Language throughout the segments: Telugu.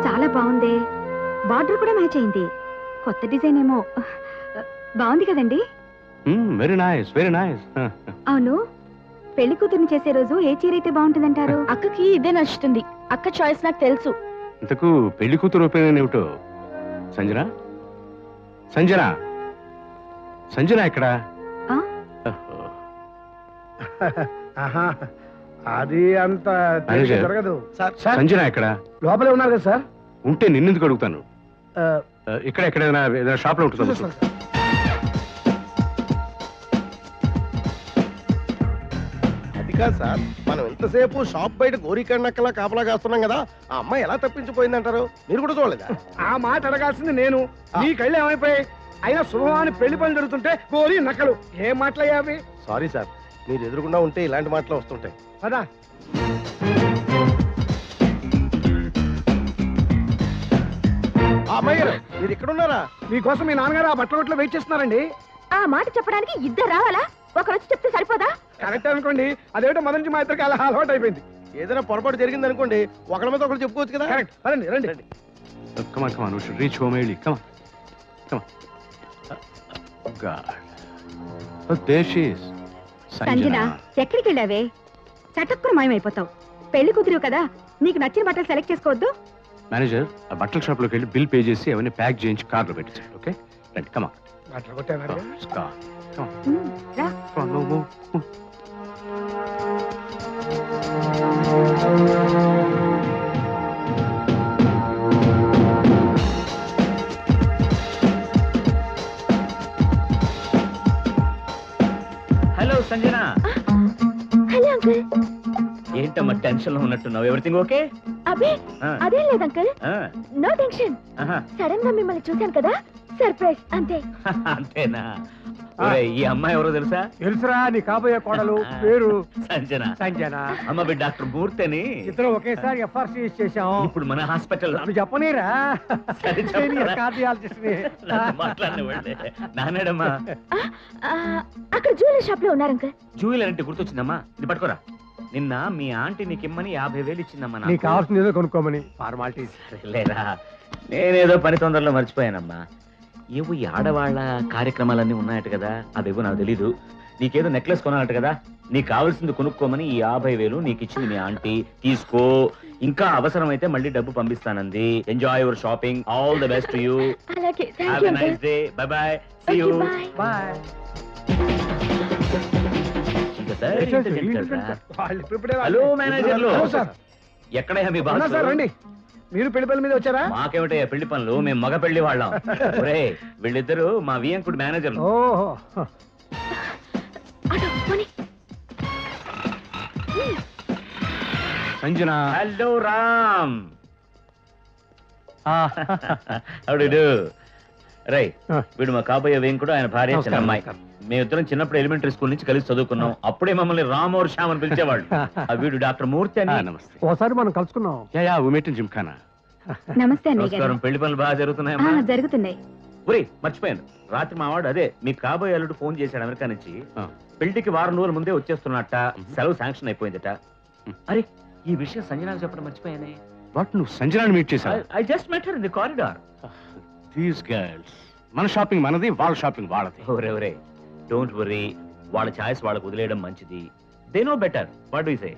చాలా బాగుంది. బార్డర్ కూడా మ్యాచ్ అయింది. కొత్త డిజైన్ ఏమో బాగుంది కదండి? Very nice, very nice. అవును, పెళ్లి కూతుర్ని చేసే రోజు ఏ చీర అయితే బాగుంటుందంటారు? అక్కకి ఇదే నచ్చుతుంది. అక్క చాయిస్ నాకు తెలుసు. ఇంతకు పెళ్లి కూతురు ఒపీనియన్ ఏమిటో? సంజన, సంజన, సంజన ఎక్కడ? అది అంత జరగదు. సంజన ఎక్కడ? లోపలే ఉన్నారు కదా సార్. ఉంటే నిన్నెందుకు అడుగుతాను? ఇక్కడ ఎక్కడైనా షాప్ లో ఉంటుందా? అది కాదు సార్, మనం ఎంతసేపు షాప్ బయట గోరీకన్నక్కలా కాపలా కాస్తున్నాం కదా, ఆ అమ్మాయి ఎలా తప్పించిపోయిందంటారు? మీరు కూడా చూడలేదా? ఆ మాట అడగాల్సింది నేను. నీ కళ్ళు ఏమైపోయాయి? అయినా శుభమాని పెళ్లి పని జరుగుతుంటే గోరీ నక్కలు ఏం మాటలయ్యా అవి? సారీ సార్, మీరు ఎదురుకుండా ఉంటే ఇలాంటి మాటలు వస్తుంటాయి. కదా అమ్మాయి గారు, మీరు ఇక్కడ ఉన్నారా? మీకోసం మీ నాన్నగారు ఆ బట్టల కొట్లో వెయిట్ చేస్తున్నారండి. ఆ మాట చెప్పడానికి ఇద్దరు రావాలా? ఒకరొచ్చి చెప్తే సరిపోదా? కరెక్ట్ అనుకోండి. అదేమిటో మొదటి నుంచి మా ఇద్దరికి అలా అలవాటు అయిపోయింది. ఏదైనా పొరపాటు జరిగింది అనుకోండి, ఒకరి మీద ఒకరు చెప్పుకోవచ్చు కదా. కరెక్ట్. రండి రండి. Come on, come on. We should reach home early. Come on. Come on. God. Oh, there she is. Sanjana, ఎక్కడికి వెళ్ళావే? చటక్కున మాయమైపోతావు. పెళ్లి కూతురు కదా, నీకు నచ్చిన బట్టలు సెలెక్ట్ చేసుకోవద్దు? మేనేజర్, ఆ బట్టల షాప్ లోకి వెళ్ళి బిల్ పే చేసి అవన్నీ ప్యాక్ చేయించి కార్లో పెట్టించండి. ఓకే, రండి. కమా బట్టలు కొట్టాను. హలో సంజన. Hello uncle. ఏంటమ్మా టెన్షన్ లో ఉన్నట్టున్నావు? Everything okay? అబ్బే అదేం లేదు అంకుల్, నో టెన్షన్. సడన్ గా మిమ్మల్ని చూశాను కదా, సర్ప్రైజ్ అంతే. అంతేనా? ఈ అమ్మాయి ఎవరో తెలుసా? తెలుసురా, నీ కాబోయే కోడలు పేరు సంజన. సంజన. అమ్మ బిడ్డ డాక్టర్ మూర్తి అని. ఇద్దరు ఒకేసారి ఎఫ్ఆర్సీ చేశాం. ఇప్పుడు మన హాస్పిటల్ చెప్పనీరా, కార్డియాలజిస్ట్ మాట్లాడిన నానేడమ్మా. అక్కడ జ్యువెలరీ షాప్ లో ఉన్నారు అంకుల్. జ్యువెలరీ అంటే గుర్తొచ్చిందమ్మా, ఇది పట్టుకోరా. నిన్న మీ ఆంటీ నీకిమ్మని 50,000 ఇచ్చిందమ్మా. నీకు కావాల్సింది ఏదో కొనుక్కోమని ఫార్మాలిటీస్. లేదా నేనేదో పని తొందరలో మర్చిపోయానమ్మా. ఏవో ఈ ఆడవాళ్ళ కార్యక్రమాలన్నీ ఉన్నాయట కదా, అవేవో నాకు తెలీదు. నీకేదో నెక్లెస్ కొనాలట కదా, నీకు కావాల్సింది కొనుక్కోమని ఈ 50,000 నీకు ఇచ్చింది మీ ఆంటీ. తీసుకో, ఇంకా అవసరమైతే మళ్ళీ డబ్బు పంపిస్తానంది. Enjoy your shopping. All the best to you. Have a nice day. Bye bye. See you. Bye. Hello మేనేజర్లు, ఎక్కడయ్యా మీ బాస్? రండి. మీరు పెళ్లి పనుల మీద వచ్చారా? మాకేమిటయ్యా పెళ్లి పనులు, మేము మగ పెళ్లి వాళ్ళం. ఒరే, వీళ్ళిద్దరు మా వియంకుడు మేనేజర్లు. ఓహో. సంజన. హలో రామ్. అవుడు రై, వీడు మా కాబోయే వియంకుడు, ఆయన భార్య చిన్న అమ్మాయి. మేమిద్దరం చిన్నప్పుడు ఎలిమెంటరీ స్కూల్ నుంచి కలిసి చదువుకున్నాం. అప్పుడే మమ్మల్ని రామ్ ఔర్ శ్యామ్ అని పిలిచేవాళ్ళు. వీడు డాక్టర్ మూర్తి అని. నమస్తే. ఓసారి మనం కలుసుకున్నాం. జిమ్ఖానా. నమస్తే. నమస్కారం. పెళ్లి పనులు బాగా జరుగుతున్నాయమ్మా? జరుగుతున్నాయి. ఒరే, మర్చిపోయాను, రాత్రి మా వాడు అదే మీ కాబోయే అల్లుడు ఫోన్ చేశాడు అమెరికా నుంచి. పెళ్లికి వారం రోజుల ముందే వచ్చేస్తున్నట్ట, సెలవు శాంక్షన్ అయిపోయిందట. అరే, ఈ విషయం సంజనాకు చెప్పడం మర్చిపోయానే. వాట్, నువ్వు సంజనాని మీట్ చేశావు? I just met her in the corridor. These girls, మన షాపింగ్ మనది, వాళ్ళ షాపింగ్ వాళ్ళది. ఒరే ఒరే, డోంట్ వరీ, వాళ్ళ ఛాయిస్ వాళ్ళకు వదిలేయడం మంచిది. They know better. What do you say?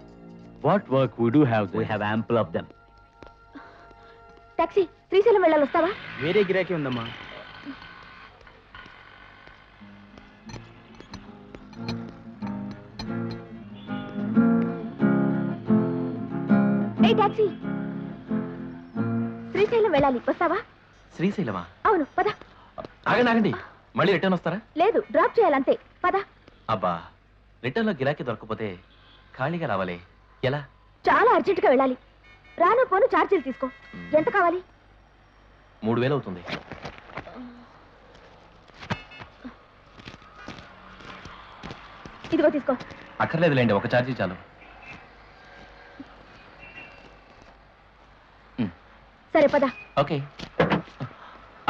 What work we do have? We have ample of them. Taxi, Srisailam వెళ్ళాలి, వస్తావా? వేరే గిరాకీ ఉందమ్మా. ఏ టాక్సీ, శ్రీశైలం వెళ్ళాలి, వస్తావా? శ్రీశైలమా? అవును, పద. ఆగండి, మళ్ళీ రిటర్న్ వస్తారా? లేదు, డ్రాప్ చేయాలంతే, పద. అబ్బా, రిటర్న్ లో గిరాకీ దొరకపోతే ఖాళీగా రావాలి, ఎలా? చాలా అర్జెంట్ గా వెళ్ళాలి. రాను పోను ఛార్జీలు తీసుకో. ఎంత కావాలి? 3,000 అవుతుంది. ఇదిగో తీసుకో. అక్కర్లేదులేండి, ఒక ఛార్జీ చాలు. సరే పద. ఓకే.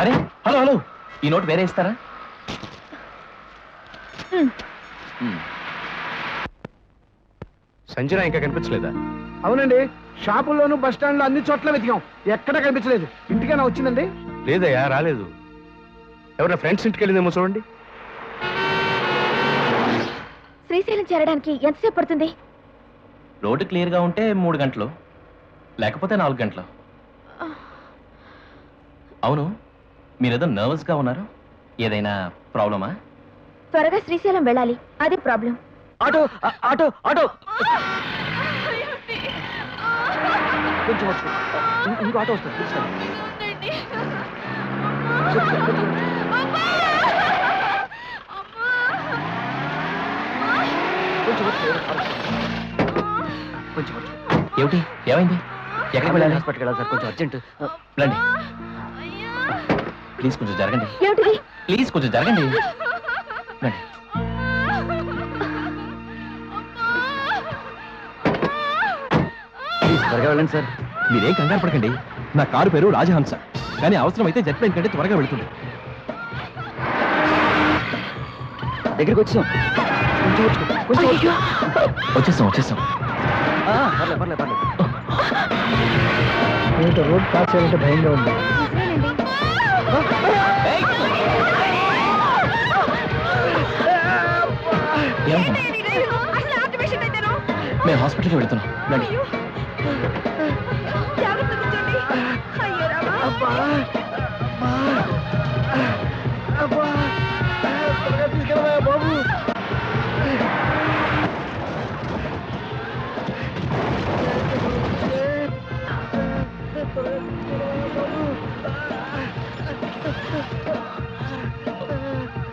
అరే, హలో హలో, ఈ నోట్ వేరే ఇస్తారా? సంజన ఇంకా కనిపించలేదా? అవునండి, షాపుల్లోనూ బస్ స్టాండ్ లో అన్ని చోట్ల వెతికాం, ఎక్కడ కనిపించలేదు. ఇంటికైనా వచ్చిందండి? లేదయ్యా, రాలేదు. ఎవరైనా ఫ్రెండ్స్ ఇంటికి వెళ్ళిందేమో చూడండి. శ్రీశైలం చేరడానికి ఎంతసేపు పడుతుంది? రోడ్డు క్లియర్గా ఉంటే 3 గంటలు, లేకపోతే 4 గంటలు. అవును, మీరేదో నర్వస్గా ఉన్నారు, ఏదైనా ప్రాబ్లమా? త్వరగా శ్రీశైలం వెళ్ళాలి, అది ప్రాబ్లం. ఆటో ఆటో ఆటో కొంచెం వచ్చు. ఇంకో ఆటో వస్తుంది, తీసుకెళ్ళి. కొంచెం వచ్చు. కొంచెం వచ్చు. ఏమిటి, ఏమైంది? ఎక్కడికి వెళ్ళాలి? హాస్పిటల్కి వెళ్ళాలి సార్, కొంచెం అర్జెంట్. రండి ప్లీజ్, కొంచెం జరగండి. ఏమిటిది? ప్లీజ్ కొంచెం జరగండి. రండి. ప్లీజ్ త్వరగా వెళ్ళండి సార్. మీరేం కంగారు పడకండి. నా కారు పేరు రాజహంస, కానీ అవసరమైతే జెట్ ప్లేన్ కంటే త్వరగా వెళుతుంది. దగ్గరికి వచ్చాం. కొంచెం వచ్చు, కొంచెం వచ్చు. వచ్చేస్తాం. పర్లేదు పర్లేదు పర్లేదు. ఏంటో రోడ్ క్రాస్ చేయాలంటే భయంగా ఉంది. మేము హాస్పిటల్కి వెళ్తున్నాం, రండి. బాబు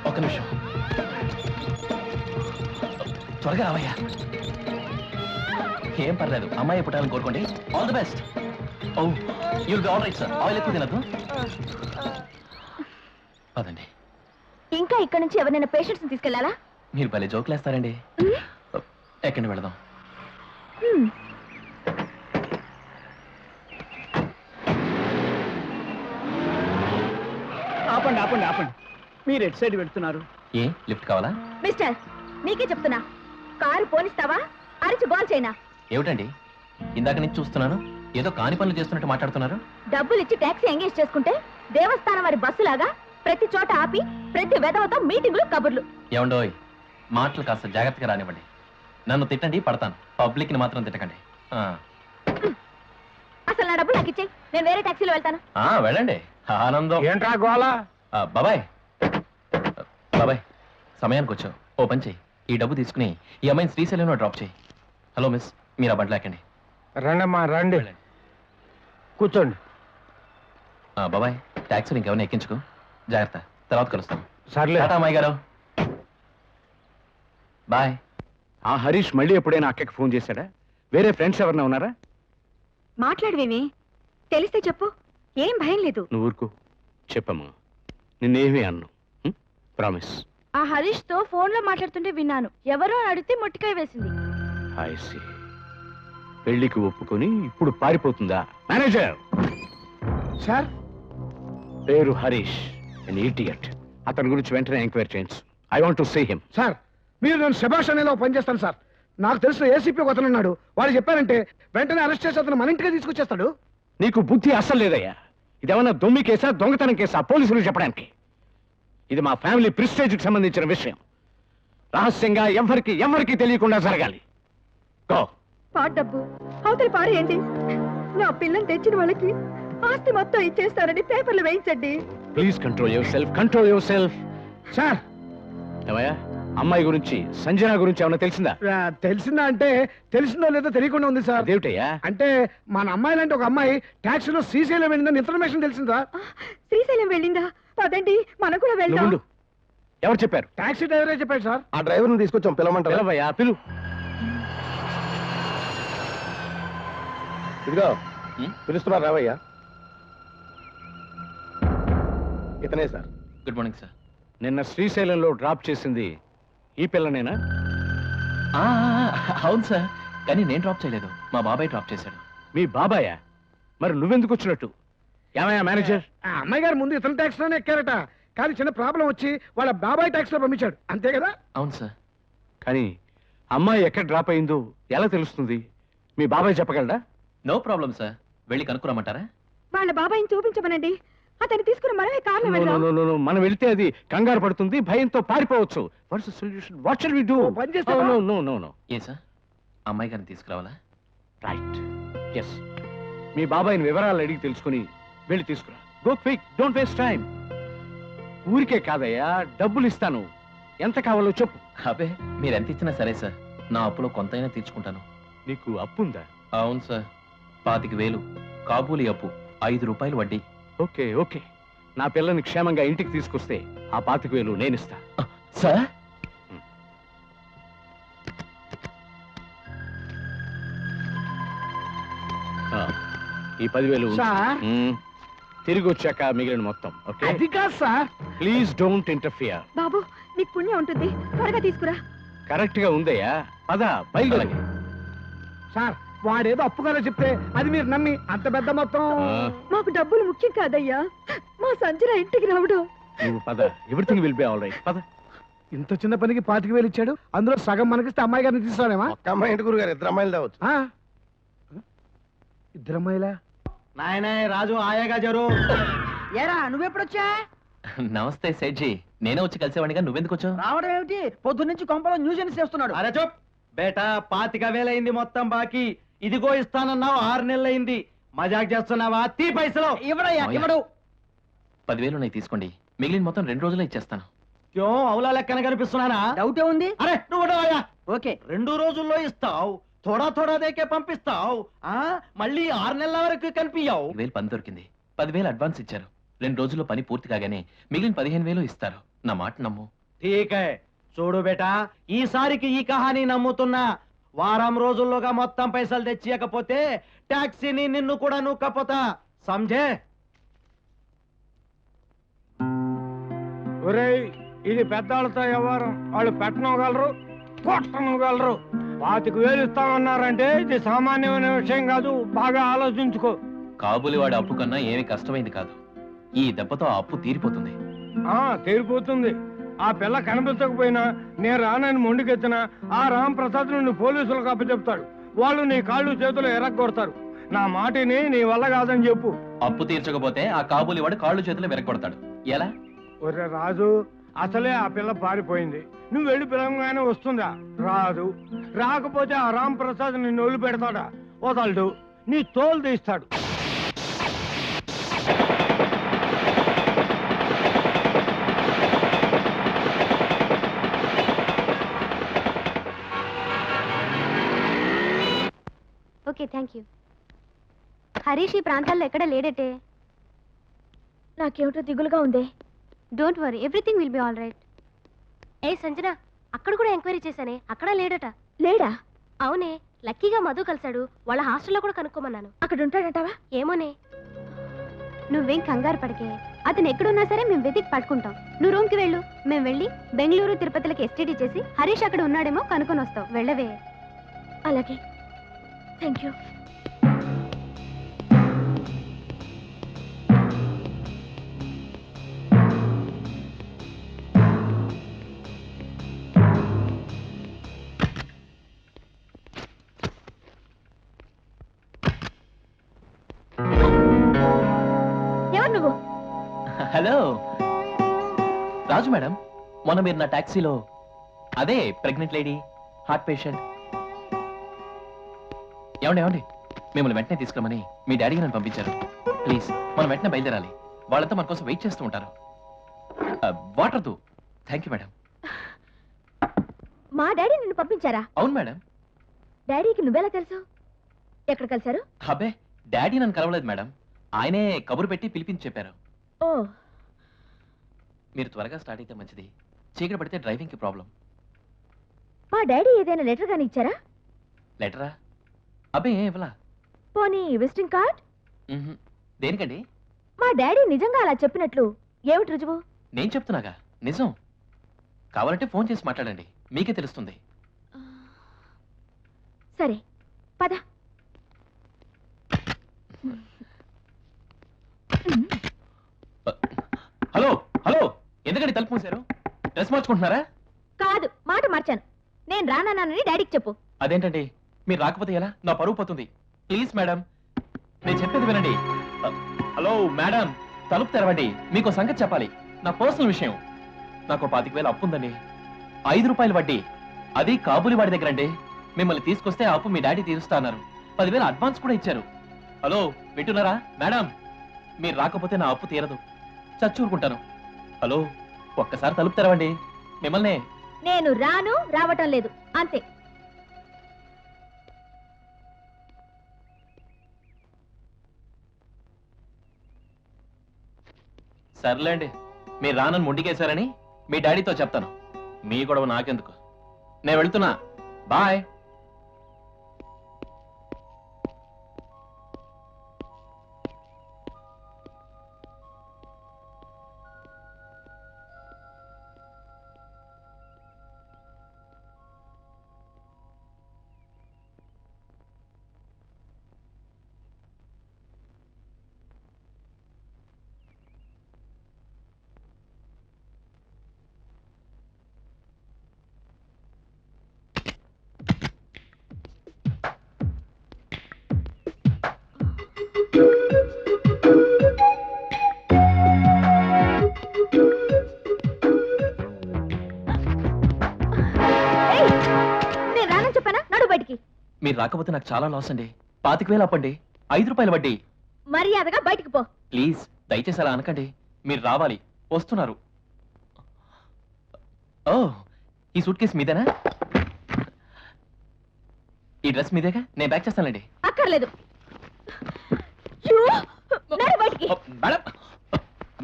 ఒక్క నిమిషం, త్వరగా రావయ్యా. ఏం పర్లేదు, అమ్మాయి పుట్టాలని కోరుకోండి. All the best. Oh you'll be all right sir. Oil ఎక్కువ తినద్దు. పదండి. ఇంకా ఇక్కడ నుంచి ఎవరైనా పేషెంట్స్ తీసుకెళ్లాలా? మీరు భలే జోకులేస్తారండి. ఎక్కడికి వెళదాం? ఆపండి ఆపండి ఆపండి, మీరు ఎటు సైడ్ పెడుతున్నారు? ఏ లిఫ్ట్ కావాలా? మిస్టర్, నీకే చెప్తున్నా, కారు పోనిస్తావా అరిచి గోల్ చేయనా? ఏమిటండి, ఇందాక నుంచి చూస్తున్నాను, ఏదో కాని పనులు చేస్తున్నట్టు మాట్లాడుతున్నారు. డబ్బులు ఇచ్చి ట్యాక్సీ ఎంగేజ్ చేసుకుంటే దేవస్థానం వారి బస్సులాగా ప్రతి చోట ఆపి ప్రతి వెధవతో మీటింగులు కబుర్లు. ఏమండోయ్, మాటలు కాస్త జాగ్రత్తగా రానివ్వండి. నన్ను తిట్టండి, పడతాను. పబ్లిక్ ని మాత్రం తిట్టకండి. అసలు నా డబ్బులు నాకు ఇచ్చేయి, నేను వేరే ట్యాక్సీలో వెళ్తాను. వెళ్ళండి. ఆనందం. ఏంట్రా గోలా? బాబాయ్ సమయానికి వచ్చావు. ఓ పని చెయ్యి, ఈ డబ్బు తీసుకుని ఈ అమ్మాయిని శ్రీశైలంలో డ్రాప్ చేయి. హలో మిస్, మీరు ఆ బండి లేకండి. రండమ్మా రండి, కూర్చోండి. బాబాయ్, ట్యాక్సీలు ఇంకెవరిని ఎక్కించుకో. జాగ్రత్త, తర్వాత కలుస్తాం. సర్లే. టాటా అమ్మాయి గారు, బాయ్. ఆ హరీష్ మళ్ళీ ఎప్పుడైనా అక్కకి ఫోన్ చేశాడా? వేరే ఫ్రెండ్స్ ఎవరైనా ఉన్నారా? మాట్లాడవేమి, తెలిస్తే చెప్పు, ఏం భయం లేదు. నువ్వు ఊరుకో, చెప్పమ్మా. నిన్నేమీ అన్ను, ప్రామిస్. ఆ హరీష్ తో ఫోన్ లో మాట్లాడుతుంటే విన్నాను. ఎవరో అడిగితే మొట్టికాయ వేసింది. I see. పెళ్లికి ఒప్పుకొని ఇప్పుడు పారిపోతుందా? మేనేజర్ సార్, పేరు హరీష్, an idiot. అతని గురించి వెంటనే ఎంక్వైరీ చేయించు. I want to see him. Sir మీరు నేను శభాష్ అనేలా పని చేస్తాను సార్. నాకు తెలిసిన ఏసీపీ ఒక అతను ఉన్నాడు, వాడు చెప్పారంటే వెంటనే అరెస్ట్ చేసి అతను మన ఇంటికే తీసుకొచ్చేస్తాడు. నీకు బుద్ధి అస్సలు లేదయ్యా. ఇదేమన్నా దొమ్మి కేసా, దొంగతనం కేసా పోలీసులు చెప్పడానికి? ఇది మా ఫ్యామిలీ ప్రిస్టేజ్కి సంబంధించిన విషయం. రహస్యంగా ఎవరికి తెలియకుండా జరగాలి. గో. డబ్బు అవతలి పారేయండి. నా పిల్లని తెచ్చిన వాళ్ళకి ఆస్తి మొత్తం ఇచ్చేస్తారని పేపర్లు వేయించండి. Please control your self. Sir, ఏమయ్యా, అమ్మాయి గురించి, సంజన గురించి ఏమన్నా తెలిసిందా? తెలిసిందా అంటే తెలిసిందో లేదో తెలియకుండా ఉంది సార్. అదేమిటయ్యా? అంటే మన అమ్మాయి లాంటి ఒక అమ్మాయి టాక్సీలో శ్రీశైలం వెళ్ళిందని ఇన్ఫర్మేషన్ తెలిసిందా? శ్రీశైలం వెళ్ళిందా? పదండి, మనం కూడా వెళ్దాం. నువ్వు ఎవరు చెప్పారు? టాక్సీ డ్రైవరే చెప్పాడు సార్. ఆ డ్రైవర్ని తీసుకొచ్చాం, పిలవమంటారా? పిలవయ్యా, పిలు. ఇదిగో పిలుస్తున్నారు, రావయ్యా. ఇతనే సార్. Good morning sir. నిన్న శ్రీశైలంలో డ్రాప్ చేసింది ఈ పిల్లనేనా? అవును సార్, కానీ నేను డ్రాప్ చేయలేదు, మా బాబాయ్ డ్రాప్ చేశాడు. మీ బాబాయా? మరి నువ్వెందుకు వచ్చినట్టు? ఏమయ్యా మేనేజర్? ఆ అమ్మాయి గారు ముందు ఇతని ట్యాక్సీలోనే ఎక్కారట, కానీ చిన్న ప్రాబ్లం వచ్చి వాళ్ళ బాబాయ్ ట్యాక్సీలో పంపించాడు, అంతే కదా? అవును సార్. కానీ అమ్మాయి ఎక్కడ డ్రాప్ అయిందో ఎలా తెలుస్తుంది? మీ బాబాయ్ చెప్పగలడా? నో ప్రాబ్లం సార్, వెళ్ళి కనుక్కురమ్మంటారా? వాళ్ళ బాబాయిని చూపించమనండి. అతన్ని తీసుకుని మనమే కార్లో No, వెళ్దాం. no, no, no, no. మనం వెళ్తే అది కంగారు పడుతుంది, భయంతో పారిపోవచ్చు. What's the solution? What shall we do? ఓ పని చేస్తావా? No no no no. ఏ సార్, అమ్మాయి గారిని తీసుకురావాలా? రైట్. ఎస్. మీ బాబాయిని వివరాలు అడిగి తెలుసుకుని వెళ్ళి తీసుకురా. Go quick, don't waste time. ఊరికే కాదయ్యా, డబ్బులు ఇస్తాను. ఎంత కావాలో చెప్పు. అబే, మీరు ఎంత ఇచ్చినా సరే సార్, నా అప్పులో కొంతైనా తీర్చుకుంటాను. నీకు అప్పుందా? అవును సార్, 25,000 కాబూలి అప్పు, 5 రూపాయలు వడ్డీ. Okay okay. నా పిల్లని క్షేమంగా ఇంటికి తీసుకొస్తే ఆ 25,000 నేనిస్తా. సార్, ఈ 10,000 ఉంచు. సార్ తిరిగి వచ్చాక మిగిలిన మొత్తం. ఓకే, అది కాదు సార్. Please don't interfere. బాబు, నీకు పుణ్యం ఉంటుంది. త్వరగా తీసుకురా. కరెక్ట్ గా ఉందయ్యా, పద బయలుదేరి. సార్ వాడేదో అప్పుగానే చెప్తే అది మీరు నమ్మి అంత పెద్ద మొత్తం. మాకు డబ్బులు ముఖ్యం కాదయ్యా, మా సంజన ఇంటికి రావడం. నువ్వు పద, everything will be all right. పద. ఇంత చిన్న పనికి 25,000 ఇచ్చాడు, అందులో సగం మనకిస్తే అమ్మాయి గారిని తీసుకురాలేమా? ఒక్క అమ్మాయి ఏంటి గురుగారు, 2 అమ్మాయిలు తేవచ్చు. ఇద్దరు అమ్మాయిలా? నాయన రాజు ఆయాగా జరు. ఏరా నువ్వెప్పుడొచ్చా? నమస్తే సేట్జీ, నేనే వచ్చి కలిసేవాడిగా, నువ్వెందుకు వచ్చావు? రావడం ఏమిటి? పొద్దున్నుంచి కొంపలో న్యూజెన్స్ చేస్తున్నాడు. అరే చూప్ బేటా, 25,000 అయింది మొత్తం బాకీ. ఇదిగో ఇస్తానన్నావు, 6 నెలలు అయింది. మజాక్ చేస్తున్నావా? తీ పైసలు. ఇవ్వడయ్యా, ఇవ్వడు. 10,000 ఉన్నాయి తీసుకోండి, మిగిలిన మొత్తం 2 రోజుల్లో ఇచ్చేస్తాను. క్యో అవులా లెక్కన కనిపిస్తున్నానా? డౌటే ఉంది. అరే నువ్వు ఉండవయ్యా. ఓకే 2 రోజుల్లో ఇస్తావు, థోడా దేకే పంపిస్తావు. మళ్ళీ 6 నెలల వరకు కనిపించావు. 10,000 పని దొరికింది, 10,000 అడ్వాన్స్ ఇచ్చారు. 2 రోజుల్లో పని పూర్తి కాగానే మిగిలిన 15,000 ఇస్తారు. నా మాట నమ్ము. ఠీకే చూడు బేటా, ఈసారికి ఈ కహానీ నమ్ముతున్నా. వారం రోజుల్లోగా మొత్తం పైసలు తెచ్చియకపోతే టాక్సీని నిన్ను కూడా నూక్కపోతా. సంజే? ఒరేయ్, ఇది పెద్దాళ్ళతో వ్యవహారం. వాళ్ళు పెట్టనగలరు, కొట్టనగలరు. 25,000 ఇస్తామన్నారంటే ఇది సామాన్యమైన విషయం కాదు. బాగా ఆలోచించుకో. కాబూలి వాడి అప్పు కన్నా ఏమీ కష్టమైంది కాదు. ఈ దెబ్బతో ఆ అప్పు తీరిపోతుంది. తీరిపోతుంది. ఆ పిల్ల కనిపించకపోయినా నేను రానని మొండికెత్తిన ఆ రామ్ ప్రసాద్ నుండి పోలీసులకు అప్పచెప్తాడు. వాళ్ళు నీ కాళ్ళు చేతులు ఎరగొడతారు. నా మాటిని నీ వల్ల కాదని చెప్పు. అప్పు తీర్చకపోతే ఆ కాబూలి వాడు కాళ్ళు చేతులు విరగొడతాడు. ఎలా? ఒరే రాజు, అసలే ఆ పిల్ల పారిపోయింది. నువ్వు వెళ్ళి పిలవగానే వస్తుందా? రాదు. రాకపోతే ఆ రామ్ ప్రసాద్ నిన్ను ఒళ్ళు పెడతాడా? వదలడు. నీ తోలు తీస్తాడు. Okay, thank you. హరీష్ ఈ ప్రాంతాల్లో ఎక్కడ లేడటే. నాకేమిటో దిగులుగా ఉంది. Don't worry, everything will be all right. ఏ సంజన, అక్కడ కూడా ఎంక్వైరీ చేశానే, అక్కడ లేడట. లేడా? అవునే, లక్కీగా మధు కలిశాడు. వాళ్ళ హాస్టల్లో కూడా కనుక్కోమన్నాను. అక్కడ ఉంటాడంటావా? ఏమోనే. నువ్వేం కంగారు పడకే, అతను ఎక్కడున్నా సరే మేము వెతికి పట్టుకుంటాం. నువ్వు రూమ్కి వెళ్ళు, మేము వెళ్ళి బెంగళూరు తిరుపతిలకి ఎస్టీడీ చేసి హరీష్ అక్కడ ఉన్నాడేమో కనుక్కొని వస్తాం. వెళ్ళవే. అలాగే, థ్యాంక్ యూ. ఎవరు నువ్వు? హలో రాజు మేడం, మొన్న మీరు నా టాక్సీలో అదే ప్రెగ్నెంట్ లేడీ, హార్ట్ పేషెంట్. ఏమండి, మిమ్మల్ని వెంటనే తీసుకురమని మీ డాడీకి నన్ను పంపించారు. ప్లీజ్ మనం వెంటనే బయలుదేరాలి. వాళ్ళంతా మన కోసం వెయిట్ చేస్తూ ఉంటారు. వాటర్ తో. Thank you madam. మా డాడీ నిన్ను పంపించారా? అవును మేడం. డాడీకి నువ్వెలా తెలుసు? ఎక్కడ కలిశారు? అబ్బే, డాడీ నన్ను కలవలేదు మేడం, ఆయనే కబురు పెట్టి పిలిపించి చెప్పారు. ఓ, మీరు త్వరగా స్టార్ట్ అయితే మంచిది. చీకటి పడితే డ్రైవింగ్ కి ప్రాబ్లం. మా డాడీ ఏదైనా లెటర్ గాని ఇచ్చారా? లెటరా? అబ్బే ఏం ఇవ్వలా. పోనీ విజిటింగ్ కార్డ్? దేనికండి? మా డాడీ నిజంగా అలా చెప్పినట్లు ఏమిటి రుజువు? నేను చెప్తున్నాగా, నిజం. కావాలంటే ఫోన్ చేసి మాట్లాడండి, మీకే తెలుస్తుంది. సరే పద. హలో హలో, ఎందుకండి తలుపు మూసారు? డ్రెస్ మార్చుకుంటున్నారా? కాదు, మాట మార్చాను. నేను రానన్నానని డాడీకి చెప్పు. అదేంటండి, మీరు రాకపోతే ఎలా? నా పరువు పోతుంది. ప్లీజ్ మేడం, నేను చెప్పేది వినండి. హలో మేడం, తలుపు తెరవండి. మీకు సంగతి చెప్పాలి. నా పర్సనల్ విషయం. నాకు 25,000 అప్పు ఉందండి. 5 రూపాయలు వడ్డీ, అది కాబూలి వాడి దగ్గర అండి. మిమ్మల్ని తీసుకొస్తే ఆ అప్పు మీ డాడీ తీరుస్తా అన్నారు. 10,000 అడ్వాన్స్ కూడా ఇచ్చారు. హలో, వింటున్నారా మేడం? మీరు రాకపోతే నా అప్పు తీరదు. చచ్చూరుకుంటాను. హలో, ఒక్కసారి తలుపు తెరవండి. మిమ్మల్ని. నేను రాను, రావటం లేదు, అంతే. సర్లేండి, మీరు రానని మొండికేశారని మీ డాడీతో చెప్తాను. మీ గొడవ నాకెందుకు? నేను వెళ్తున్నా. బాయ్. నేను రానని చెప్పానా? నడు బయటికి. మీరు రాకపోతే నాకు చాలా లాస్ అండి. 25,000 అప్పండి, 5 రూపాయలు వడ్డీ. మర్యాదగా బయటికి పో. ప్లీజ్, దయచేసి అలా అనకండి. మీరు రావాలి. వస్తున్నారు. ఓ, ఈ సూట్ కేసు మీదేనా? ఈ డ్రెస్ మీదేగా? నేను బ్యాక్ చేస్తానండి. అక్కర్లేదు. యూ, నడు బయటికి. Madam,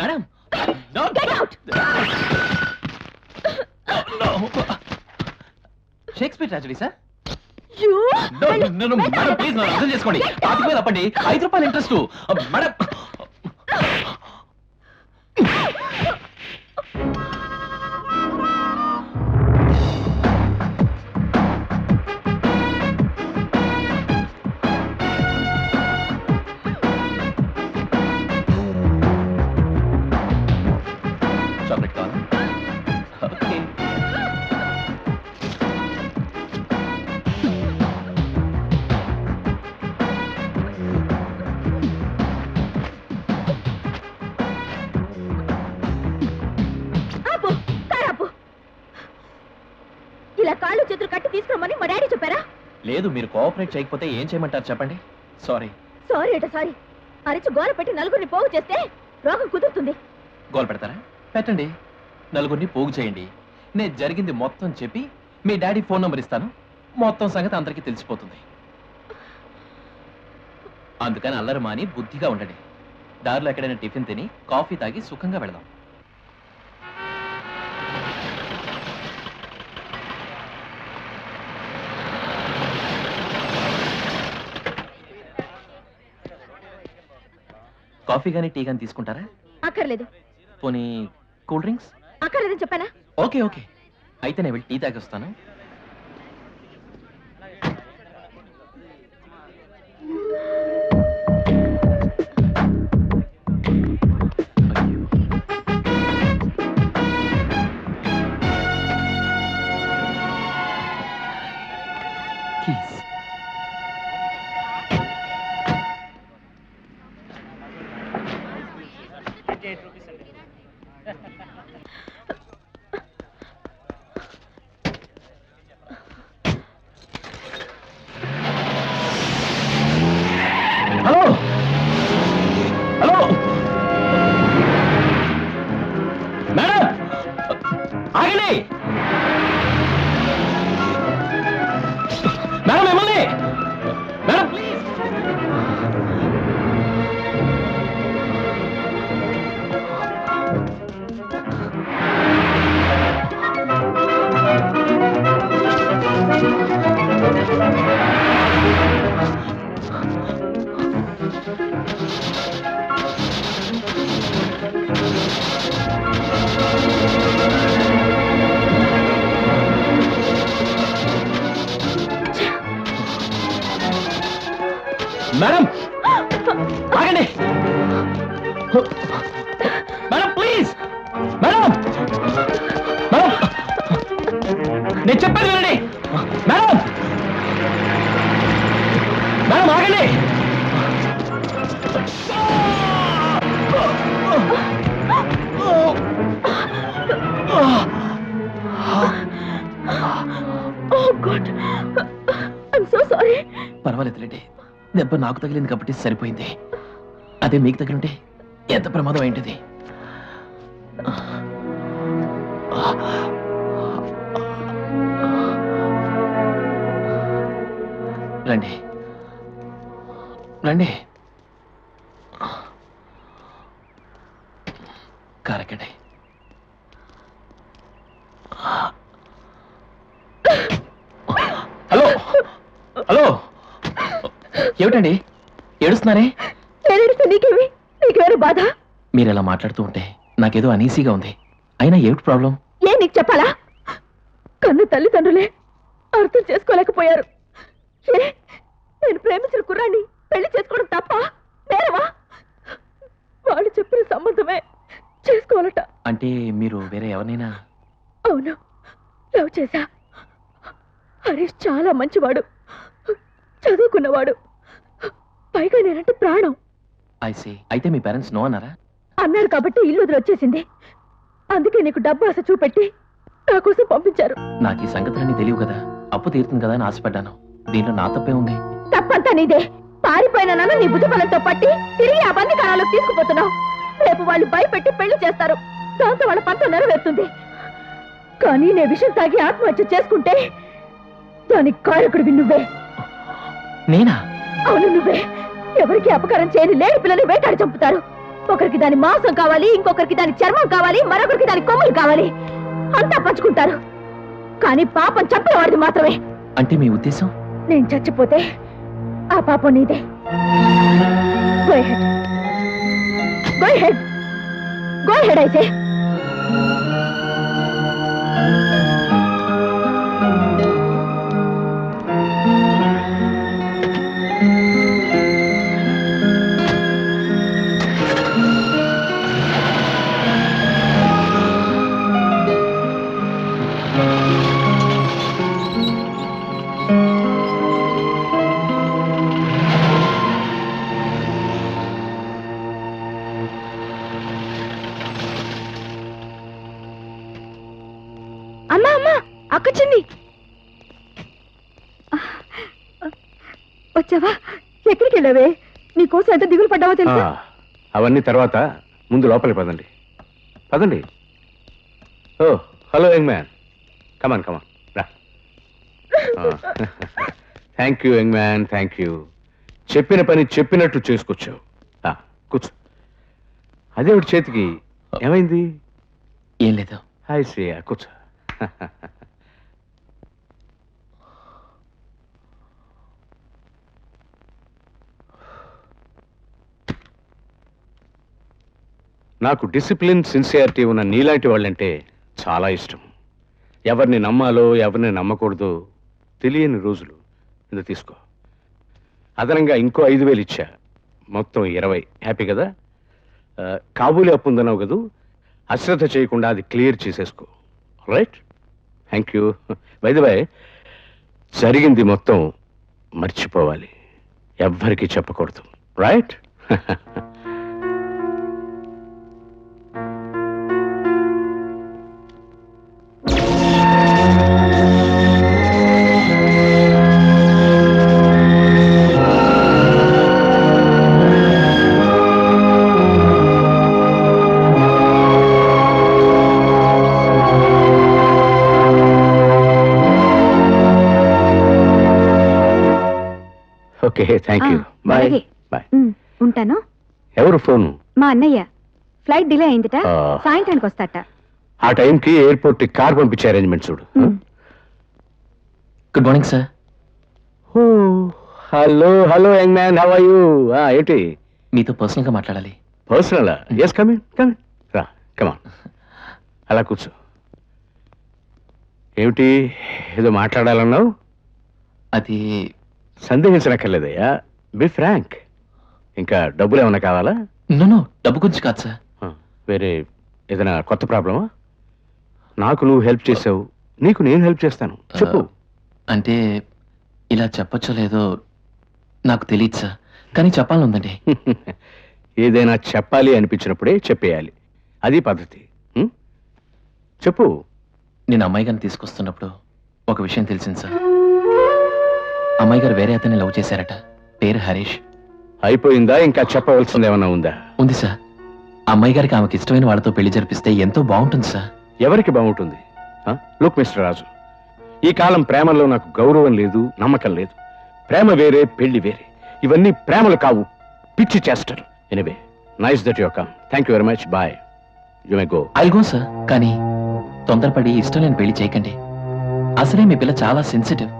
madam, Get out. Shakespeare tragedy sir. You, madam please నన్ను అర్థం చేసుకోండి. 25,000 అప్పండి, 5 రూపాయలు ఇంట్రెస్ట్. మేడం, చాక్లెట్ కావాలా? ఓకే. ఆపు, కారు ఆపు. ఇలా కాళ్ళు చేతులు కట్టి తీసుకురమ్మని మా డాడీ చెప్పారా? లేదు, మీరు కోఆపరేట్ చేయకపోతే ఏం చేయమంటారు చెప్పండి. సారీ. సారీ అట సారీ. అరిచి గోల పెట్టి నలుగురిని పోగు చేస్తే రోగం కుదురుతుంది. గోల్ పెడతారా? పెట్టండి. నలుగురిని పోగు చేయండి. నేను జరిగింది మొత్తం చెప్పి మీ డాడీ ఫోన్ నంబర్ ఇస్తాను. మొత్తం సంగతి అందరికీ తెలిసిపోతుంది. అందుకని అల్లరి మాని బుద్ధిగా ఉండండి. దారిలో ఎక్కడైనా టిఫిన్ తిని కాఫీ తాగి సుఖంగా వెళదాం. కాఫీ కానీ టీ కానీ తీసుకుంటారా? అక్కర్లేదు. పోనీ కూల్ డ్రింక్స్? అక్కర్లేదని చెప్పానా? ఓకే ఓకే, అయితే నేను వెళ్ళి టీ తాగి వస్తాను. Keys. హలో హలో మేడం, ఆగండి మేడం, మిమ్మల్ని మేడం ప్లీజ్. మేడం ఆగండి మేడం ప్లీజ్. మేడం మేడం, నేను చెప్పేది వినండి. మేడం మేడం ఆగండి. పర్వాలేదులేండి, దెబ్బ నాకు తగిలింది కాబట్టి సరిపోయింది. అదే మీకు తగిలింటే ఎంత ప్రమాదం అయింటిది. రండి రండి, కారెక్కండి. హలో హలో, ఏమిటండి ఏడుస్తున్నారే? నీకెవరు బాధ? మీరు ఇలా మాట్లాడుతూ ఉంటే నాకేదో అనీసీగా ఉంది. అయినా ఏమిటి ప్రాబ్లం? నీకు చెప్పాలా? కన్ను తల్లిదండ్రులే అర్థం చేసుకోలేకపోయారు. నేను ప్రేమించిన కుర్రాన్ని పెళ్లి చేసుకోవడం తప్ప నేరమా? వాళ్ళు చెప్పిన సంబంధమే చేసుకోవాలట. అంటే మీరు వేరే ఎవరినైనా? అవును, లవ్ చేశా. హరీష్ చాలా మంచివాడు, చదువుకున్నవాడు, పైగా నేనంటే ప్రాణం. ఐసీ. అయితే మీ పేరెంట్స్ నో అన్నారా? అన్నారు కాబట్టి ఇల్లు వదిలి వచ్చేసింది. అందుకే నీకు డబ్బు ఆశ చూపెట్టి నా కోసం పంపించారు. నాకు ఈ సంగతులన్నీ తెలియవు కదా, అప్పు తీరుతుంది కదా అని ఆశపడ్డాను. దీంట్లో నా తప్పే ఉంది. తప్పంతా నీదే. పారిపోయిన నన్ను నీ బుద్ధిబలంతో పట్టి తిరిగి ఆ బందికాణాలకు తీసుకుపోతున్నావు. రేపు వాళ్ళు భయపెట్టి పెళ్లి చేస్తారు, దాంతో వాళ్ళ పంట నెరవేరుతుంది. కానీ నే విషయం తాగి ఆత్మహత్య చేసుకుంటే దానికి కారకుడివి నువ్వే. నేనా? అవును, నువ్వే. ఎవరికి అపకారం చేయని లేని పిల్లలు వేటాడి చంపుతారు. ఒకరికి దాని మాంసం కావాలి, ఇంకొకరికి దాని చర్మం కావాలి, మరొకరికి దాని కొమ్ములు కావాలి. అంతా పంచుకుంటారు. కానీ పాపం చంపిన వాడిది మాత్రమే. అంటే మీ ఉద్దేశం? నేను చచ్చిపోతే ఆ పాపం నీదే. Go ahead. Go ahead. Go ahead అయితే. అమ్మా అమ్మా, అక్క చిన్ని వచ్చావా? ఎక్కడికి వెళ్ళావే? నీకోసం ఎంత దిగులు పడ్డావో తెలుసా? అవన్నీ తర్వాత, ముందు లోపలికి పదండి. పదండి. ఓ హలో యంగ్ మ్యాన్, కమాన్ కమాన్ రా. Thank you young man, thank you. చెప్పిన పని చెప్పినట్టు చేసుకొచ్చావు. కూర్చో. అదేవిటి చేతికి ఏమైంది? ఏం లేదు. హాయ్ శ్రేయ, కూర్చో. నాకు డిసిప్లిన్, సిన్సియారిటీ ఉన్న నీలాంటి వాళ్ళంటే చాలా ఇష్టం. ఎవరిని నమ్మాలో ఎవరిని నమ్మకూడదో తెలియని రోజులు. ఇది తీసుకో. అదనంగా ఇంకో 5,000 ఇచ్చా, మొత్తం 20. హ్యాపీ కదా? కాబూలీ అప్పు ఉందన్నావు కదూ, అశ్రద్ధ చేయకుండా అది క్లియర్ చేసేసుకో. Right? Thank you. By the way, జరిగింది మొత్తం మర్చిపోవాలి, ఎవ్వరికీ చెప్పకూడదు. Right? Okay, thank you. Bye bye. ఉంటాను. ఎవరు ఫోను? మా అన్నయ్య. ఫ్లైట్ డిలే అయిందిట, ఆ. సాయంత్రానికి వస్తాట. ఆ టైంకి ఎయిర్పోర్ట్ కార్ పంపించే అరేంజ్మెంట్ చూడు. Good morning sir. Hello hello young man, how are you? ఏంటి? మీతో పర్సనల్ గా మాట్లాడాలి. పర్సనలా? ఎస్, కమ్ ఇన్ రా, కమాన్. అలా కూర్చో. ఏమిటి ఏదో మాట్లాడాలన్నావు? అది సందేహించనక్కర్లేదయ్యా, బి ఫ్రాంక్. ఇంకా డబ్బులు ఏమన్నా కావాలా? నో, డబ్బు గురించి కాదు సార్. వేరే ఏదైనా కొత్త ప్రాబ్లమా? నాకు నువ్వు హెల్ప్ చేసావు, నీకు నేను హెల్ప్ చేస్తాను. చెప్పు. అంటే ఇలా చెప్పచ్చో లేదో నాకు తెలియదు సార్, కానీ చెప్పాలని ఉందండి. ఏదైనా చెప్పాలి అనిపించినప్పుడే చెప్పేయాలి, అది పద్ధతి. చెప్పు. నేను అమ్మాయి గారిని తీసుకొస్తున్నప్పుడు ఒక విషయం తెలిసింది సార్. అమ్మాయి గారు వేరే అతన్ని లవ్ చేశారట. పేరు హరీష్. అయిపోయిందా? ఇంకా చెప్పవలసిందేమన్నా ఉందా? ఉంది సార్. అమ్మాయి గారికి ఆమెకి ఇష్టమైన వాళ్ళతో పెళ్లి జరిపిస్తే ఎంతో బాగుంటుంది సార్. ఎవరికి బాగుంటుంది? లుక్ మిస్టర్ రాజు, ఈ కాలం ప్రేమలో నాకు గౌరవం లేదు, నమ్మకం లేదు. ప్రేమ వేరే, పెళ్లి వేరే. ఇవన్నీ ప్రేమలు కావు, పిచ్చి చేస్తారు. Anyway, nice that you come. Thank you very much. Bye. You may go. I'll go sir. కానీ తొందరపడి ఇష్టం లేని పెళ్లి చేయకండి. అసలే మీ పిల్ల చాలా sensitive.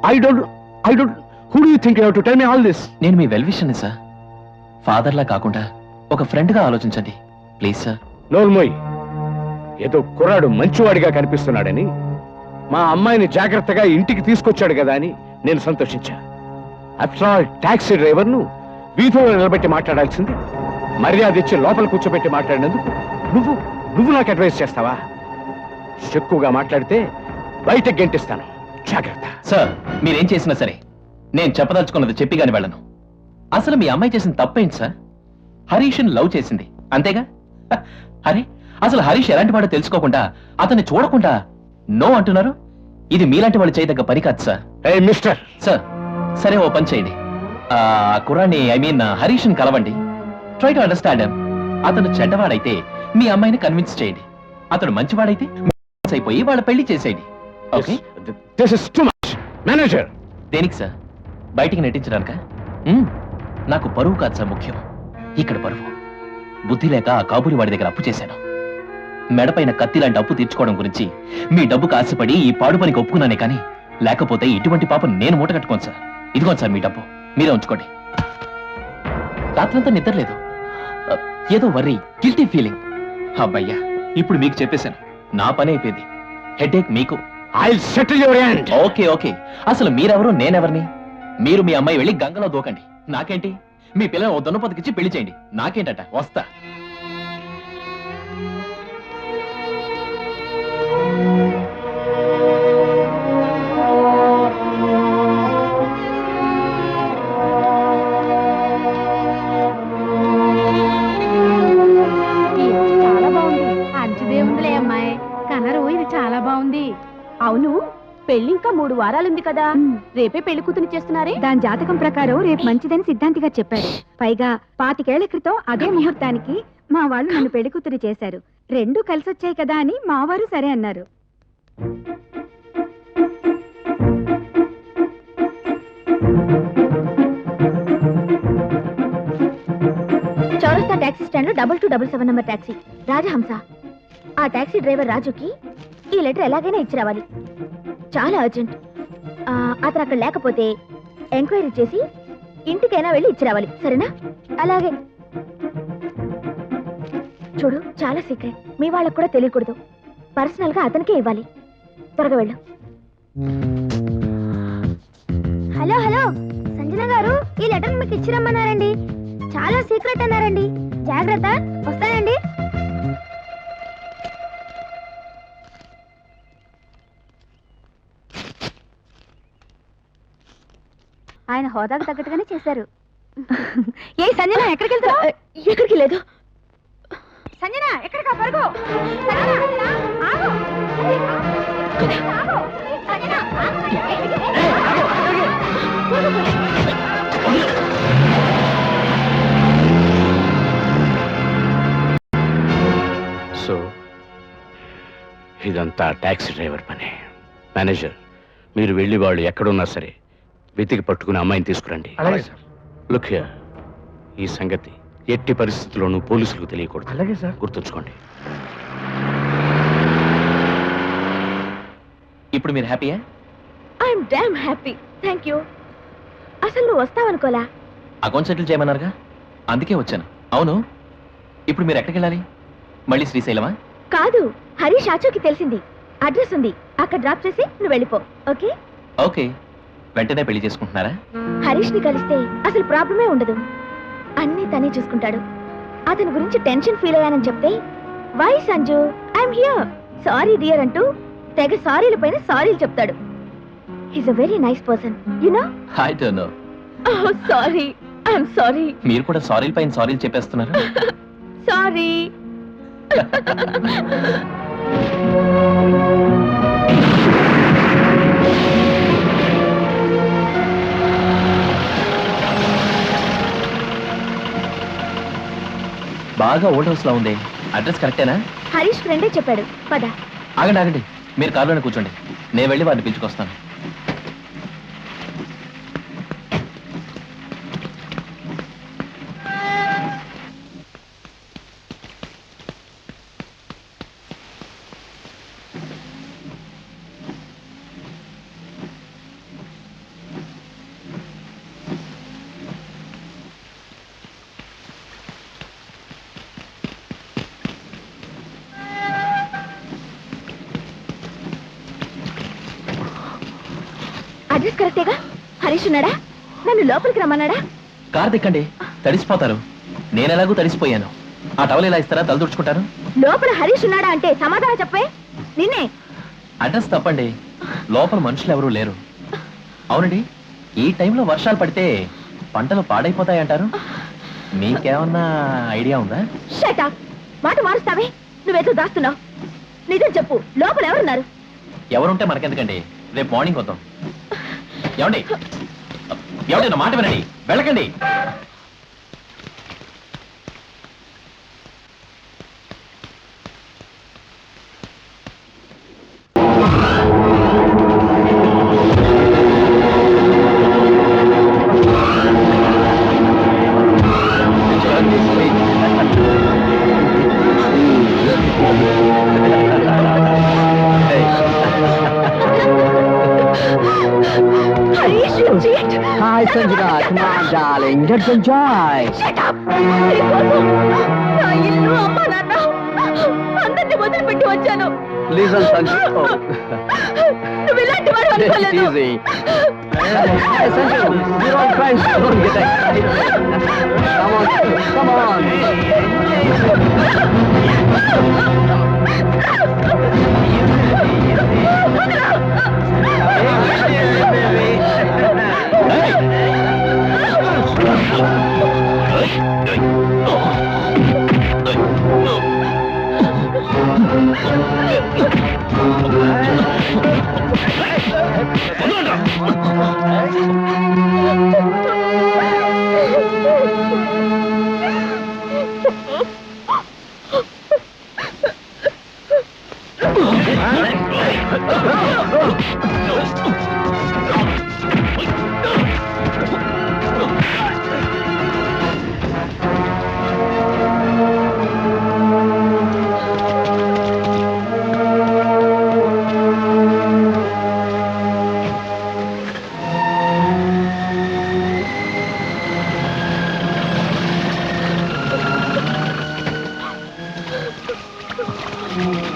I don't. Who do you think you have to tell me all this? నేను మీ వెల్ విషన్ని సార్. ఫాదర్లా కాకుండా ఒక ఫ్రెండ్ గా ఆలోచించండి ప్లీజ్ సార్. నోల్మోయ్, ఏదో కుర్రాడు మంచివాడిగా కనిపిస్తున్నాడని, మా అమ్మాయిని జాగ్రత్తగా ఇంటికి తీసుకొచ్చాడు కదా అని నేను సంతోషించా. ఆఫ్టర్ ఆల్ టాక్సీ డ్రైవర్ను వీధిలో నిలబెట్టి మాట్లాడాల్సింది మర్యాద ఇచ్చి లోపల కూర్చోబెట్టి మాట్లాడినందుకు నువ్వు నాకు అడ్వైస్ చేస్తావా? ఎక్కువగా మాట్లాడితే బయటకు గెంటిస్తాను. జాగ్రత్త. సార్, మీరేం చేసినా సరే నేను చెప్పదలుచుకున్నది చెప్పి గాని వెళ్ళను. అసలు మీ అమ్మాయి చేసిన తప్పేంటి సార్? హరీష్ని లవ్ చేసింది అంతేగా? అరే, అసలు హరీష్ ఎలాంటి వాడో తెలుసుకోకుండా, అతన్ని చూడకుండా నో అంటున్నారు. ఇది మీలాంటి వాళ్ళు చేయదగ్గ పని కాదు సార్. మిస్టర్ సార్, సరే ఓ పని చేయండి. ఆ కుర్రాన్ని హరీష్ని కలవండి. Try to understand him. అతను చెడ్డవాడైతే మీ అమ్మాయిని కన్విన్స్ చేయండి. అతను మంచివాడైతే అయిపోయి వాళ్ళ పెళ్లి చేసేయండి. Okay? This is too much. Manager, దేనికి సార్? బయటికి నెట్టించడానిక? నాకు పరువు కాదు సార్ ముఖ్యం. ఇక్కడ పరువు. బుద్ధి లేక ఆ కాబూలి వాడి దగ్గర అప్పు చేశాను. మెడపైన కత్తి లాంటి అప్పు తీర్చుకోవడం గురించి మీ డబ్బుకు ఆశపడి ఈ పాడు పనికి ఒప్పుకున్నానే కానీ, లేకపోతే ఇటువంటి పాపం నేను మూట కట్టుకోను సార్. ఇదిగోండి సార్ మీ డబ్బు, మీరే ఉంచుకోండి. రాత్రంతా నిద్రలేదు, ఏదో వర్రీ, గిల్టీ ఫీలింగ్. అబ్బయ్యా, ఇప్పుడు మీకు చెప్పేశాను, నా పని అయిపోయింది. హెడేక్ మీకు. I'll settle your end. Okay okay. అసలు మీరెవరు, నేనెవరిని? మీరు మీ అమ్మాయి వెళ్ళి గంగలో దూకండి. నాకేంటి? మీ పిల్లలు ఓ దున్నపోతకిచ్చి పెళ్లి చేయండి. నాకేంటట? వస్తా. చాలా బాగుంది. అంచుదేముందిలే అమ్మాయి, కలరు ఇది చాలా బాగుంది. అవును, పెళ్లి ఇంకా 3 వారాలుంది కదా, రేపే పెళ్లి కూతురు చేస్తున్నారే? దాని జాతకం ప్రకారం రేపు మంచిదని సిద్ధాంతిగా చెప్పాడు. పైగా 25 ఏళ్ల క్రితం అదే ముహూర్తానికి మా వాళ్ళు నన్ను పెళ్లి కూతురు చేశారు. 2 కలిసొచ్చాయి కదా అని మావారు సరే అన్నారు. చౌరస్తా టాక్సీ స్టాండ్ లో 2277 నంబర్ టాక్సీ, రాజహంస. ఆ టాక్సీ డ్రైవర్ రాజుకి ఈ లెటర్ ఎలాగైనా ఇచ్చి రావాలి, చాలా అర్జెంట్. అతను అక్కడ లేకపోతే ఎంక్వైరీ చేసి ఇంటికైనా వెళ్ళి ఇచ్చి రావాలి, సరేనా? అలాగే. చూడు, చాలా సీక్రెట్, మీ వాళ్ళకు కూడా తెలియకూడదు. పర్సనల్ గా అతనికే ఇవ్వాలి. త్వరగా వెళ్ళు. హలో హలో, సంజన గారు ఈ లెటర్ మీకు ఇచ్చి రమ్మన్నారండి. చాలా సీక్రెట్ అన్నారండి. జాగ్రత్త, వస్తానండి. ఆయన హోదాకు తగ్గట్టుగానే చేశారు. ఏ సంజన, ఎక్కడికి వెళ్తావు? ఎక్కడికి లేదు. సంజన, ఎక్కడికా? పరుగు. సంజన, ఆగు. ఆగు. సంజన, సో ఇదంతా టాక్సీ డ్రైవర్ పని. మేనేజర్, మీరు వెళ్ళి వాళ్ళు ఎక్కడున్నా సరే వెతికి పట్టుకుని అమ్మాయిని తీసుకురండి. లుక్ హియర్, ఈ సంగతి ఎట్టి పరిస్థితుల్లోనూ పోలీసులకు తెలియకూడదు. అలాగే సార్. గుర్తుంచుకోండి. ఇప్పుడు మీరు హ్యాపీయా? I'm damn happy, thank you. అసలు నువ్వు వస్తావనుకోలా. అకౌంట్ సెటిల్ చేయమన్నారుగా, అందుకే వచ్చాను. అవును, ఇప్పుడు మీరు ఎక్కడికి వెళ్ళాలి? మళ్ళీ శ్రీశైలమా? కాదు, హరీష్ ఆచూకి తెలిసింది, అడ్రస్ ఉంది, అక్కడ డ్రాప్ చేసి నువ్వు వెళ్ళిపో. ఓకే? ఓకే. వెంటనే పెళ్లి చేసుకుంటున్నారా? హరీష్ ని కలిస్తే అసలు ప్రాబ్లమే ఉండదు, అన్నీ తనే చూసుకుంటాడు. అతని గురించి టెన్షన్ ఫీల్ అయ్యానని చెప్తే, why Sanju, I'm here, sorry dear అంటూ తెగ సారీల పైన సారీలు చెప్తాడు. He's a very nice person, you know. I don't know. Oh sorry, I'm sorry. మీరు కూడా సారీల పైన సారీలు చెప్పేస్తున్నారు. సారీ. బాగా ఓల్డ్ హౌస్ లా ఉంది. అడ్రస్ కరెక్టేనా? హరీష్ ఫ్రెండే చెప్పాడు. పద. ఆగండి ఆగండి, మీరు కారులోనే కూర్చోండి, నేను వెళ్ళి వారిని పిలుచుకొస్తాను. అడ్రస్ కరెక్టేగా? హరీష్ ఉన్నాడా? నన్ను లోపలికి రమ్మన్నాడా? కారు దిక్కండి, తడిసిపోతారు. నేనెలాగూ తడిసిపోయాను. ఆ టవల్ ఎలా ఇస్తారా? తలదుడుచుకుంటాను. లోపల హరీష్ ఉన్నాడా అంటే సమాధానం చెప్పే. నిన్నే. అడ్రస్ తప్పండి, లోపల మనుషులు ఎవరూ లేరు. అవునండి, ఈ టైంలో వర్షాలు పడితే పంటలు పాడైపోతాయంటారు. మీకేమన్నా ఐడియా ఉందా? Shut up. మాట మారుస్తావే. నువ్వేదో దాస్తున్నావు. నిజం చెప్పు, లోపల ఎవరున్నారు? ఎవరుంటే మనకెందుకండి, రేపు మార్నింగ్ వద్దాం. ఏమండి ఏమండి, నా మాట వినండి, వెళ్ళకండి. Harish, you cheat! Hi, Sanjana. Come on, darling. Let's enjoy. Shut up! నీకోసం నా ఇల్లు, అమ్మ, నాన్న అందరినీ వదిలిపెట్టి వచ్చాను. Listen, Sanjana. నువ్వు ఇలాంటి వాడు It's అనుకోలేదు. easy. Hey, Sanjana. We're all friends. Don't get excited. Come on.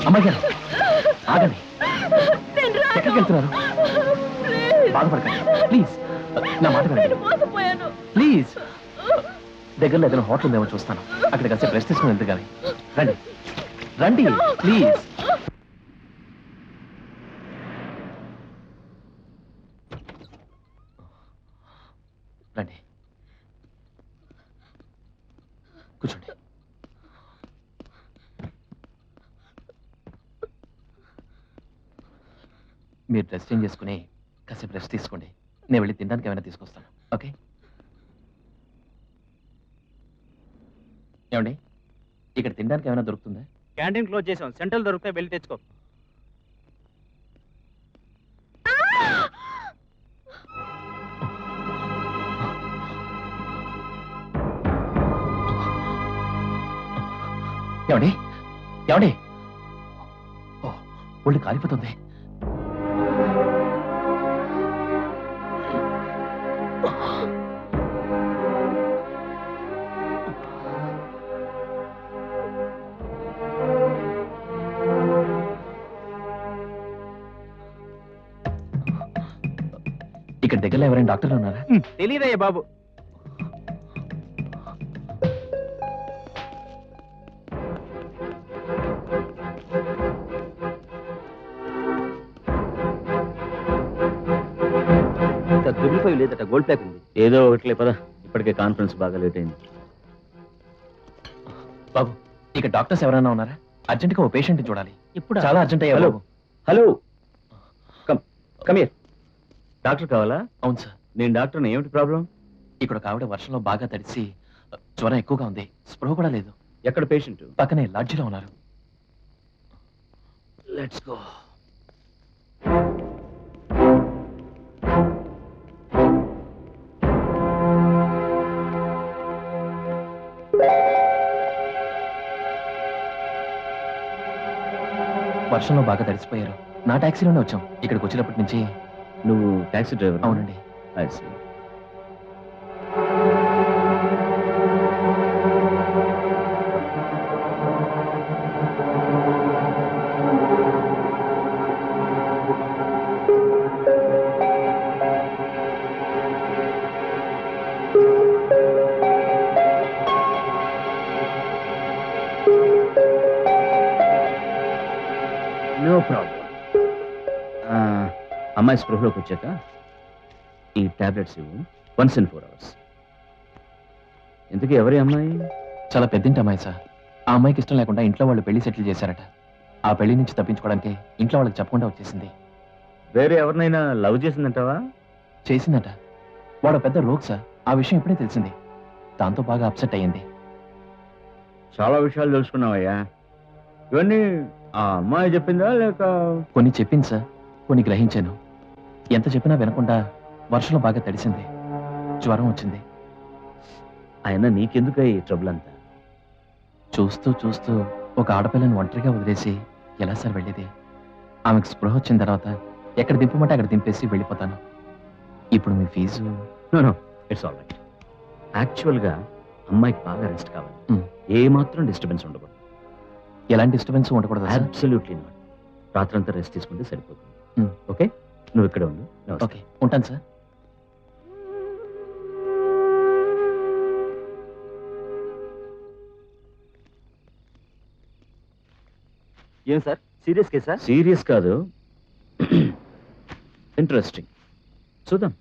అమ్మాయి గారు ఆగండి. ఎక్కడికి వెళ్తున్నారు? బాధపడకండి ప్లీజ్. నా మాట వినండి ప్లీజ్. దగ్గరలో ఏదైనా హోటల్ ఉందేమో చూస్తాను. అక్కడ కలిసి రెస్ట్ తీసుకుని వెళ్తూ కానీ రండి రండి ప్లీజ్. రండి కూర్చోండి. మీరు డ్రెస్ చేంజ్ చేసుకుని కాసేపు రెస్ట్ తీసుకోండి. నేను వెళ్ళి తినడానికి ఏమైనా తీసుకొస్తాను. ఓకే? ఏమండి, ఇక్కడ తినడానికి ఏమైనా దొరుకుతుందా? క్యాంటీన్ క్లోజ్ చేసాం. సెంట్రల్ దొరికితే వెళ్ళి తెచ్చుకో. ఏమండి ఏమండి, ఓ ఒళ్ళు కాలిపోతుంది. ఇక్కడ దగ్గరలో ఎవరైనా డాక్టర్లు ఉన్నారా? తెలియదయ్యా బాబు. లేదట, గోల్డ్ ప్యాక్ ఉంది. ఏదో ఒకట్లే పద, ఇప్పటికే కాన్ఫరెన్స్ బాగా లేట్ అయింది. బాబు, ఇక్కడ డాక్టర్స్ ఎవరైనా ఉన్నారా? అర్జెంట్ గా ఓ పేషెంట్ చూడాలి. ఇప్పుడు చాలా అర్జెంట్ అయ్యా. Hello hello, come here. Doctor కావాలా? అవును సార్. నేను డాక్టర్ని. ఏమిటి ప్రాబ్లం? ఇక్కడ ఒక ఆవిడ వర్షంలో బాగా తడిసి జ్వరం ఎక్కువగా ఉంది, స్పృహ కూడా లేదు. ఎక్కడ పేషెంట్? పక్కనే లాడ్జిలో ఉన్నారు. Let's go. వర్షంలో బాగా తడిసిపోయారు. నా టాక్సీలోనే వచ్చాం. ఇక్కడికి వచ్చినప్పటి నుంచి. నువ్వు టాక్సీ డ్రైవర్? అవునండి. I see. No problem. అమ్మాయి స్పృహలోకి వచ్చాక ఈ టాబ్లెట్స్ ఇవ్వు. 1 in 4 hours. ఎందుకు ఎవరి అమ్మాయి? చాలా పెద్దింటి అమ్మాయి సార్. ఆ అమ్మాయికి ఇష్టం లేకుండా ఇంట్లో వాళ్ళు పెళ్లి సెటిల్ చేశారట. ఆ పెళ్లి నుంచి తప్పించుకోవడానికి ఇంట్లో వాళ్ళకి చెప్పకుండా వచ్చేసింది. వేరే ఎవరినైనా లవ్ చేసిందంటావా? చేసిందట. వాడు పెద్ద రోగ్ సార్. ఆ విషయం ఇప్పుడే తెలిసింది. దాంతో బాగా అప్సెట్ అయ్యింది. చాలా విషయాలు తెలుసుకున్నావయ్యా. ఇవన్నీ ఆ అమ్మాయి చెప్పిందా లేక? కొన్ని చెప్పింది సార్, కొన్ని గ్రహించాను. ఎంత చెప్పినా వినకుండా వర్షంలో బాగా తడిసింది. జ్వరం వచ్చింది. అయినా నీకెందుకు ఈ ట్రబుల్ అంతా? చూస్తూ చూస్తూ ఒక ఆడపిల్లని ఒంటరిగా వదిలేసి ఎలా సార్ వెళ్ళేది? ఆమెకు స్పృహ వచ్చిన తర్వాత ఎక్కడ దింపమంటే అక్కడ దింపేసి వెళ్ళిపోతాను. ఇప్పుడు మీ fees? No, it's all right. యాక్చువల్గా అమ్మాయికి బాగా రెస్ట్ కావాలి. ఏ మాత్రం డిస్టర్బెన్స్ ఉండకూడదు. ఎలాంటి డిస్టర్బెన్స్ ఉండకూడదు? Absolutely not. రాత్రంతా రెస్ట్ తీసుకుంటే సరిపోతుంది. ఓకే, నువ్వు ఇక్కడ ఉండు. ఓకే, ఉంటాను సార్. ఏం సార్, సీరియస్ కేసా? సీరియస్ కాదు, ఇంట్రెస్టింగ్. చూద్దాం.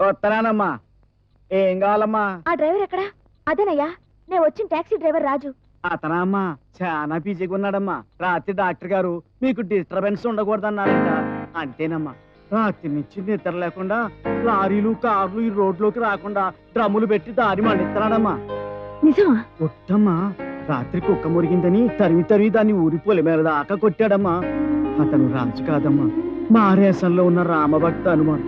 వస్తానమ్మా. ఏం కావాలమ్మా? ఆ డ్రైవర్ ఎక్కడా? అదేనయ్యా, నేను వచ్చిన టాక్సీ డ్రైవర్ రాజు. అతనమ్మా చాలా బిజీగా ఉన్నాడమ్మా. రాత్రి డాక్టర్ గారు మీకు డిస్టర్బెన్స్ ఉండకూడదన్నారంట. అంతేనమ్మా, రాత్రి నుంచి నిద్ర లేకుండా లారీలు కార్లు ఈ రోడ్లోకి రాకుండా డ్రమ్ములు పెట్టి దారి మళ్ళిస్తున్నాడమ్మా. నిజమా? కొట్టమ్మా, రాత్రి కుక్క మురిగిందని తరిమి తరిమి దాన్ని ఊరి పొలి మీద దాకా కొట్టాడమ్మా. అతను రాజు కాదమ్మా, మా రేసంలో ఉన్న రామభక్త హనుమాన్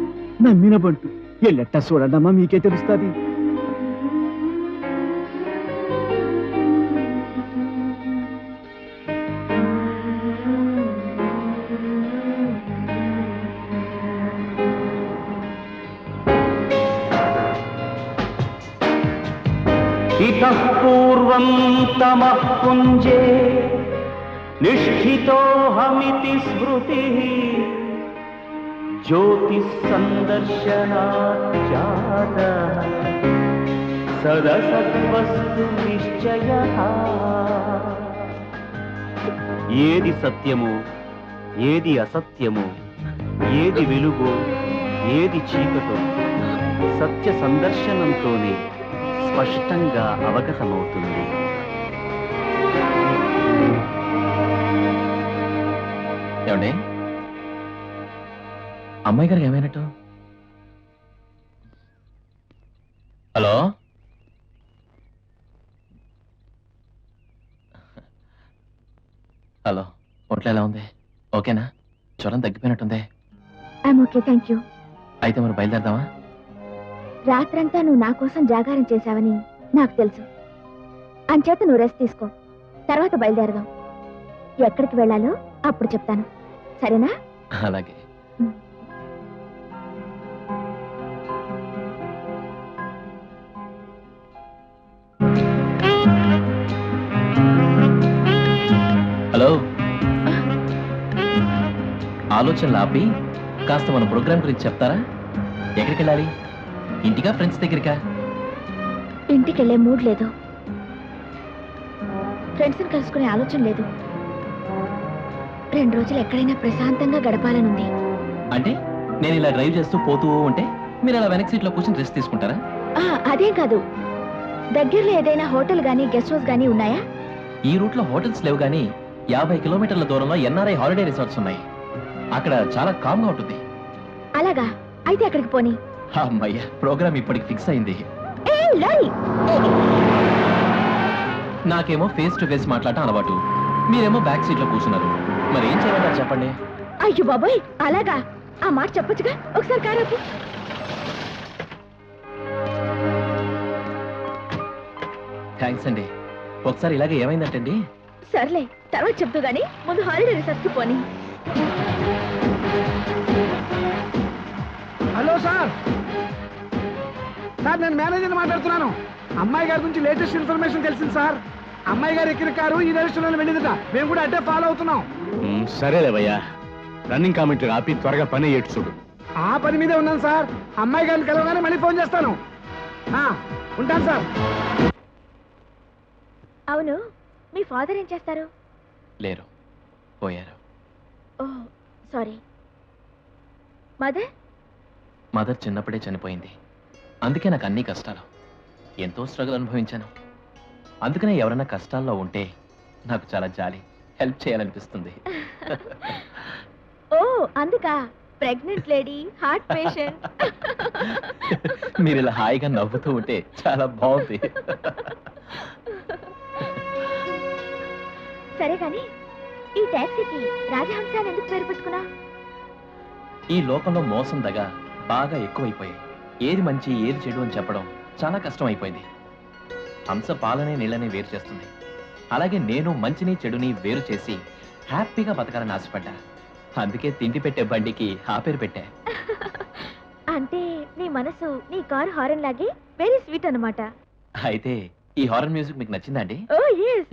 నమ్మిన బంటు. ఎల్లెట్ట చూడండమ్మా, మీకే తెలుస్తుంది. इतः पूर्वं तमः पुञ्जे निष्ठितोऽहमिति स्मृतिः ज्योतिस्सन्दर्शनात् जातः सदसद्वस्तु निश्चयः. ఏది సత్యము, ఏది అసత్యము, ఏది వెలుగు, ఏది చీకటో సత్య సందర్శనంతోనే స్పష్టంగా అవగతమవుతుంది. ఏమండి, అమ్మాయి గారికి ఏమైనట్టు? హలో, హలో, ఒంట్లో ఎలా ఉంది? ఓకేనా? జ్వరం తగ్గిపోయినట్టుంది. I'm okay, thank you. అయితే మరి బయలుదేరదామా? రాత్రంతా నువ్వు నా కోసం జాగారం చేశావని నాకు తెలుసు. అంచేత నువ్వు రెస్ట్ తీసుకో, తర్వాత బయలుదేరదాం. ఎక్కడికి వెళ్ళాలో అప్పుడు చెప్తాను, సరేనా? అలాగే. హలో, ఆలోచనలు ఆపి కాస్త మన ప్రోగ్రాం గురించి చెప్తారా? ఎక్కడికి వెళ్ళాలి? ఇంటికా, ఫ్రెండ్స్ దగ్గరికా? ఇంటికి వెళ్ళే మూడ్ లేదు, ఫ్రెండ్స్ని కలుసుకునే ఆలోచన లేదు. 2 రోజులు ఎక్కడైనా ప్రశాంతంగా గడపాలనుంది. అంటే నేను ఇలా డ్రైవ్ చేస్తూ పోతూ ఉంటే మీరు అలా వెనక్ సీట్లో కూర్చొని రెస్ట్ తీసుకుంటారా? అదేం కాదు, దగ్గరలో ఏదైనా హోటల్ గానీ గెస్ట్ హౌస్ గానీ ఉన్నాయా? ఈ రూట్ లో హోటల్స్ లేవు, కానీ 50 కిలోమీటర్ల దూరంలో ఎన్ఆర్ఐ హాలిడే రిసార్ట్స్ ఉన్నాయి. అక్కడ చాలా కామ్గా ఉంటుంది. అలాగా? అయితే అక్కడికి పోనీ. అమ్మయ్య, ప్రోగ్రామ్ ఇప్పటికి ఫిక్స్ అయింది. నాకేమో ఫేస్ టు ఫేస్ మాట్లాడటం అలవాటు, మీరేమో బ్యాక్ సీట్ లో కూర్చున్నారు. మరి ఏం చేయమంటారు చెప్పండి? అయ్యో బాబోయ్, అలాగా? ఆ మాట చెప్పొచ్చుగా. ఒకసారి కారాపు. థ్యాంక్స్ అండి. ఒకసారి ఇలాగే ఏమైందంటండి? సర్లే, తర్వాత చెప్తూ గానీ ముందు హాలిడే రిసార్ట్కి పోనీ. హలో సార్, నేను మేనేజర్ మాట్లాడుతున్నాను. అమ్మాయి గారి గురించి లేటెస్ట్ ఇన్ఫర్మేషన్ తెలిసింది సార్. అమ్మాయి గారు ఎక్కిన కారు ఈ డైరెక్షన్ వెళ్ళిందట. మేము కూడా అడ్డే ఫాలో అవుతున్నాం. సరేలేవయ్యా, రన్నింగ్ కామెంటరీ ఆపి త్వరగా పని ఏటు చూడు. ఆ పని మీదే ఉన్నాను సార్. అమ్మాయి గారిని కలవగానే మళ్ళీ ఫోన్ చేస్తాను. ఉంటాను సార్. అవును, మీ ఫాదర్ ఏం చేస్తారు? లేరు, పోయారు. ఓ సారీ. మదర్? మదర్ చిన్నప్పుడే చనిపోయింది. అందుకే నాకు అన్ని కష్టాలు, ఎంతో స్ట్రగుల్ అనుభవించాను. అందుకనే ఎవరైనా కష్టాల్లో ఉంటే నాకు చాలా జాలి, హెల్ప్ చేయాలనిపిస్తుంది. ఓ అందుకా? Pregnant lady, heart patient. మీరు ఇలా హాయిగా నవ్వుతూ ఉంటే చాలా బాగుంది. సరే కానీ ఈ టాక్సీకి రాజహంస అని ఎందుకు పేరు పెట్టుకున్నా? ఈ లోకంలో మోసం దగా బాగా ఎక్కువైపోయాయి. ఏది మంచి ఏది చెడు అని చెప్పడం చాలా కష్టం అయిపోయింది. హంస పాలనే నీళ్ళని వేరు చేస్తుంది. అలాగే నేను మంచిని చెడుని వేరు చేసి హ్యాపీగా బతకాలని ఆశపడ్డా. అందుకే తిండి పెట్టే బండికి ఆ పేరు పెట్టా. అంటే నీ మనసు నీ కారు హారన్ లాగే వెరీ స్వీట్ అన్నమాట. అయితే ఈ హారర్ మ్యూజిక్ మీకు నచ్చిందా అండి? ఓ yes.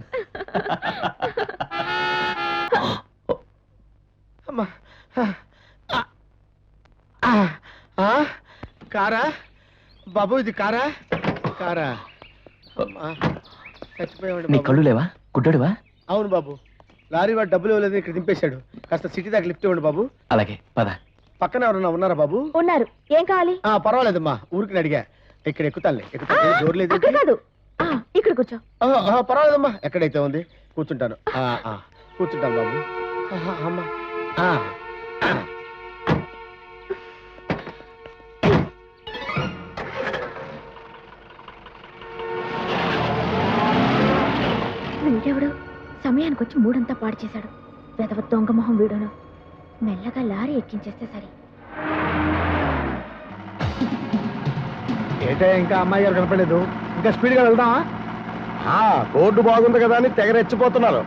కారా బాబు? ఇది కారా? కారా చచ్చిపోయాడు. నీ కళ్ళు లేవా? గుడ్డడువా? అవును బాబు, లారీ వాడు డబ్బులు ఇవ్వలేదు, ఇక్కడ దింపేశాడు. కాస్త సిటీ దాకా లిఫ్ట్ ఇవ్వండి బాబు. అలాగే పద. పక్కన ఎవరన్నా ఉన్నారా బాబు? ఉన్నారు. ఏం కావాలి? పర్వాలేదమ్మా, ఊరికి అడిగా. ఇక్కడ ఎక్కుతానులే. డోర్ లేదు. అక్కడ కాదు, ఇక్కడ కూర్చో. పర్వాలేదమ్మా, ఎక్కడైతే ఉంది కూర్చుంటాను. కూర్చుంటాను బాబు. అమ్మా వీడెవడు సమయానికి వచ్చి మూడంతా పాడు చేశాడు. వెదవ దొంగ మొహం వీడును. మెల్లగా లారీ ఎక్కించేస్తే సరే. ఏంటే ఇంకా అమ్మాయి గారు కనపడలేదు? ఇంకా స్పీడ్గా వెళ్దామా? రోడ్డు బాగుంది కదా అని తెగ రెచ్చిపోతున్నారు.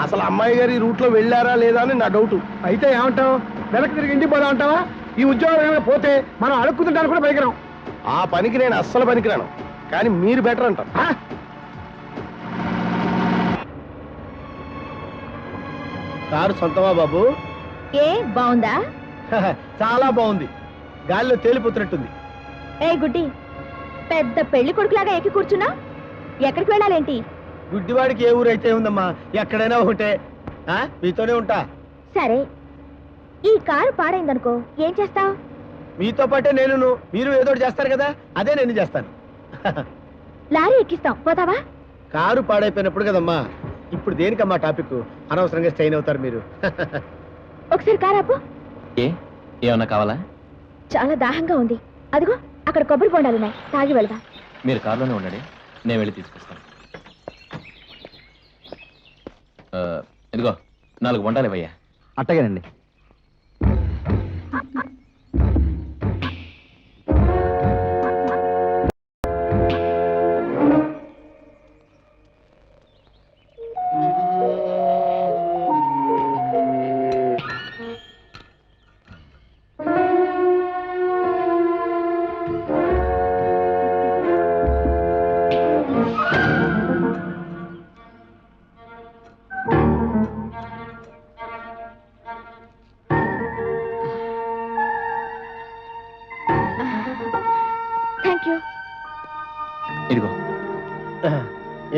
అసలు అమ్మాయి గారు ఈ రూట్ లో వెళ్ళారా లేదా అని నా డౌట్. అయితే ఏమంటావు? వెనక్కి తిరిగి ఇంటికి పోదా అంటావా? ఈ ఉద్యోగం పోతే మనం అడుక్కుంటాను కూడా పనికిరాం. ఆ పనికి నేను అస్సలు పనికిరాను, కానీ మీరు బెటర్ అంటారు. కారు సొంతమా బాబు? ఏ బాగుందా? చాలా బాగుంది. గాలిలో తేలిపోతున్నట్టుంది. ఏ గుడ్డి, పెద్ద పెళ్లి కొడుకులాగా ఎక్కి కూర్చున్నా. ఎక్కడికి వెళ్ళాలేంటి? గుడ్డివాడికి ఏ ఊరైతే ఉందమ్మా, ఎక్కడైనా ఒకటే. మీతోనే ఉంటా. సరే, ఈ కారు పాడైందనుకో ఏం చేస్తావు? మీతో పాటే నేను. మీరు ఏదో చేస్తారు కదా, అదే నేను చేస్తాను. లారీ ఎక్కిస్తాం, పోతావా? కారు పాడైపోయినప్పుడు కదమ్మా. ఇప్పుడు దేనికమ్మా టాపిక్? అనవసరంగా స్ట్రెయిన్ అవుతారు మీరు. ఒకసారి కారు ఆపు. ఏమన్నా కావాలా? చాలా దాహంగా ఉంది. అదిగో అక్కడ కొబ్బరి బొండాలున్నాయి, తాగి వెళ్దాం. మీరు కారులోనే ఉండండి, నేను వెళ్ళి తీసుకొస్తాను. ఇదిగో 4 బొండాలు ఇవ్వయ్యా. అట్టగేనండి. Thank you. ఇదిగో.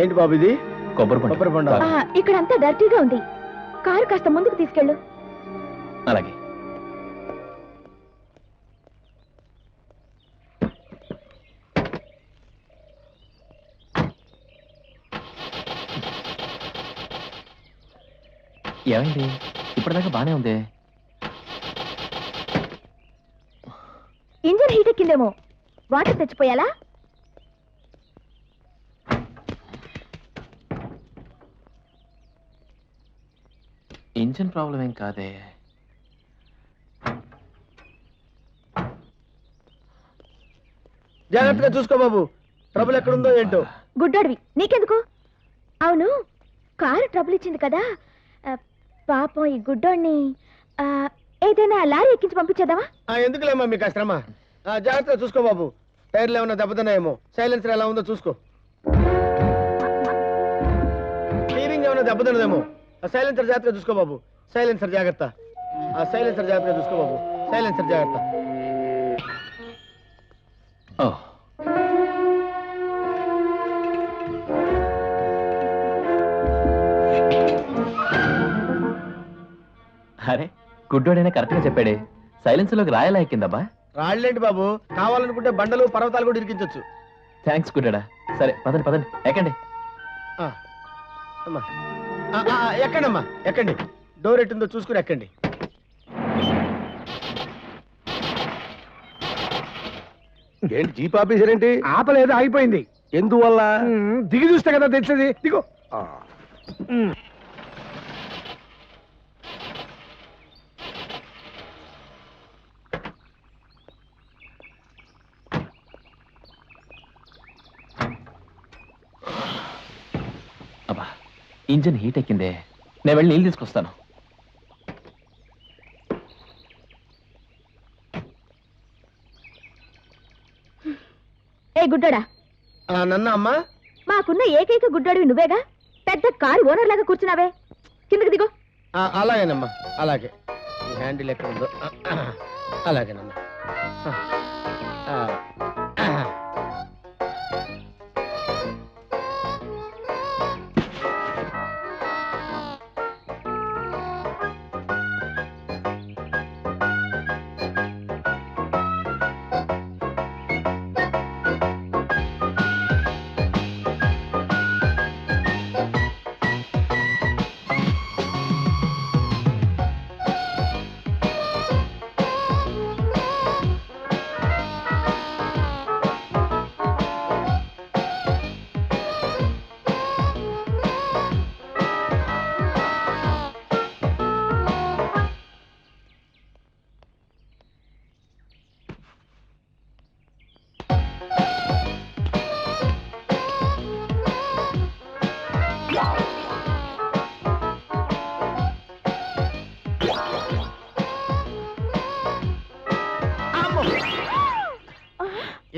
ఏంటి బాబు ఇది? కొబ్బరి బొండ. ఇక్కడంతా డర్టీగా ఉంది. కారు కాస్త ముందుకు తీసుకెళ్ళు. అలాగే. ఏమైంది? ఇప్పటిదాకా బానే ఉంది. ఇంజన్ హీట్ ఎక్కిందేమో. వాటర్ తెచ్చిపోయాలా? ఇంజన్ ప్రాబ్లం ఏం కాదే. జాగ్రత్తగా చూసుకో బాబు, ట్రబుల్ ఎక్కడుందో ఏంటో. గుడ్డోడివి, నీకెందుకు? అవును, కారు ట్రబుల్ ఇచ్చింది కదా, పాపం ఈ గుడ్డోడిని ఏదైనా లారీ ఎక్కించి పంపించేద్దామా? ఎందుకులేమ్మా మీకు శ్రమ. జాగ్రత్తగా చూసుకో బాబు. టైర్లు ఏమన్నా దెబ్బతున్నాయేమో. సైలెన్సర్ ఎలా ఉందో చూసుకో. స్టీరింగ్ ఏమన్నా దెబ్బతిన్నదేమో. సైలెన్సర్ జాగ్రత్తగా చూసుకో బాబు. సైలెన్సర్ జాగ్రత్త. సైలెన్సర్ జాగ్రత్తగా చూసుకో బాబు. సైలెన్సర్ జాగ్రత్త. అరే, గుడ్డోడైనా కరెక్ట్ గా చెప్పాడే. సైలెన్సర్లోకి రాయలా ఎక్కిందబ్బా. రాళ్ళేంటి బాబు, కావాలనుకుంటే బండలు పర్వతాలు కూడా ఇరికించొచ్చు. థ్యాంక్స్ గుడ్డా. సరే పదండి పదండి, ఎక్కండి. ఎక్కండమ్మా, ఎక్కండి. డోర్ ఎట్టుందో చూసుకుని ఎక్కండి. ఏంటి జీప్ ఆపేసారేంటి? ఆపలేదు, ఆగిపోయింది. ఎందువల్ల? దిగి చూస్తే కదా తెలిసేది. దిగు. అబ్బా, ఇంజన్ హీట్ ఎక్కిందే. నేను వెళ్ళి నీళ్ళు తీసుకొస్తాను. ఏ గుడ్డోడా. నన్న అమ్మా? మాకున్న ఏకైక గుడ్డోడివి నువ్వేగా. పెద్ద కారు ఓనర్ లాగా కూర్చున్నావే. కిందకి దిగు. అలాగేనమ్మా, అలాగే. హ్యాండిల్ ఎక్కడ ఉందో. అలాగేనమ్మా.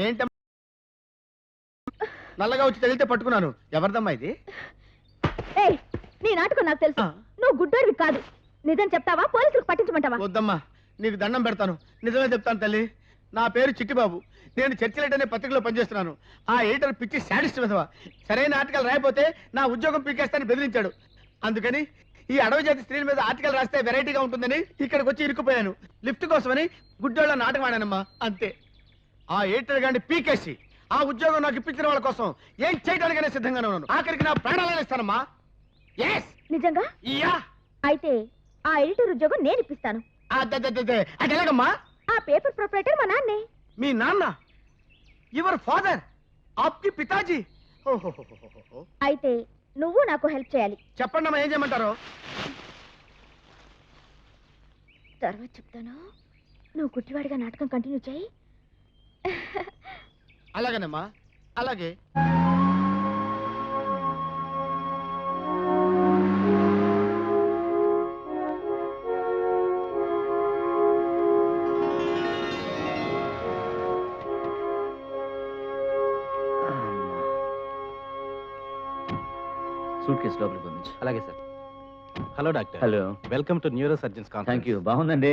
ఏంటమ్మా నల్లగా వచ్చి తగిలితే పట్టుకున్నాను. ఎవరిదమ్మా ఇది? ఏయ్, నీ నాటకం నాకు తెలుసు. నువ్వు గుడ్డోడివి కాదు. నిజం చెప్తావా, పోలీసులకు పట్టించమంటావా? వద్దమ్మా, నీకు దండం పెడతాను. నిజమే చెప్తాను తల్లి. నా పేరు చిట్టిబాబు. నేను చర్చిలెట్ అనే పత్రికలో పనిచేస్తున్నాను. ఆ ఎడిటర్ పిచ్చి శాడిస్ట్ విధవ. సరైన ఆర్టికల్ రాయపోతే నా ఉద్యోగం పీకేస్తానని బెదిరించాడు. అందుకని ఈ అడవి జాతి స్త్రీల మీద ఆర్టికల్ రాస్తే వెరైటీగా ఉంటుందని ఇక్కడికి వచ్చి ఇరుక్కుపోయాను. లిఫ్ట్ కోసమని గుడ్డోళ్ళ నాటకం ఆడానమ్మా, అంతే. ఆ ఎడిటర్ గారిని పీకేసి ఆ ఉద్యోగం నాకు ఇప్పించిన వాళ్ళ కోసం ఏం చేయడానికైనా సిద్ధంగానే ఉన్నాను. ఆఖరికి నా ప్రాణాలను ఇస్తానమ్మా. నిజంగా? యా. అయితే ఆ ఎడిటర్ ఉద్యోగం నేను ఇప్పిస్తాను. అది ఎలాగమ్మా? ఆ పేపర్ ప్రొపరేటర్ మా నాన్నే. మీ నాన్న? Your father? ఆప్కి పితాజీ? అయితే నువ్వు నాకు హెల్ప్ చేయాలి. చెప్పండి అమ్మా, ఏం చేయమంటారో. తర్వాత చెప్తాను. నువ్వు గుడ్డివాడిగా నాటకం కంటిన్యూ చేయి. అలాగేనమ్మా, అలాగే. సూట్ కేసు లోపలికి పంపించు. అలాగే sir. Hello doctor. Hello, welcome to neuro surgeons conference. Thank you. బాగుందండి.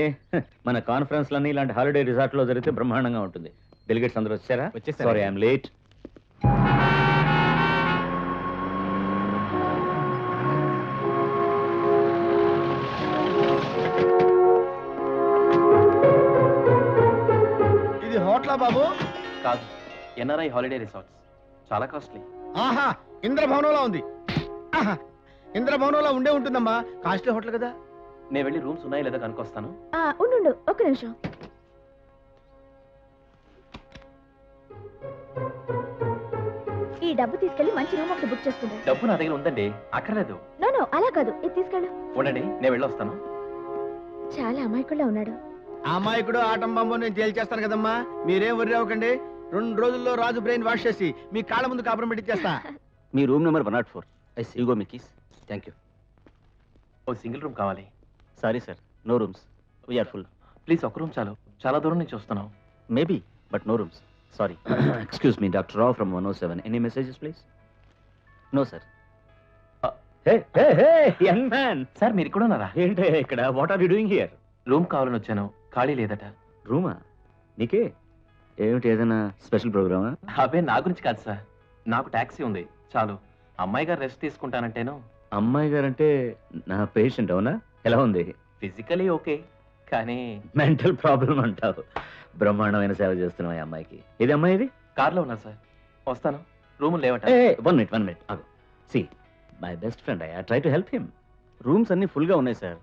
మన కాన్ఫరెన్స్లన్నీ ఇలాంటి హాలిడే రిసార్ట్ లో జరిగితే బ్రహ్మాండంగా ఉంటుంది. డెలిగేట్స్ అందరూ వచ్చారా? వచ్చేసారు. Sorry, I'm late. ఇది హోటలా బాబు? కాదు, ఎన్ఆర్ఐ హాలిడే రిసార్ట్స్. చాలా కాస్ట్లీ. ఆహా, ఇంద్రభవనంలో ఉంది. ఆహా, ఇంద్రభవనంలో ఉండే ఉంటుందమ్మా. కాస్ట్లీ హోటల్ కదా. నేను వెళ్ళి రూమ్స్ ఉన్నాయో లేదో కనుకొస్తాను. ఉండు, ఒక్క నిమిషం. ఈ డబ్బు తీసుకెళ్లి మంచి రూమ్ ఒకటి బుక్ చేసుకుంటా. డబ్బు నా దగ్గర ఉందండి, అక్కర్లేదు. నో అలా కాదు, ఇది తీసుకెళ్ళు. ఉండండి, నేను వెళ్ళొస్తాను. చాలా అమాయకుల్లా ఉన్నాడు. అమాయకుడు ఆటం బాంబు నేను జైలు చేస్తాను కదమ్మా. మీరేం వర్రీ అవ్వకండి. 2 రోజుల్లో రాజు బ్రెయిన్ వాష్ చేసి మీ కాళ్ళ ముందు కాపురం పెట్టించేస్తా. మీ రూమ్ నెంబర్ 104. ఇగో మీ కీస్. Thank you. ఓ సింగిల్ రూమ్ కావాలి. Sorry sir, no rooms. We're full. Please, ఒక రూమ్ చాలు. చాలా దూరం నుంచి వస్తున్నాం. Maybe, but no rooms. Sorry. Excuse me, doctor Rao from 107. Any messages please? No sir. Young man. Sir, మీరు ఇక్కడ ఉన్నారా? ఏంటి ఇక్కడ? What are you doing here? Room కావాలని వచ్చాను, ఖాళీ లేదట. రూమా? నీకే? ఏమిటి, ఏదైనా స్పెషల్ ప్రోగ్రామా? అవే నా గురించి కాదు సార్, నాకు టాక్సీ ఉంది చాలు. అమ్మాయి గారు రెస్ట్ తీసుకుంటానంటేను. అమ్మాయి గారంటే నా పేషెంట్, అవునా? ఎలా ఉంది? ఫిజికలీ ఓకే, కానీ మెంటల్ ప్రాబ్లం అంటావు. బ్రహ్మాండమైన సేవ చేస్తున్నావు ఈ అమ్మాయికి. ఇది అమ్మాయిది? కార్లో ఉన్నా సార్, వస్తాను. రూమ్ లేవట. 1 minute. See, my best friend, I try to help him. Rooms అన్ని ఫుల్ గా ఉన్నాయి సార్,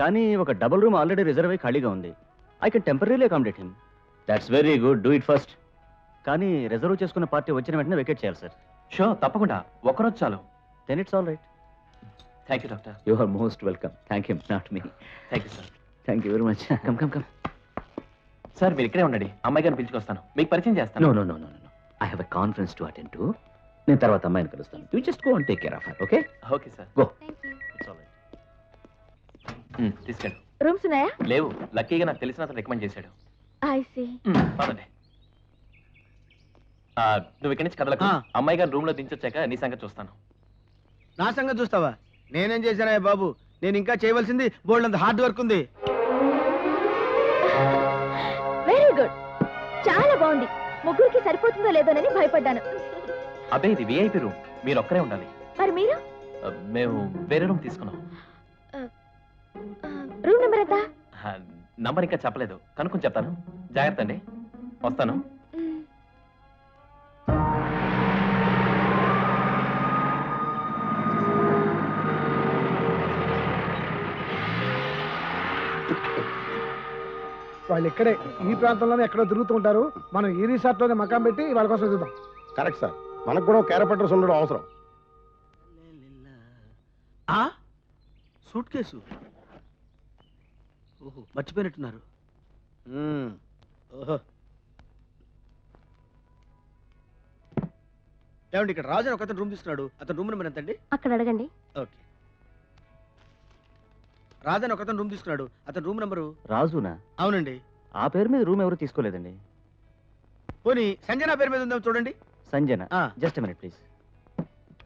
కానీ ఒక డబుల్ రూమ్ ఆల్రెడీ రిజర్వ్ అయి ఖాళీగా ఉంది. I can temporarily accommodate him. That's very good, do it first. కానీ రిజర్వ్ చేసుకున్న పార్టీ వచ్చిన వెంటనే వెకేట్ చేయాలి సార్. షూర్, తప్పకుండా. ఒకరోజు చాలు. Then it's all right. Thank you doctor. You are most welcome. Thank him, not me. Thank you sir. Thank you very much. Come. Sir, మీరు ఇక్కడే ఉండండి, అమ్మాయి గారిని పిలుచుకొస్తాను, మీకు పరిచయం చేస్తాను. No. I have a conference to attend to. నేను తర్వాత అమ్మాయిని కలుస్తాను. You just go and take care of her, okay? Okay sir. Go. It's all right. తీసుకెళ్ళు. రూమ్స్ ఉన్నాయా? లేవు, లక్కీగా నాకు తెలిసిన అతను రికమెండ్ చేశాడు. I see. పదండి. నువ్వు ఇక్కడి నుంచి కదలకు. అమ్మాయి గారిని రూమ్ లో దించొచ్చాక నీ సంగతి చూస్తాను. నా సంగతి చూస్తావా? నేనేం చేశానా బాబు? నేను ఇంకా చేయవలసింది బోల్డ్ అంత హార్డ్ వర్క్ ఉంది. వెరీ గుడ్, చాలా బాగుంది. ముగ్గురికి సరిపోతుందో లేదోనని భయపడ్డాను. అదే, ఇది విఐపి రూమ్, మీరు ఒక్కరే ఉండాలి. మరి మీరు? మేము వేరే రూమ్ తీసుకున్నాం. రూమ్ నెంబర్ ఎంత? నంబర్ ఇంకా చెప్పలేదు, కనుక్కొని చెప్తాను. జాగ్రత్త అండి, వస్తాను. వాళ్ళు ఇక్కడే ఈ ప్రాంతంలోనే ఎక్కడో తిరుగుతూ ఉంటారు. మనం ఈ రిసార్ట్ లోనే మకాం పెట్టి వాళ్ళ కోసం చూద్దాం. కరెక్ట్ సార్, మనకు కూడా క్యారెట్ పట్టర్స్ ఉండడం అవసరం. Suit case. ఓహో, మర్చిపోయినట్టున్నారు. ఓహో, ఏమండి, ఇక్కడ రాజు ఒక అతను రూమ్ తీసుకున్నాడు. అతను రూమ్ నెంబర్ ఎంత అండి? అక్కడ అడగండి. ఓకే. రాజన్ ఒక అతను రూమ్ తీసుకున్నాడు. అతను రూమ్ నెంబరు? రాజునా? అవునండి. ఆ పేరు మీద రూమ్ ఎవరు తీసుకోలేదండి. పోనీ సంజన పేరు మీద ఉందాం చూడండి. Sanjana, just minute please.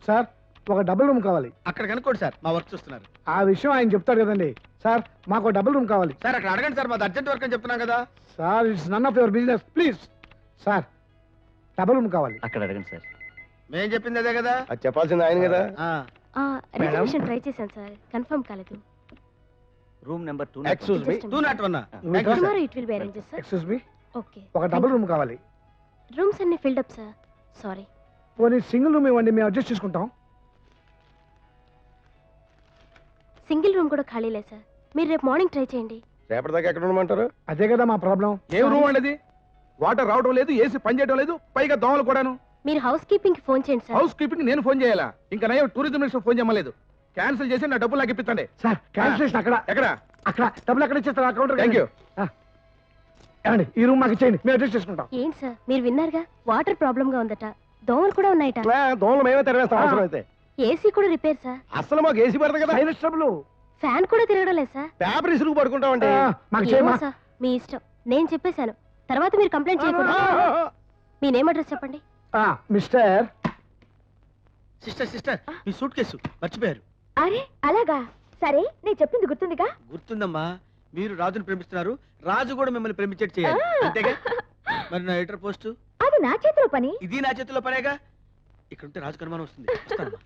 Sir ఒక డబుల్ రూమ్ కావాలి. అక్కడ కనుక్కోండి సార్, మా వర్క్ చూస్తున్నారు. ఆ విషయం ఆయన చెప్తాడు కదండి. సార్ మాకు డబుల్ రూమ్ కావాలి. సార్ అక్కడ అడగండి సార్, మాది అర్జెంట్ వర్క్ అని చెప్తున్నాం కదా. Sir it's none of your business please. Sir double room కావాలి. అక్కడ అడగండి సార్. మేం చెప్పింది అదే కదా. అది చెప్పాల్సింది ఆయన కదా. రిజర్వేషన్ ట్రై చేశాను సార్, కన్ఫర్మ్ కాలేదు. Room number 2. Excuse me, 201. Tomorrow it will be arranged sir. Excuse me, okay. ఒక డబుల్ రూమ్ కావాలి. రూమ్స్ అన్ని ఫిల్డ్ అప్ సార్, సారీ. పోనీ సింగిల్ రూమ్ ఇవ్వండి, మేము అడ్జస్ట్ చేసుకుంటాం. సింగిల్ రూమ్ కూడా ఖాళీ లేదు సార్, మీరు రేపు మార్నింగ్ ట్రై చేయండి. రేపటిదాకా ఎక్కడ ఉండమంటారు? అదే కదా మా ప్రాబ్లం. ఏం రూమ్ అండి? వాటర్ రావడం లేదు, ఏసీ పని చేయడం లేదు, పైగా దోమలు కూడాను. మీరు హౌస్ కీపింగ్ కి ఫోన్ చేయండి సార్. హౌస్ కీపింగ్ నేను ఫోన్ చేయాలా? ఇంకా నయం టూరిజం మినిస్టర్ ఫోన్ చేయలేదు. క్యాన్సిల్ చేసి నా డబ్బులు నాకు ఇప్పించండి. సార్ క్యాన్సిలేషన్ అక్కడ ఎక్కడ? అక్కడ డబ్బులు ఎక్కడ ఇచ్చేస్తారు అకౌంట్. Thank you. ఏమండి ఈ రూమ్ మాకు ఇచ్చేయండి, మేము అడ్జస్ట్ చేసుకుంటాం. ఏంటి సార్ మీరు విన్నారుగా, వాటర్ ప్రాబ్లం గా ఉందట, దోమలు కూడా ఉన్నాయట. దోమలు మేమే తెరవేస్తాం అవసరం అయితే. ఏసీ కూడా రిపేర్ సార్. అసలు మాకు ఏసీ పడదు కదా. Sinus trouble. ఫ్యాన్ కూడా తిరగడం లేదు సార్. పేపర్ ఇసురుకు పడుకుంటామండి. మాకు ఏమో చేయమా. సార్ మీ ఇష్టం, నేను చెప్పేశాను, తర్వాత మీరు కంప్లైంట్ చేయకూడదు. మీ నేమ్ అడ్రస్ చెప్పండి. మిస్టర్. సిస్టర్ సిస్టర్, మీ సూట్ కేసు మర్చిపోయారు. అరే అలాగా, సరే నేను చెప్పింది గుర్తుందిగా. గుర్తుందమ్మా, మీరు రాజుని ప్రేమిస్తున్నారు, రాజు కూడా మిమ్మల్ని ప్రేమించేట్టు చేయాలి, అంతేగా? మరి నా ఎడిటర్ పోస్ట్ అది నా చేతిలో పని. ఇది నా చేతిలో పనేగా. ఇక్కడ ఉంటే రాజుకు అనుమానం వస్తుంది. వస్తానమ్మా.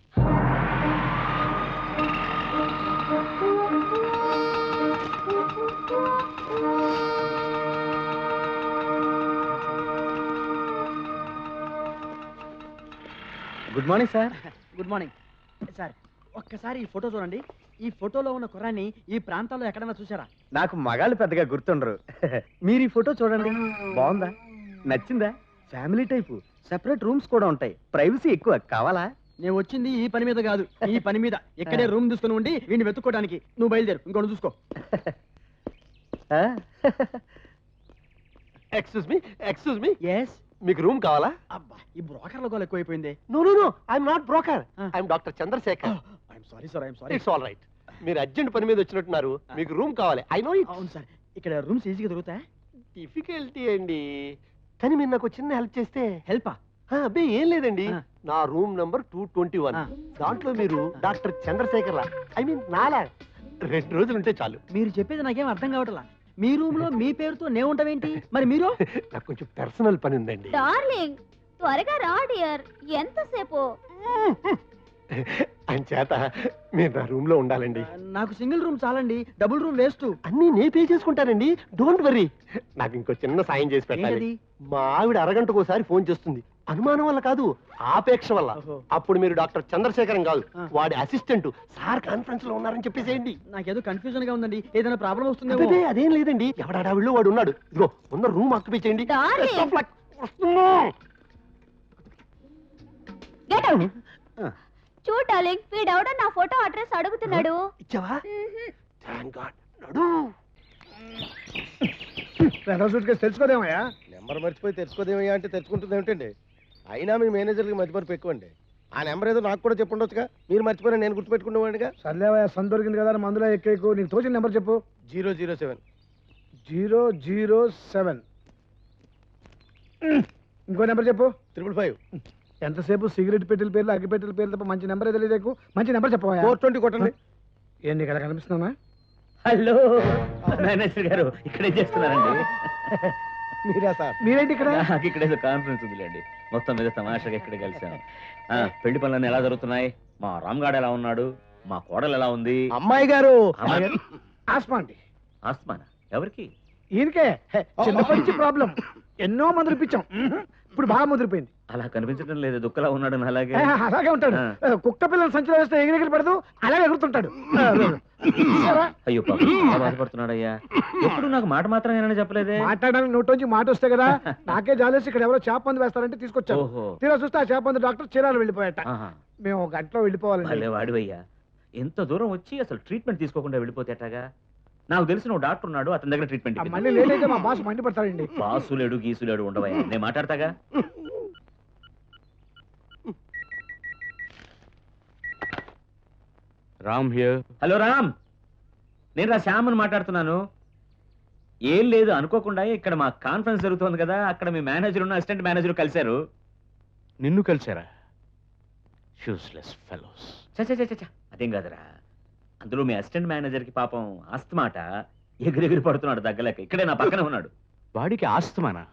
Good morning sir. Good morning sir. ఒక్కసారి ఈ ఫోటో చూడండి. ఈ ఫోటోలో ఉన్న కుర్రాన్ని ఈ ప్రాంతాల్లో ఎక్కడైనా చూసారా? నాకు మగాళ్ళు పెద్దగా గుర్తుండరు. మీరు ఈ ఫోటో చూడండి, బాగుందా? నచ్చిందా? ఫ్యామిలీ టైపు, సెపరేట్ రూమ్స్ కూడా ఉంటాయి, ప్రైవసీ ఎక్కువ. కావాలా? నేను వచ్చింది ఈ పని మీద కాదు, ఈ పని మీద. ఇక్కడే రూమ్ తీసుకుని ఉండి వీడిని వెతుక్కోవడానికి. నువ్వు బయలుదేరు, ఇంకోటి చూసుకో. Excuse me, yes. మీకు రూమ్ కావాలా? అబ్బా, ఈ బ్రోకర్ల గోల్ ఎక్కువైపోయింది. No no no, I'm not broker, I'm doctor Chandrasekhar. I'm sorry sir, I'm sorry. It's all right. మీరు అర్జెంట్ పని మీద వచ్చినట్టున్నారు, మీకు రూమ్ కావాలి. I know it. అవును సార్, ఇక్కడ రూమ్స్ ఈజీగా దొరుకుతాయి. డిఫికల్టీ అండి, కానీ మీరు నాకు చిన్న హెల్ప్ చేస్తే. హెల్పా? అబ్బే ఏం లేదండి, నా రూమ్ నంబర్ 221. దాంట్లో మీరు డాక్టర్ చంద్రశేఖర్ లా, ఐ మీన్ నాలా 2 రోజులు ఉంటే చాలు. మీరు చెప్పేది నాకేం అర్థం కావట్లా. మీ రూమ్ లో మీ పేరుతో నేను ఉంటావేంటి? మరి మీరు? నాకు కొంచెం పర్సనల్ పని ఉందండి. డార్లింగ్ త్వరగా రా డియర్, ఎంతసేపు? ఆయన చేత మీరు నా రూమ్ లో ఉండాలండి. నాకు సింగిల్ రూమ్ చాలండి, డబుల్ రూమ్ వేస్ట్. అన్ని నే పే చేసుకుంటానండి, డోంట్ వరీ. నాకు ఇంకో చిన్న సాయం చేసి పెట్టాలి. మా ఆవిడ అరగంటకు ఒకసారి ఫోన్ చేస్తుంది, అనుమానం వల్ల కాదు, ఆపేక్ష వల్ల. అప్పుడు మీరు డాక్టర్ చంద్రశేఖరం కాదు, వాడి అసిస్టెంట్ సార్ కాన్ఫరెన్స్ లో ఉన్నారని చెప్పేసేయండి. నాకేదో కన్ఫ్యూజన్ గా ఉందండి, ఏదైనా ప్రాబ్లం వస్తుంది. అదే అదేం లేదండి, ఎవడావిళ్ళు వాడు ఉన్నాడు. ఇదిగో ఉన్న రూమ్ ఆక్యుపై చేయండి. Get out. చూడు డార్లింగ్, వీడెవడో నా ఫోటో అడ్రస్ అడుగుతున్నాడు. ఇచ్చావా? Thank God. నడు. తెలుసుకోదేమయ్యా? నెంబర్ మర్చిపోయి తెచ్చుకోదేమయ్యా అంటే తెచ్చుకుంటుంది ఏమిటండి? అయినా మీ మేనేజర్కి మర్చిపోయి ఎక్కువండి. ఆ నెంబర్ ఏదో నాకు కూడా చెప్పుండొచ్చుగా, మీరు మర్చిపోయినా నేను గుర్తుపెట్టుకునేవాడిగా. సర్లేవయ్యా, సన్ దొరికింది కదా, మందులో ఎక్కేకు. నీకు తోచిన నెంబర్ చెప్పు. 007. 007. ఇంకో నెంబర్ చెప్పు. 555. ఎంతసేపు సిగరెట్ పెట్టెల పేర్లు, అగ్గి పెట్టెల పేర్లు తప్ప మంచి నెంబర్ ఏదో లేదు. మంచి నెంబర్ చెప్పవా? 420 కొట్టండి. ఏంటి ఇక్కడ కనిపిస్తున్నా? హలో మేనేజర్ గారు, ఇక్కడే చేస్తున్నారండి. మీరా సార్? మీరేంటి ఇక్కడ? నాకు ఇక్కడ ఏదో కాన్ఫరెన్స్ ఉందిలేండి, మొత్తం మీద తమాషాగా ఇక్కడ కలిసాను. పెళ్లి పనులన్నీ ఎలా జరుగుతున్నాయి? మా రామ్గాడు ఎలా ఉన్నాడు? మా కోడలు ఎలా ఉంది? అమ్మాయి గారు ఆస్మా అండి. ఆస్మానా? ఎవరికి? ఈయనకే చిన్నప్పటి నుంచి ప్రాబ్లం. ఎన్నో మందులు ఇప్పించాం, ఇప్పుడు బాగా ముదిరిపోయింది. అలా కనిపించడం లేదు, దుఃఖలా ఉన్నాడు. అలాగే అలాగే ఉంటాడు. కుక్క పిల్లలు సంచిలో వేస్తే ఎగిరెగిరి పడదు, అలాగే ఎగురుతుంటాడు. అయ్యో పాపం, చాలా బాధపడుతున్నాడయ్యా. ఎప్పుడు నాకు మాట మాత్రం ఏమైనా చెప్పలేదే. మాట్లాడడానికి నోట్లోంచి మాట వస్తే కదా. నాకే జాలేసి ఇక్కడ ఎవరో చేప మందు వేస్తారంటే తీసుకొచ్చాను. తీరా చూస్తే ఆ చేప మందు డాక్టర్ చీరాలు వెళ్ళిపోయాట. మేము 1 గంటలో వెళ్ళిపోవాలి. వాడివయ్యా, ఎంత దూరం వచ్చి అసలు ట్రీట్మెంట్ తీసుకోకుండా వెళ్ళిపోతేటాగా. నాకు తెలిసిన ఓ డాక్టర్ ఉన్నాడు, అతని దగ్గర ట్రీట్మెంట్. మళ్ళీ లేట్ అయితే మా బాస్ మండిపడతాడండి. బాసులేడు గీసులేడు ఉండవయ్యా, నేను మాట్లాడతాగా. రామ్ హియర్. హలో రామ్, నేను శ్యామని మాట్లాడుతున్నాను. ఏం లేదు, అనుకోకుండా ఇక్కడ మా కాన్ఫరెన్స్ జరుగుతోంది కదా, అక్కడ మీ మేనేజర్ ఉన్న అసిస్టెంట్ మేనేజర్ కలిశారు. నిన్ను కలిసారా? Useless fellows. అదేం కాదురా, అందులో మీ అసిస్టెంట్ మేనేజర్కి పాపం ఆస్తమాట, ఎగిరెగిరి పడుతున్నాడు దగ్గలేక. ఇక్కడే నా పక్కనే ఉన్నాడు. వాడికి ఆస్తమానా?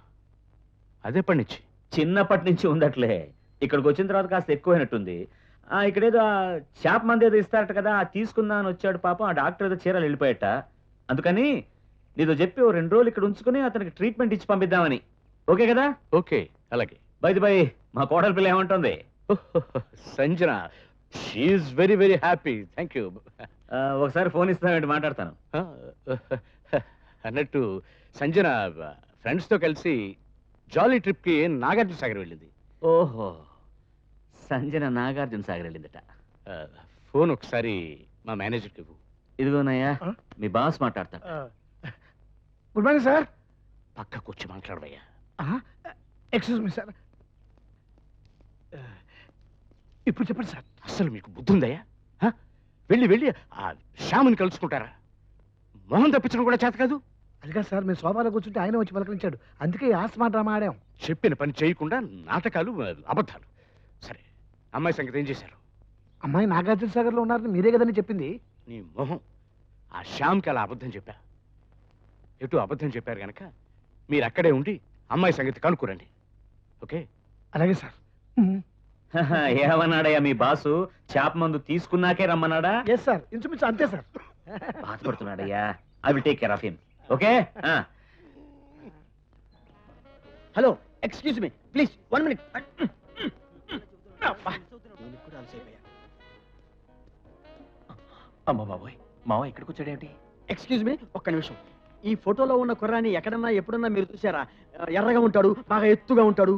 అదెప్పటి నుంచి? చిన్నప్పటి నుంచి ఉందట్లే, ఇక్కడికి వచ్చిన తర్వాత కాస్త ఎక్కువైనట్టుంది. ఇక్కడేదో చేప మంది ఏదో ఇస్తారట కదా, తీసుకుందా అని వచ్చాడు పాపం. ఆ డాక్టర్ ఏదో చీరలు వెళ్ళిపోయట. అందుకని నీతో చెప్పి 2 రోజులు ఇక్కడ ఉంచుకుని అతనికి ట్రీట్మెంట్ ఇచ్చి పంపిద్దామని. ఓకే కదా? ఓకే, అలాగే. బై మా కోడలి పిల్ల ఏమంటుంది? Sanjana, she's very very happy. Thank you. ఒకసారి ఫోన్ ఇస్తామంటే మాట్లాడతాను. అన్నట్టు సంజన ఫ్రెండ్స్తో కలిసి జాలీ ట్రిప్కి నాగార్జున సాగర్ వెళ్ళింది. ఓహో, సంజన నాగార్జున సాగర్ వెళ్ళిందట. ఫోన్ ఒకసారి మా మేనేజర్కి ఇవ్వు. ఇదిగోనయ్యా, మీ బాస్ మాట్లాడతాడు. Good morning sir. పక్కకు వచ్చి మాట్లాడవయ్యా. Excuse me sir. ఇప్పుడు చెప్పండి సార్. అసలు మీకు బుద్ధి ఉందయ్యా? వెళ్ళి వెళ్ళి ఆ శ్యాముని కలుసుకుంటారా? మొహం తప్పించడం కూడా చేత కాదు. అదిగా సార్, మేము సోఫాలో కూర్చుంటే ఆయన వచ్చి పలకరించాడు. అందుకే ఆస్మా డ్రామా ఆడాం. చెప్పిన పని చేయకుండా నాటకాలు, అబద్ధాలు. సరే, అమ్మాయి సంగతి ఏం చేశారు? అమ్మాయి నాగార్జున సాగర్లో ఉన్నారని మీరే కదని చెప్పింది. నీ మొహం. ఆ శ్యామ్కి అలా అబద్ధం చెప్పా. ఎటు అబద్ధం చెప్పారు గనక మీరు అక్కడే ఉండి అమ్మాయి సంగతి కనుక్కురండి. ఓకే? అలాగే సార్. ఏమన్నాడయ్యా మీ బాసు? చేప మందు తీసుకున్నాకే రమ్మన్నాడా? ఎస్ సార్, ఇంచుమించు అంతే సార్. బాధపడుతున్నాడయ్యా. I will take care of him. Okay? Hello, excuse me please, 1 minute. అమ్మ బాబోయ్, మావ ఇక్కడికి వచ్చాడేమిటి? ఎక్స్క్యూజ్ మీ, ఒక్క నిమిషం. ఈ ఫోటోలో ఉన్న కుర్రాన్ని ఎక్కడన్నా ఎప్పుడన్నా మీరు చూసారా? ఎర్రగా ఉంటాడు, బాగా ఎత్తుగా ఉంటాడు.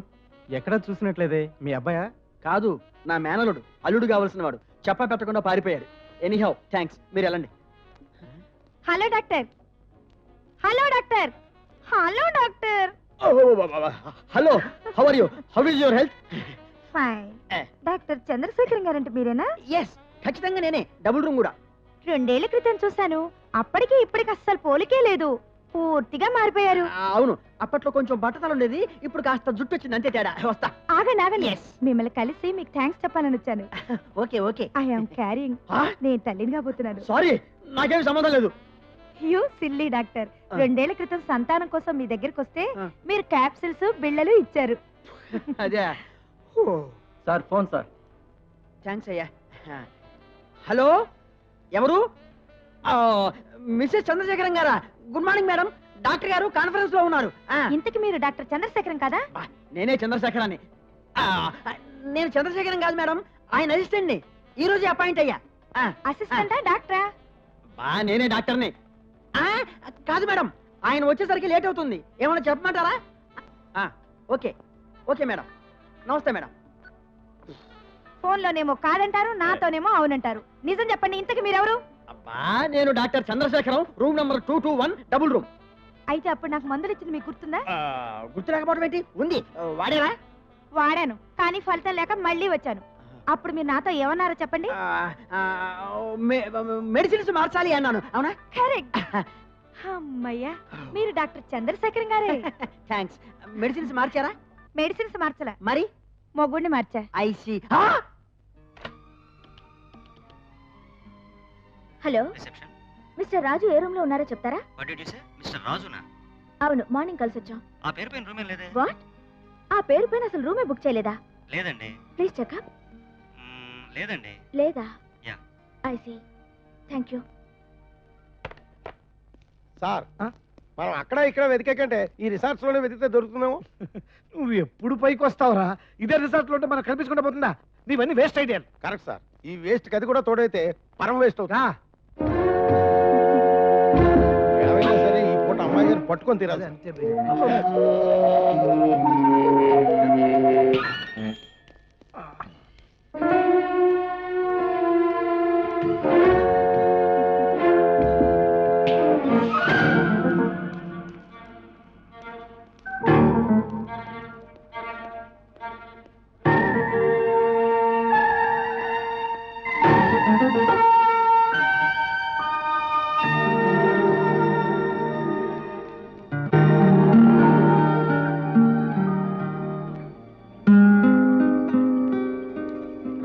ఎక్కడ చూసినట్లేదే. మీ అబ్బాయా? కాదు, నా మేనలుడు, అల్లుడు కావలసిన వాడు. చెప్ప పెట్టకుండా పారిపోయాడు. ఎనీహౌ థ్యాంక్స్, మీరు వెళ్ళండి. Hello doctor. Hello doctor. Hello doctor. Hello, how are you? How is your health? Fine. Doctor Chandrasekharam గారంటే మీరేనా? ఎస్, ఖచ్చితంగా నేనే. డబుల్ రూమ్ కూడా. 2 ఏళ్ల క్రితం చూశాను. అప్పటికి ఇప్పటికి అస్సలు పోలికే లేదు. పూర్తిగా మారిపోయారు. అవును, అప్పట్లో కొంచెం బట్టతలు ఉండేది, ఇప్పుడు కాస్త జుట్టు వచ్చింది, అంతే తేడా. వస్తా. ఆగండి. మిమ్మల్ని కలిసి మీకు థ్యాంక్స్ చెప్పాలని వచ్చాను. Okay okay. I am carrying. నేను తల్లిని కాబోతున్నాను. సారీ, నాకేమి సంబంధం లేదు. You silly doctor. 2 ఏళ్ల క్రితం సంతానం కోసం మీ దగ్గరికి వస్తే మీరు క్యాప్సిల్స్, బిళ్ళలు ఇచ్చారు. అదే సార్, ఫోన్ సార్. థ్యాంక్స్ అయ్యా. హలో, ఎవరు? మిస్సెస్ చంద్రశేఖరం గారా? Good morning madam. డాక్టర్ గారు కాన్ఫరెన్స్ లో ఉన్నారు. ఇంతకు మీరు డాక్టర్ చంద్రశేఖరం కదా? నేనే చంద్రశేఖరాన్ని. నేను చంద్రశేఖరం కాదు మేడం, ఆయన అసిస్టెంట్ ని. ఈ రోజే అపాయింట్ అయ్యా. అసిస్టెంటా డాక్టరా? నేనే డాక్టర్ని. కాదు మేడం, ఆయన వచ్చేసరికి లేట్ అవుతుంది. ఏమన్నా చెప్పమంటారా? Okay okay madam. నమస్తే మేడం. ఫోన్లోనేమో కాదంటారు, నాతోనేమో అవునంటారు. నిజం చెప్పండి, ఇంతకు మీరెవరు? అబ్బా, నేను doctor Chandrasekharam, room number 221, double room. అయితే అప్పుడు నాకు మందులు ఇచ్చింది మీకు గుర్తుందా? గుర్తు లేకపోవడం ఏంటి? ఉంది. వాడేరా? వాడాను, కానీ ఫలితం లేక మళ్ళీ వచ్చాను. అప్పుడు మీరు నాతో ఏమన్నారో చెప్పండి. మెడిసిన్స్ మార్చాలి అన్నాను. అవునా? కరెక్ట్. అమ్మయ్యా, మీరు డాక్టర్ చంద్రశేఖరం గారే. థ్యాంక్స్. మెడిసిన్స్ మార్చారా? మెడిసిన్స్ మార్చలే, మరి మొగుడిని మార్చా. ఐసి. హలో, మిస్టర్ రాజు ఏ రూమ్ లో ఉన్నారో చెప్తారా? మిస్టర్ రాజునా? అవును, మార్నింగ్ కలిసి వచ్చాం. ఆ పేరు పైన రూమే లేదే. వాట్? ఆ పేరు పైన అసలు రూమే బుక్ చేయలేదా? లేదండి. Please checkup. లేదండి. లేదా? Yeah. I see. Thank you. Sir, మనం అక్కడ ఇక్కడ వెతికేకంటే ఈ రిసార్ట్స్ లోనే వెతికితే దొరుకుతున్నాము. నువ్వు ఎప్పుడు పైకి వస్తావురా? ఇదే రిసార్ట్ లో ఉంటే మనకు కనిపించకుండా పోతుందా? నీవన్నీ వేస్ట్ ఐడియాలు. Correct sir. ఈ వేస్ట్ గది కూడా తోడైతే పరం వేస్ట్ అవుతా. ఏమైనా సరే ఈ పూట అమ్మాయి గారు పట్టుకొని తీరాలి. అంతే.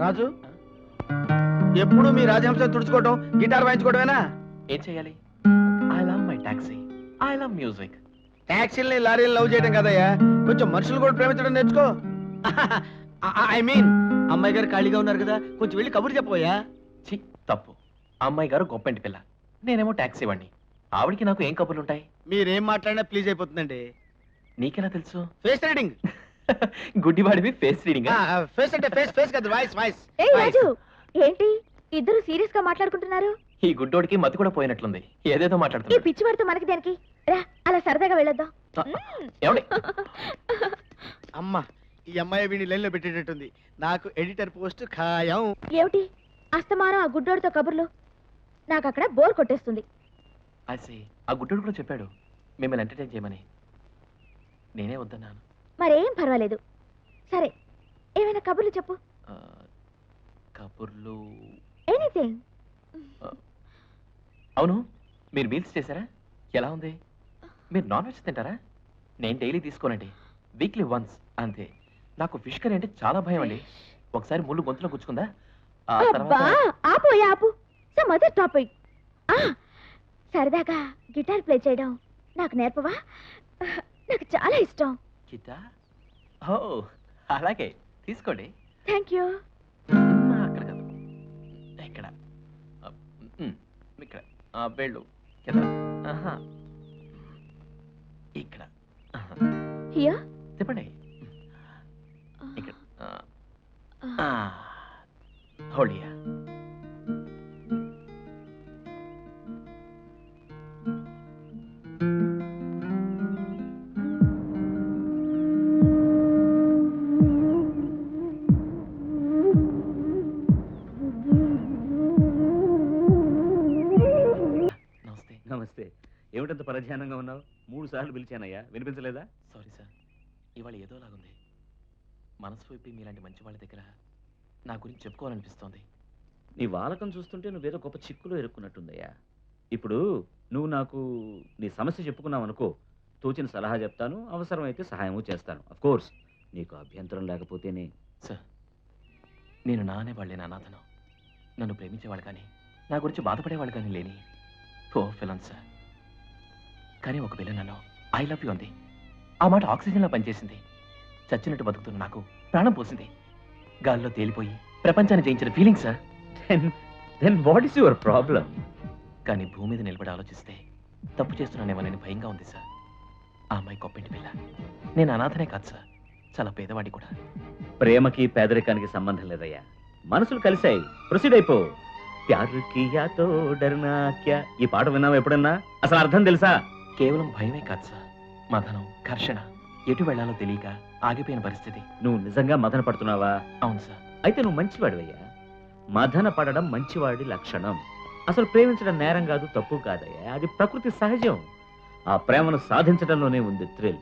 రాజు ఎప్పుడు మీ రాజహంస తుడుచుకోవటం గిటార్ వాయించుకోవటమేనా? ఏం చేయాలి? I love my taxi, I love music. ట్యాక్సీల్ని లారీలు లవ్ చేయడం కదయ్యా, కొంచెం మనుషులు కూడా ప్రేమించడం నేర్చుకో. ఐ మీన్ అమ్మాయి గారు ఖాళీగా ఉన్నారు కదా, కొంచెం వెళ్ళి కబుర్లు చెప్పబోయా. ఛీ, తప్పు. అమ్మాయి గారు గొప్పింటి పిల్ల, నేనేమో టాక్సీ వాడిని. ఆవిడికి నాకు ఏం కబుర్లు ఉంటాయి? మీరేం మాట్లాడినా ప్లీజ్ అయిపోతుందండి. నీకెలా తెలుసు? Face reading. గుడ్డివాడివి ఫేస్ రీడింగ్? ఫేస్ అంటే ఫేస్, ఫేస్ కదా వాయిస్, వాయిస్. ఏయ్ రాజు, ఏంటి ఇద్దరు సీరియస్ గా మాట్లాడుకుంటున్నారు? ఈ గుడ్డోడికి మతి కూడా పోయినట్లుంది, ఏదేదో ఈ మాట్లాడుతున్నా. పిచ్చివాడితో మనకి దేనికి? రా అలా సరదాగా వెళ్ళొద్దాం. ఏమండి? అమ్మా, ఈ అమ్మాయి వీడిని లైన్ లో పెట్టేటట్టుంది. నాకు ఎడిటర్ పోస్ట్ ఖాయం. ఏమిటి అస్తమానం ఆ గుడ్డోడితో కబుర్లు? నాకు అక్కడ బోర్ కొట్టేస్తుంది. అసే ఆ గుడ్డోడు కూడా చెప్పాడు మిమ్మల్ని ఎంటర్టైన్ చేయమని. నేనే వద్దన్నాను. మరేం పర్వాలేదు. సరే, ఏమైనా కబుర్లు చెప్పు. కబుర్లు ఎనీథింగ్. అవును, మీరు మీల్స్ చేశారా? ఎలా ఉంది? మీరు నాన్ వెజ్ తింటారా? నేను డైలీ తీసుకోనండి, వీక్లీ వన్స్ అంతే. నాకు ఫిష్ కర్రీ అంటే చాలా భయం అండి. ఒకసారి ముళ్ళు గొంతులో గుచ్చుకుందా, ఆ తర్వాత ఆపు ఆపు. Some other topic. సరదాగా గిటార్ ప్లే చేయడం నాకు నేర్పవా? నాకు చాలా ఇష్టం. గిటార్? ఓ అలాగే, తీసుకోండి. Thank you. అక్కడ కాదు, ఇక్కడ ఇక్కడ వెళ్ళు కింద. ఇక్కడ హియా తిప్పండి. ఇక్కడ హోల్డియా. నమస్తే. ఏమిటంత పరధ్యానంగా ఉన్నావు? 3 సార్లు పిలిచానయ్యా, వినిపించలేదా? సారీ సార్, ఇవాళ ఏదోలాగుంది. మనసు వైపు మీలాంటి మంచి వాళ్ళ దగ్గర నా గురించి చెప్పుకోవాలనిపిస్తోంది. నీ వాలకం చూస్తుంటే నువ్వేదో గొప్ప చిక్కులో ఇరుక్కున్నట్టుందయ్యా. ఇప్పుడు నువ్వు నాకు నీ సమస్య చెప్పుకున్నావు అనుకో, తోచిన సలహా చెప్తాను, అవసరమైతే సహాయము చేస్తాను. అఫ్ కోర్స్ నీకు అభ్యంతరం లేకపోతేనే. సార్, నేను నానే వాళ్ళే అనాథను. నన్ను ప్రేమించేవాళ్ళు కానీ నా గురించి బాధపడేవాళ్ళు కానీ లేని ఫిలన్ సార్. కానీ ఒక పిల్ల నన్ను ఐ లవ్ యూ అంది. ఆ మాట ఆక్సిజన్లో పనిచేసింది. చచ్చినట్టు బతుకుతున్న నాకు ప్రాణం పోసింది. గాల్లో తేలిపోయి ప్రపంచాన్ని జయించిన feeling sir. Then what is your problem? కానీ భూమి మీద నిలబడి ఆలోచిస్తే తప్పు చేస్తున్నానేమోనని భయంగా ఉంది సార్. ఆ అమ్మాయి గొప్పింటి పిల్ల, నేను అనాథనే కాదు సార్, చాలా పేదవాడి కూడా. ప్రేమకి పేదరికానికి సంబంధం లేదయ్యా, మనసులు కలిశాయి. ప్రొసీడ్ అయిపో. ప్యార్ కియా తో డర్నా క్యా. ఈ పాట విన్నావా ఎప్పుడన్నా? అసలు అర్థం తెలుసా? కేవలం భయమే కాదు సార్, మదనం, ఘర్షణ, ఎటు వెళ్లాలో తెలియక ఆగిపోయిన పరిస్థితి. నువ్వు నిజంగా మదన పడుతున్నావా? అవును సార్. అయితే నువ్వు మంచివాడివయ్యా. మదన పడడం మంచివాడి లక్షణం. అసలు ప్రేమించడం నేరం కాదు, తప్పు కాదయ్యా, అది ప్రకృతి సహజం. ఆ ప్రేమను సాధించడంలోనే ఉంది థ్రిల్.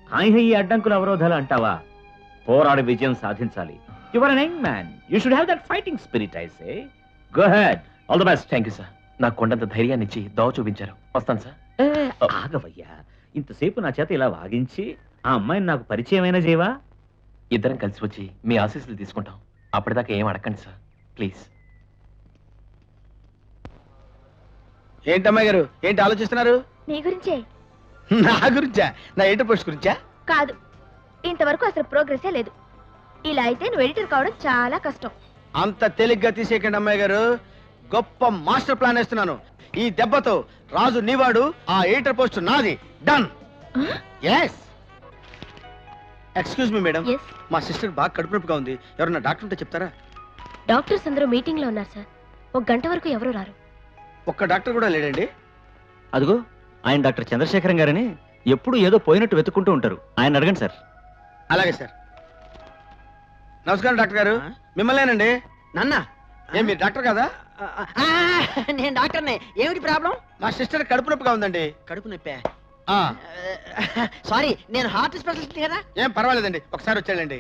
హాయి అడ్డంకుల అవరోధాలు అంటావా? పోరాడి విజయం సాధించాలి. You are an young man, you should have that fighting spirit. I say go head. All the best. Thank you sir, నాకు కొండంత ధైర్యాన్ని ఇచ్చి దోవ చూపించారు. వస్తాను సార్. ఆగవయ్యా, ఇంతసేపు నా చేత ఇలా వాగించి ఆ అమ్మాయిని నాకు పరిచయమైనా చేయవా? ఇద్దరం కలిసి వచ్చి మీ ఆశీస్సులు తీసుకుంటాం. అప్పటిదాకా ఏం అడగండి సార్, ప్లీజ్. ఏంటమ్మాయి గారు, ఏంటి ఆలోచిస్తున్నారు? నీ గురించే. నా గురించా? నా ఎడిటర్ పోస్ట్ గురించా? కాదు, ఇంతవరకు అసలు ప్రోగ్రెసే లేదు. ఇలా అయితే నువ్వు ఎడిటర్ కావడం చాలా కష్టం. అంత తేలిగ్గా తీసేయకండి అమ్మాయి గారు, గొప్ప మాస్టర్ ప్లాన్ వేస్తున్నాను. ఈ దెబ్బతో రాజు నీవాడు, ఆ ఎడిటర్ పోస్ట్ నాది. Done. Yes. Excuse me madam, మా సిస్టర్ బాగా కడుపు నొప్పిగా ఉంది, ఎవరన్నా డాక్టర్ ఉంటే చెప్తారా? డాక్టర్స్ అందరూ మీటింగ్ లో ఉన్నారు సార్, 1 గంట వరకు ఎవరు రారు. ఒక్క డాక్టర్ కూడా లేడండి? అదిగో ఆయన డాక్టర్ చంద్రశేఖరం గారని, ఎప్పుడు ఏదో పోయినట్టు వెతుక్కుంటూ ఉంటారు, ఆయన అడగండి సార్. అలాగే సార్. నమస్కారం డాక్టర్ గారు. మిమ్మల్నేనండి. నన్నా? ఏం మీరు డాక్టర్ కదా? నేను డాక్టర్నే. ఏమిటి ప్రాబ్లం? మా సిస్టర్ కడుపు నొప్పిగా ఉందండి. కడుపు నొప్పా? సారీ, నేను హార్ట్ స్పెషలిస్ట్ కదా. ఏం పర్వాలేదండి, ఒకసారి వచ్చేయండి.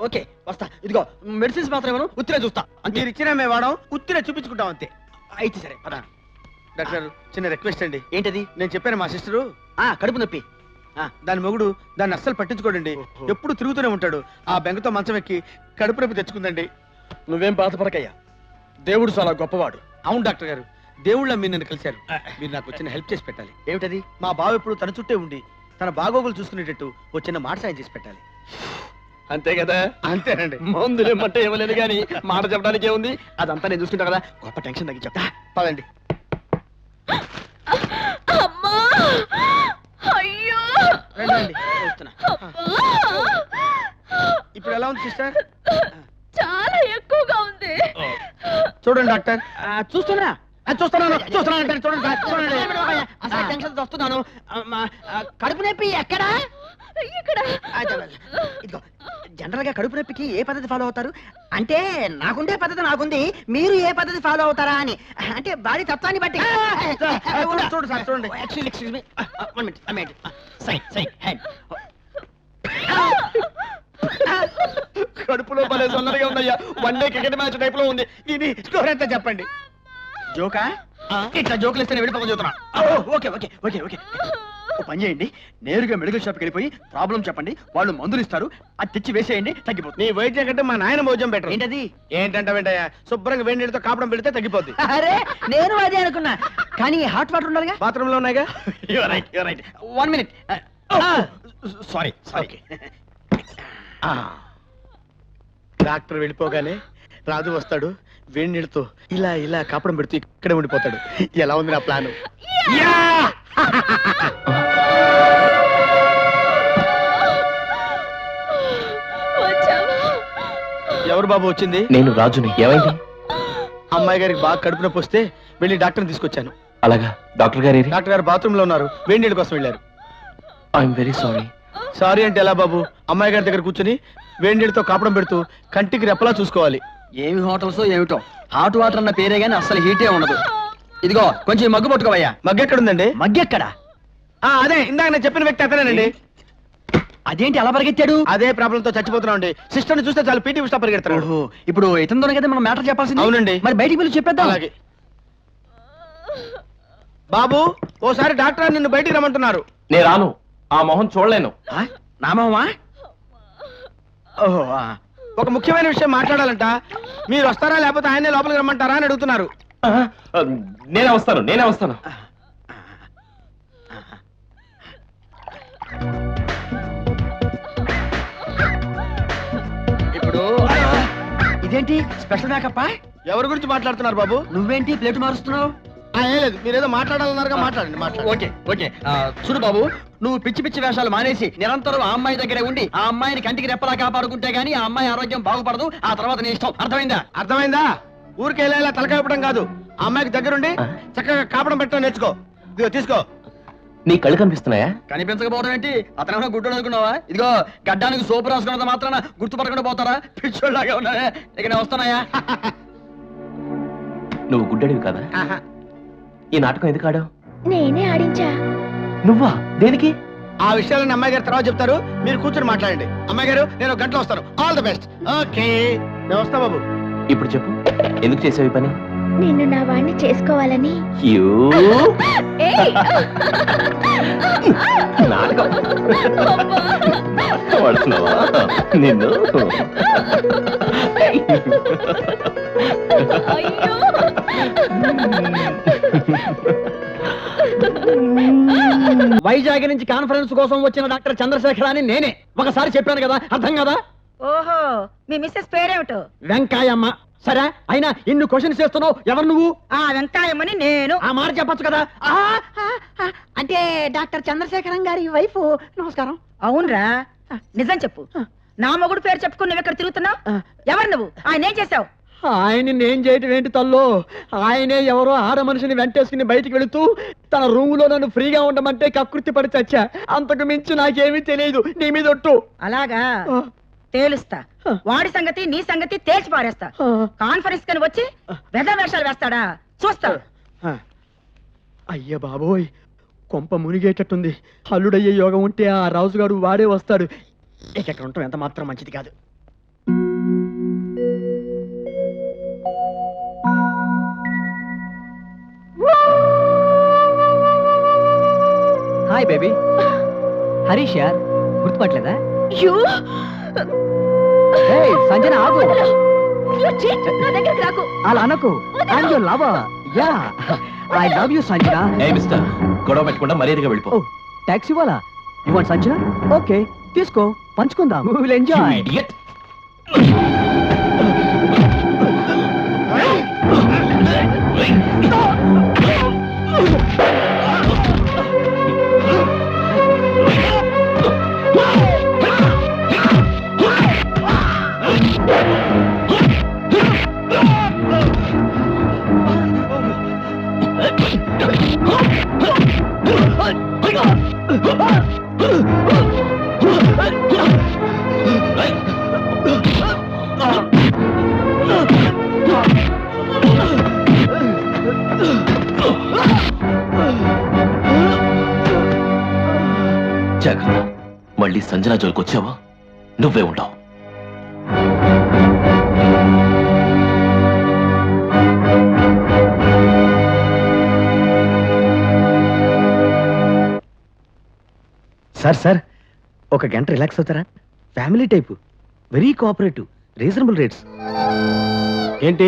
ఓకే, వస్తా. ఇదిగో మెడిసిన్స్ మాత్రం ఇవ్వను, ఉత్తిరే చూస్తా. మీరు ఇచ్చినా మేము వాడాం, ఉత్తిరే చూపించుకుంటాం అంతే. అయితే సరే పద. డాక్టర్ గారు, చిన్న రిక్వెస్ట్ అండి. ఏంటది? నేను చెప్పాను మా సిస్టరు కడుపు నొప్పి. దాని మొగుడు దాన్ని అస్సలు పట్టించుకోడండి. ఎప్పుడు తిరుగుతూనే ఉంటాడు. ఆ బెంగతో మంచం ఎక్కి కడుపు నొప్పి తెచ్చుకుందండి. నువ్వేం బాధపడకయ్యా, దేవుడు చాలా గొప్పవాడు. అవును డాక్టర్ గారు, దేవుళ్ళ మీరు నన్ను కలిశారు. మీరు నాకు చిన్న హెల్ప్ చేసి పెట్టాలి. ఏమిటది? మా బావ ఎప్పుడు తన చుట్టే ఉండి తన బాగోగులు చూసుకునేటట్టు ఓ చిన్న మాట సాయం చేసి పెట్టాలి. అంతే కదా? అంతేనండి. మందులు ఏమంటే ఇవ్వలేదు కానీ మాట చెప్పడానికి ఏముంది, అదంతా నేను చూసుకుంటా కదా. గొప్ప టెన్షన్ తగ్గి చెప్తా. పదండి. అమ్మా అయ్యో రండి వస్తున్నా. ఇప్పుడు ఎలా ఉంది సిస్టర్? చాలా ఎక్కువగా ఉంది. చూడండి డాక్టర్. చూస్తున్నా చూస్తున్నాను చూడండి. అసలు టెన్షన్ వస్తున్నాను. కడుపు నొప్పి ఎక్కడా? ఇక్కడ ఇదిగో, జనరల్ గా కడుపు నొప్పికి ఏ పద్ధతి ఫాలో అవుతారు అంటే, నాకుండే పద్ధతి నాకుంది, మీరు ఏ పద్ధతి ఫాలో అవుతారా అని. అంటే బాడీ తత్వాన్ని బట్టి. చూడు సార్ చూడండి. Excuse me, one minute. కడుపులో భలే సొన్నగా ఉందయ్యా. One day cricket match type లో ఉంది. ఇది స్కోర్ ఎంత చెప్పండి? జోకా? ఇట్లా జోకులు ఇస్తే వెళ్ళిపోతాను చూస్తున్నా. ఓకే ఓకే ఓకే ఓకే ఓ పని చేయండి, నేరుగా మెడికల్ షాప్కి వెళ్ళిపోయి ప్రాబ్లం చెప్పండి, వాళ్ళు మందులు ఇస్తారు, అది తెచ్చి వేసేయండి, తగ్గిపోతుంది. నీ వైద్యం కంటే మా నాయన భోజనం బెటర్. ఏంటది? ఏంటంటే వెంటయ్య శుభ్రంగా వేడి నీళ్ళతో కాపడం పెడితే తగ్గిపోద్ది. అరే నేను అదే అనుకున్నా, కానీ హాట్ వాటర్ ఉండాలిగా. బాత్రూమ్ లో ఉన్నాయిగా. Right 1 minute. సారీ. డాక్టర్ వెళ్ళిపోగానే రాజు వస్తాడు, వేడి నీళ్ళతో ఇలా ఇలా కాపడం పెడుతూ ఇక్కడే ఉండిపోతాడు. ఎలా ఉంది నా ప్లాన్? ఎవరు బాబు వచ్చింది? నేను రాజుని. ఏమైంది? అమ్మాయి గారికి బాగా కడుపు నొప్పి వస్తే వెళ్ళి డాక్టర్ని తీసుకొచ్చాను. అలాగా? డాక్టర్ గారు? డాక్టర్ గారు బాత్రూమ్ లో ఉన్నారు, వేడి నీళ్ళ కోసం వెళ్ళారు. I'm very sorry. సారీ అంటే ఎలా బాబు? అమ్మాయి గారి దగ్గర కూర్చొని వేడి నీళ్ళతో కాపడం పెడుతూ కంటికి రెప్పలా చూసుకోవాలి. ఏమి హోటల్స్ ఏమిటో, హాట్ వాటర్ అన్న పేరే గానీ అసలు హీటే ఉండదు. ఇదిగో కొంచెం మగ్గు పట్టుకోవయ్యా. మగ్గు ఎక్కడుందండి? మగ్గెక్కడా? అదే ఇందాక నేను చెప్పిన వ్యక్తి అతనేనండి. అదేంటి అలా పరిగెత్తాడు? అదే ప్రాబ్లం తో చచ్చిపోతున్నాం అండి. సిస్టర్ ని చూస్తే చాలా పీటీ ఉషా పరిగెడతాడు. ఓహో, ఇప్పుడు ఇతనితోనే కదా మనం మ్యాటర్ చెప్పాల్సింది. అవునండి. మరి బయటికి వెళ్ళి చెప్పేద్దాం. అలాగే. బాబు ఓసారి డాక్టర్ నిన్ను బయటికి రమ్మంటున్నారు. నేను రాను, ఆ మొహం చూడలేను. నా మొహమా? ఓహో, ఒక ముఖ్యమైన విషయం మాట్లాడాలంట. మీరు వస్తారా లేకపోతే ఆయనే లోపలికి రమ్మంటారా అని అడుగుతున్నారు. నేనే వస్తాను. ఇప్పుడు ఇదేంటి స్పెషల్ మేకప్? ఎవరి గురించి మాట్లాడుతున్నారు బాబు? నువ్వేంటి ప్లేట్ మారుస్తున్నావు? ఏం లేదు, మీరేదో మాట్లాడాలన్నారుగా, మాట్లాడండి. ఓకే. చూడు బాబు, నువ్వు పిచ్చి పిచ్చి వేషాలు మానేసి నిరంతరం ఆ అమ్మాయి దగ్గరే ఉండి ఆ అమ్మాయిని కంటికి రెప్పలా కాపాడుకుంటే గానీ ఆ అమ్మాయి ఆరోగ్యం బాగుపడదు. ఆ తర్వాత నీ ఇష్టం. అర్థమైందా? ఊరికి వెళ్ళేలా తలకాయపడం కాదు, ఆ అమ్మాయికి దగ్గరుండి చక్కగా కాపడం పెట్టడం నేర్చుకో. ఇదిగో తీసుకో. నీ కళ్ళు కనిపిస్తున్నాయా? కనిపించకపోవడం ఏంటి? అతను గుడ్డు అనుకున్నావా? ఇదిగో గడ్డానికి సోపు రాసుకున్నంత మాత్రాన గుర్తుపడకుండా పోతారా? పిచ్చోళ్ళలాగా ఉన్నాయా? ఇక నేను వస్తున్నాయా? నువ్వు గుడ్డడివి కదా? ఈ నాటకం ఎందుకు ఆడావు? నేనే ఆడించా. నువ్వా? దేనికి? ఆ విషయాలను అమ్మాయి గారు తర్వాత చెప్తారు, మీరు కూర్చొని మాట్లాడండి. అమ్మాయి గారు నేను ఒక గంటలో వస్తాను. All the best. ఓకే, నేను వస్తా బాబు. ఇప్పుడు చెప్పు, ఎందుకు చేసావు ఈ పని? నిన్ను నా వాడిని చేసుకోవాలని. నాటకం పడుతున్నావా నిన్ను? వైజాగ్ నుంచి కాన్ఫరెన్స్ కోసం వచ్చిన డాక్టర్ చంద్రశేఖర్ అని నేనే. ఒకసారి చెప్పాను కదా, అర్థం కదా? ఓహో, మీ మిస్సెస్ పేరేమిటో? వెంకాయమ్మ. సరే, అయినా ఇన్ని క్వశ్చన్స్ చేస్తున్నావు, ఎవరు నువ్వు? ఆ వెంకాయమ్మని నేను. ఆ మాట చెప్పొచ్చు కదా. అంటే డాక్టర్ చంద్రశేఖరం గారి వైఫ్. నమస్కారం. అవునరా, నిజం చెప్పు. నా మొగుడు పేరు చెప్పుకుని నువ్వు ఇక్కడ తిరుగుతున్నావు. ఎవరు నువ్వు? ఆయన ఏం చేశావు? ఆయన నేను చేయటం ఏంటి తల్లో? ఆయనే ఎవరో ఆడ మనిషిని వెంటేసుకుని బయటికి వెళుతూ తన రూమ్ లో నన్ను ఫ్రీగా ఉండమంటే కకృతి పడి చచ్చా. అంతకు మించి నాకేమీ తెలియదు. నీ మీద ఒట్టు. అలాగా, తేలుస్తా. వాడి సంగతి నీ సంగతి తేల్చి పారేస్తా. కాన్ఫరెన్స్ కని వచ్చి వెద వేషాలు వేస్తాడా చూస్తా. అయ్య బాబోయ్, కొంప మునిగేటట్టుంది. అల్లుడయ్యే యోగం ఉంటే ఆ రాజుగాడు వాడే వస్తాడు. ఇక్కడ ఉండటం ఎంత మాత్రం మంచిది కాదు. Hi baby. హరీష్ యార్ గుర్తుపట్టలేదా? యూ ఏయ్, సంజన ఆగు. You cheat! నా దగ్గరికి రాకు. అలా అనకు. I am your lover. Yeah, I love you Sanjana. ఏ మిస్టర్, గొడవ పెట్టకుండా మర్యాదగా వెళ్ళిపో. టాక్సీ వాలా, యు వాంట్ సంజన? ఓకే, తీసుకో, పంచుకుందాం. We will enjoy. You idiot. జాగ్రత్త, మళ్ళీ సంజన జోలికి వచ్చావా నువ్వే ఉండవు. సార్ ఒక గంట రిలాక్స్ అవుతారా? Family type, very cooperative, reasonable rates. ఏంటి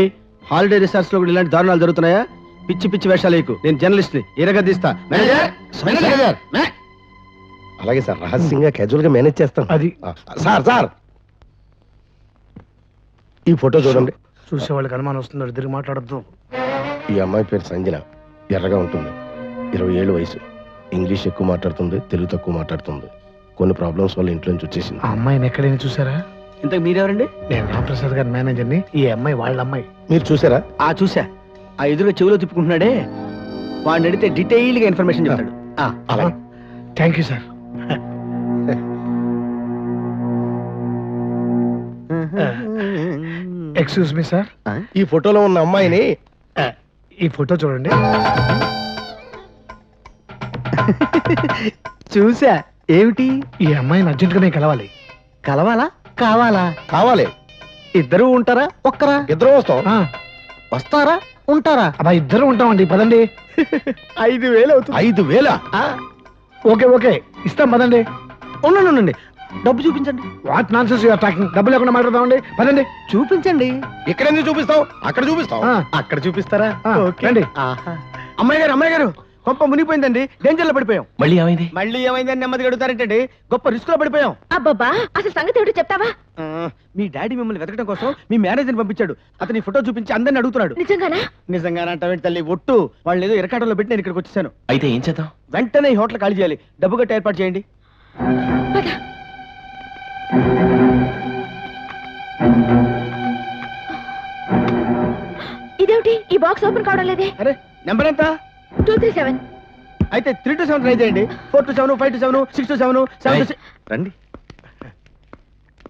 హాలిడే రిసార్ట్స్ లో కూడా ఇలాంటి దారుణాలు జరుగుతున్నాయా? పిచ్చి పిచ్చి వేషాలు వేయకు, నేను జర్నలిస్ట్ ని ఎరగదీస్తా. అలాగే సార్, రహస్యంగా క్యాజువల్ గా మేనేజ్ చేస్తాం. అది సార్ ఈ ఫోటో చూడండి. చూసే వాళ్ళకి అనుమానం వస్తుంది, తిరిగి మాట్లాడద్దు. ఈ అమ్మాయి పేరు సంజన, ఎర్రగా ఉంటుంది, 20 ఏళ్ళు వయసు, ఇంగ్లీష్ ఎక్కువ మాట్లాడుతుంది, తెలుగు తక్కువ మాట్లాడుతుంది. కొన్ని ప్రాబ్లమ్స్ వల్ల ఇంట్లో నుంచి వచ్చేసింది. ఆ అమ్మాయిని ఎక్కడైనా చూసారా? ఇంతకు మీరెవరండి? నేను రామప్రసాద్ గారి మేనేజర్ని. ఈ అమ్మాయి వాళ్ళ అమ్మాయి. మీరు చూసారా? చూసా. ఆ ఎదురుగా చెవిలో తిప్పుకుంటున్నాడే, వాడిని అడిగితే డీటెయిల్ గా ఇన్ఫర్మేషన్ చెప్తాడు. అలాగే. Thank you sir. Excuse me sir, ఈ ఫోటోలో ఉన్న అమ్మాయిని ఈ ఫోటో చూడండి. చూసా. ఏమిటి? ఈ అమ్మాయిని అర్జెంట్ గా నేను కలవాలి. కలవాలా? కావాలా? కావాలి. ఇద్దరు ఉంటారా? ఒక్కరా? ఇద్దరు వస్తాం. వస్తారా? ఉంటారా? అబ్బా, ఇద్దరు ఉంటామండి, పదండి. 5,000 అవుతుంది. 5,000? ఓకే ఓకే, ఇస్తాం, పదండి. ఉండండి, డబ్బు చూపించండి. What nonsense you are talking? డబ్బు లేకుండా మాట్లాడదామండి, పదండి. చూపించండి. ఇక్కడ ఎందుకు చూపిస్తావు? అక్కడ చూపిస్తాం. అక్కడ చూపిస్తారా? రండి. అమ్మాయి గారు కొంప మునిగిపోయిందండి, డేంజర్ లో పడిపోయాం. మళ్ళీ ఏమైంది? మళ్ళీ ఏమైందని నెమ్మదిగా అడుగుతారేంటండి? గొప్ప రిస్క్ లో పడిపోయాం. అబ్బబ్బా, అసలు సంగతి ఏమిటో చెప్తావా? మీ డాడీ మిమ్మల్ని వెతకడం కోసం మీ మేనేజర్ పంపించాడు. అతని ఫోటో చూపించి అందరిని అడుగుతున్నాడు. నిజంగానా? నిజంగానంటావేంటి తల్లి? ఒట్టు. వాళ్ళు ఏదో ఇరకాటంలో పెట్టి నేను ఇక్కడికి వచ్చేసాను. అయితే ఏం చేద్దాం? వెంటనే ఈ హోటల్ ఖాళీ చేయాలి, డబ్బు కట్టి ఏర్పాటు చేయండి. ఇదేమిటి, ఈ బాక్స్ ఓపెన్ కావడం లేదే? అరే, నెంబర్ ఎంత? 237. అయితే 3 to 7 ట్రై చేయండి. 4 to 7, 5 to 7, 6 to 7, 7 to 6. రండి,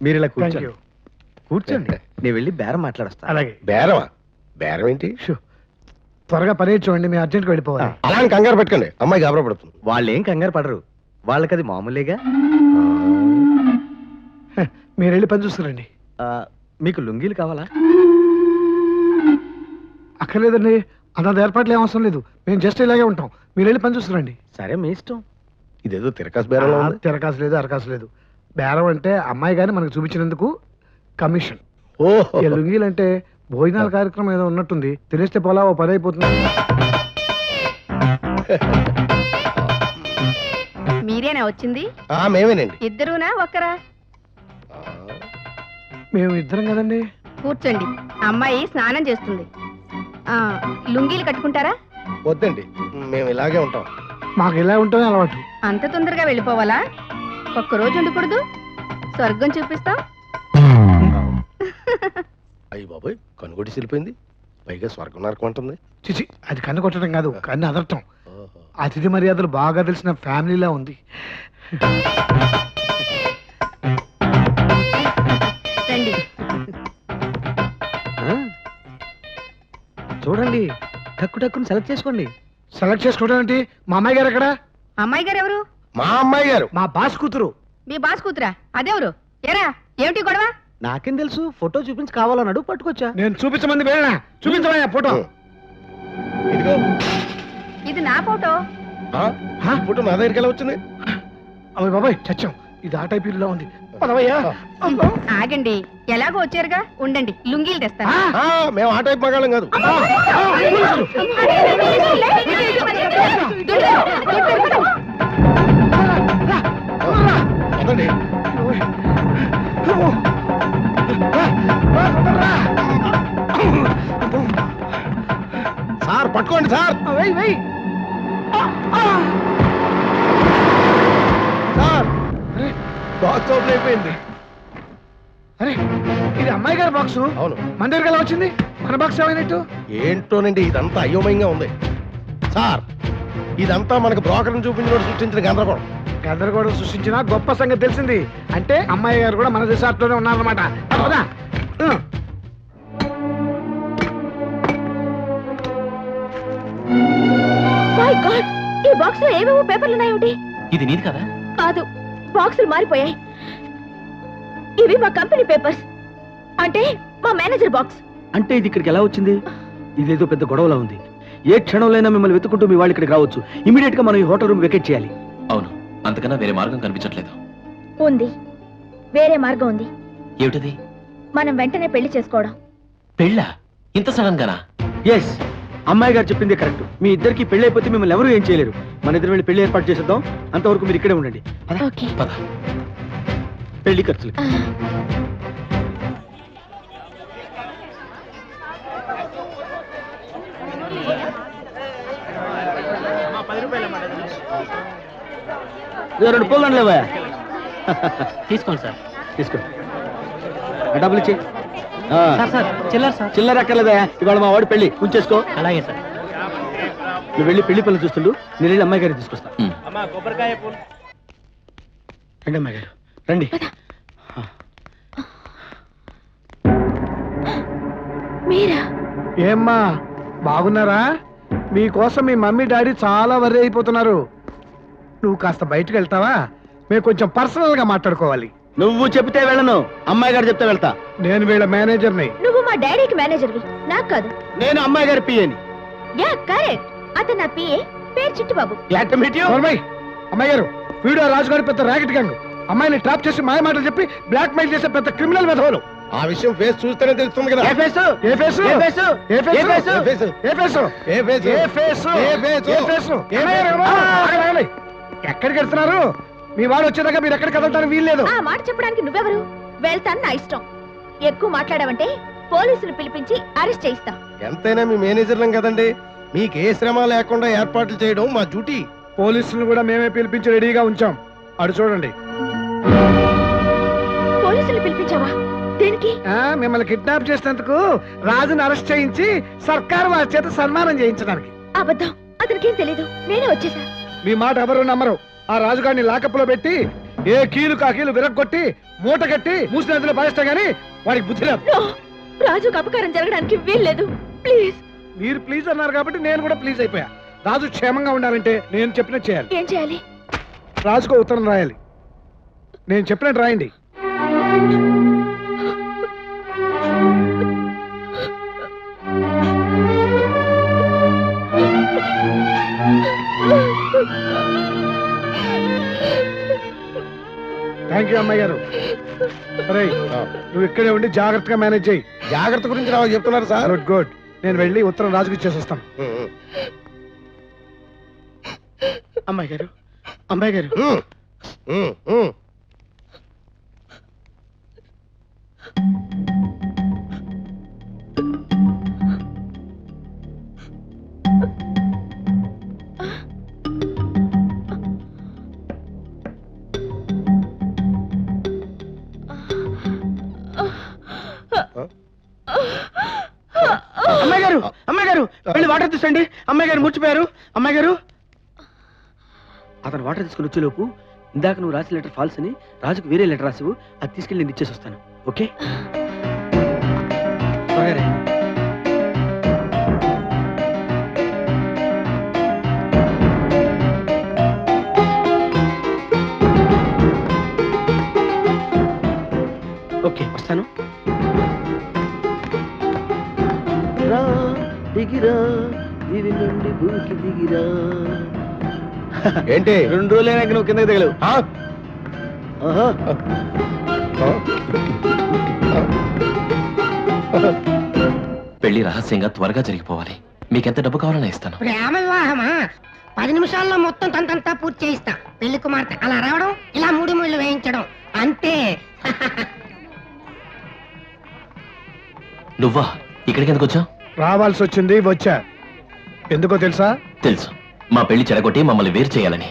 మీరు ఇలా కూర్చోండి. నేను వెళ్ళి బేరం మాట్లాడొస్తా. అలాగే. బేరమా? బేరం ఏంటి? త్వరగా పని చూడండి, మేము అర్జెంట్ గా వెళ్ళిపోవాలి. అలా అని కంగారు పెట్టుకోండి, అమ్మాయి గాబరా పడుతుంది. వాళ్ళు ఏం కంగారు పడరు, వాళ్ళకి అది మామూలేగా. మీరు వెళ్ళి పని చూసుకురండి. మీకు లుంగీలు కావాలా? అక్కర్లేదండి, అంత ఏర్పాట్లు ఏం అవసరం లేదు, మేము జస్ట్ ఇలాగే ఉంటాం. మీరు వెళ్ళి పని చూసుకురండి. సరే, మీ ఇష్టం. ఇదేదో తిరకాసు బేరంలో ఉంది. తిరకాసు లేదు, అరకాసు లేదు. బేరం అంటే అమ్మాయి గాని మనకు చూపించినందుకు కమిషన్. ఓహో, లుంగీలు అంటే భోజనాల కార్యక్రమం ఏదో ఉన్నట్టుంది, తెలిస్తే పోలా ఓ పని అయిపోతుంది. మీరేనా వచ్చింది? మేమేనండి. ఇద్దరునా ఒక్కరా? మేము ఇద్దరం కదండి. కూర్చోండి, అమ్మాయి స్నానం చేస్తుంది. లుంగీలు కట్టుకుంటారా? వద్దండి, మేము ఇలాగే ఉంటాం. మాకు ఇలా ఉంటామే అలవాటు. అంత తొందరగా వెళ్ళిపోవాలా? ఒక్కరోజు ఉండకూడదు? స్వర్గం చూపిస్తాం. అయ్యి బాబోయ్, కనుగొట్టి వెళ్ళిపోయింది, పైగా స్వర్గం నరకం అంటుంది. చిచి, అది కన్ను కొట్టడం కాదు, కన్ను అదరటం. అతిథి మర్యాదలు బాగా తెలిసిన ఫ్యామిలీలా ఉంది. రండి. చూడండి, టక్కుని సెలెక్ట్ చేసుకోండి. సెలెక్ట్ చేసుకోవడం ఏంటి? మా అమ్మాయి గారు ఎక్కడ? అమ్మాయి గారు ఎవరు? మా అమ్మాయి గారు. మా బాస్ కూతురు. మీ బాస్ కూతురా? అదెవరు? ఎరా, ఏమిటి గొడవ? నాకేం తెలుసు, ఫోటో చూపించి కావాలన్నాడు, పట్టుకొచ్చా. నేను చూపించమంది వెళ్ళనా? చూపించమయ్యా ఫోటో. ఇదిగో, ఇది నా ఫోటో. ఫోటో నా దగ్గరికి ఎలా వచ్చింది? అవి బాబాయ్ చచ్చాం. ఇది ఆ టైప్ ఇల్లులా ఉంది. పదవయ్యా. ఆగండి, ఎలాగో వచ్చారుగా, ఉండండి లుంగీలు తెస్తాను. మేము ఆ టైప్ మగాళ్ళం కాదు. పదండి. సార్ పట్టుకోండి సార్. సార్ బాక్స్ ఓపెన్ అయిపోయింది. అరే ఇది అమ్మాయి గారి బాక్స్. అవును. మన దగ్గర ఎలా వచ్చింది? మన బాక్స్ ఏమైనట్టు? ఏంటోనండి ఇదంతా అయోమయంగా ఉంది సార్. ఇదంతా మనకు బ్రోకర్ని చూపించిన సృష్టించిన గందరగోళం. గందరగోళం సృష్టించిన గొప్ప సంగతి తెలిసింది. అంటే అమ్మాయి గారు కూడా మన రిసార్ట్ లోనే ఉన్నారన్నమాట. ఈ బాక్స్ లో ఏవేవో పేపర్లు ఉన్నాయేమిటి? ఇది నీది కదా? కాదు, బాక్సులు మారిపోయాయి. ఇవి మా కంపెనీ పేపర్స్, అంటే మా మేనేజర్ బాక్స్. అంటే ఇది ఇక్కడికి ఎలా వచ్చింది? ఇదేదో పెద్ద గొడవలా ఉంది. ఏ క్షణంలో మిమ్మల్ని వెతుకుంటూ మీ వాళ్ళు ఇక్కడికి రావచ్చు. ఇమీడియట్ గా మనం ఈ హోటల్ రూమ్ వెకేట్ చేయాలి. అవును, అంతకన్నా వేరే మార్గం కనిపించట్లేదు. ఉంది, వేరే మార్గం ఉంది. ఏమిటది? మనం వెంటనే పెళ్లి చేసుకోవడం. పెళ్ళా? ఇంత సడన్ గానా? ఎస్, అమ్మాయి గారు చెప్పింది కరెక్ట్. మీ ఇద్దరికి పెళ్లి అయిపోతే మిమ్మల్ని ఎవరు ఏం చేయలేరు. మన ఇద్దరు వెళ్ళి పెళ్లి ఏర్పాటు చేసేద్దాం. అంతవరకు మీరు ఇక్కడే ఉండండి. పెళ్లి ఖర్చులు రెండు పోలండి లేవా? తీసుకోండి సార్. తీసుకోండి. డబ్బులు ఇచ్చి. సార్ చిల్లర సార్. చిల్లర అక్కర్లేదా? ఇవాళ మా వాడు పెళ్లి ఉంచేసుకో. అలాగే సార్. నువ్వు వెళ్ళి పెళ్లి పనులు చూస్తుండు, నేను వెళ్ళి అమ్మాయి గారిని తీసుకొస్తా. రండి అమ్మాయి గారు, రండి. మీరా? ఏమ్మా బాగున్నారా? మీకోసం మీ మమ్మీ డాడీ చాలా వర్రీ అయిపోతున్నారు. నువ్వు కాస్త బయటకు వెళ్తావా? మేము కొంచెం పర్సనల్ గా మాట్లాడుకోవాలి. నువ్వు చెప్తే వెళ్ళను, అమ్మాయి గారు చెప్తే వెళ్తా. నేను వీళ్ళ మేనేజర్ని. నువ్వు మా డాడీకి మేనేజర్వి, నాకు కాదు. నేను అమ్మాయి గారి పిఏని. యా కరెక్ట్, అతను నా పిఏ, పేరు చిట్టుబాబు. అమ్మాయి గారు, వీడు రాజుగారి పెద్ద ర్యాకెట్ గ్యాంగ్. అమ్మాయిని ట్రాప్ చేసి మాయ మాటలు చెప్పి బ్లాక్ మెయిల్ చేసే పెద్ద క్రిమినల్ మెథోలు. ఆ విషయం ఫేస్ చూస్తేనే తెలుస్తుంది కదా. ఏ ఫేస్? ఏ ఫేస్? ఏ ఫేస్? ఏ ఫేస్? ఏ ఫేస్? ఏ ఫేస్? ఏ ఫేస్? ఏ ఫేస్? ఏ ఫేస్? ఎక్కడికి వెళ్తున్నారు? మీ వాడు వచ్చేదాకా మీరు ఎక్కడికి కదలటానికి వీల్లేదు. ఆ మాట చెప్పడానికి నువ్వెవరు? వెళ్తాను, నా ఇష్టం. ఎక్కువ మాట్లాడావంటే పోలీసులు పిలిపించి అరెస్ట్ చేయిస్తా. ఎంతైనా మీ మేనేజర్లం కదండి, మీకు ఏ శ్రమ లేకుండా ఏర్పాట్లు చేయడం మా డ్యూటీ. పోలీసులను కూడా మేమే పిలిపించి రెడీగా ఉంచాం. అడు చూడండి. పోలీసులు పిలిపించావా? దేనికి? మిమ్మల్ని కిడ్నాప్ చేసినందుకు రాజుని అరెస్ట్ చేయించి సర్కారు వారి చేత సన్మానం చేయించడానికి. అబద్ధం, అతనికేం తెలీదు, నేనే వచ్చేసా. మీ మాట ఎవరు నమ్మరు. ఆ రాజుగారిని లాకప్లో పెట్టి ఏ కీలు కాకీలు విరగొట్టి మూట కట్టి మూసిన నదిలో పారేస్తా గానీ వాడికి బుద్ధి లేదు. రాజుకు అపకారం జరగడానికి వీల్లేదు, ప్లీజ్. మీరు ప్లీజ్ అన్నారు కాబట్టి నేను కూడా ప్లీజ్ అయిపోయా. రాజు క్షేమంగా ఉండాలంటే నేను చెప్పినట్టు చేయాలి. ఏం చేయాలి? రాజుకు ఉత్తరం రాయాలి. నేను చెప్పినట్టు రాయండి. థ్యాంక్ యూ అమ్మాయి గారు. అరే నువ్వు ఇక్కడే ఉండి జాగ్రత్తగా మేనేజ్ చేయి. జాగ్రత్త గురించి నాకు చెప్తున్నారు సార్. Good good. నేను వెళ్ళి ఉత్తరం రాజుకి ఇచ్చేసి వస్తాను. అమ్మాయి గారు, అమ్మాయి గారు, అమ్మాయి గారు, అమ్మాయి గారు వెళ్ళి వాటర్ తీసుకోండి. అమ్మాయి గారు మూర్చిపోయారు. అమ్మాయి గారు. అతను వాటర్ తీసుకుని వచ్చేలోపు ఇందాక నువ్వు రాసిన లెటర్ ఫాల్స్ అని రాజుకు వేరే లెటర్ రాసివు. అది తీసుకెళ్ళి నేను ఇచ్చేసి వస్తాను. ఓకే? ఓకే, వస్తాను. దిగిరా దివి నుండి భూకి దిగిరా. ఏంటి 2 రోజులైనా నువ్వు కిందకి దిగలేవు. పెళ్లి రహస్యంగా త్వరగా జరిగిపోవాలి. మీకెంత డబ్బు కావాలన్నా ఇస్తాను. ప్రేమ వివాహమా? 10 నిమిషాల్లో మొత్తం తంతంతా పూర్తి చేయిస్తా. పెళ్లి కుమార్తె అలా రావడం, ఇలా 3 ముళ్ళు వేయించడం అంతే. నువ్వా ఇక్కడికి ఎందుకు వచ్చావు? రావాల్సి వచ్చింది, వచ్చా. ఎందుకో తెలుసా? తెలుసు, మా పెళ్లి చెడగొట్టి మమ్మల్ని వేరు చేయాలని.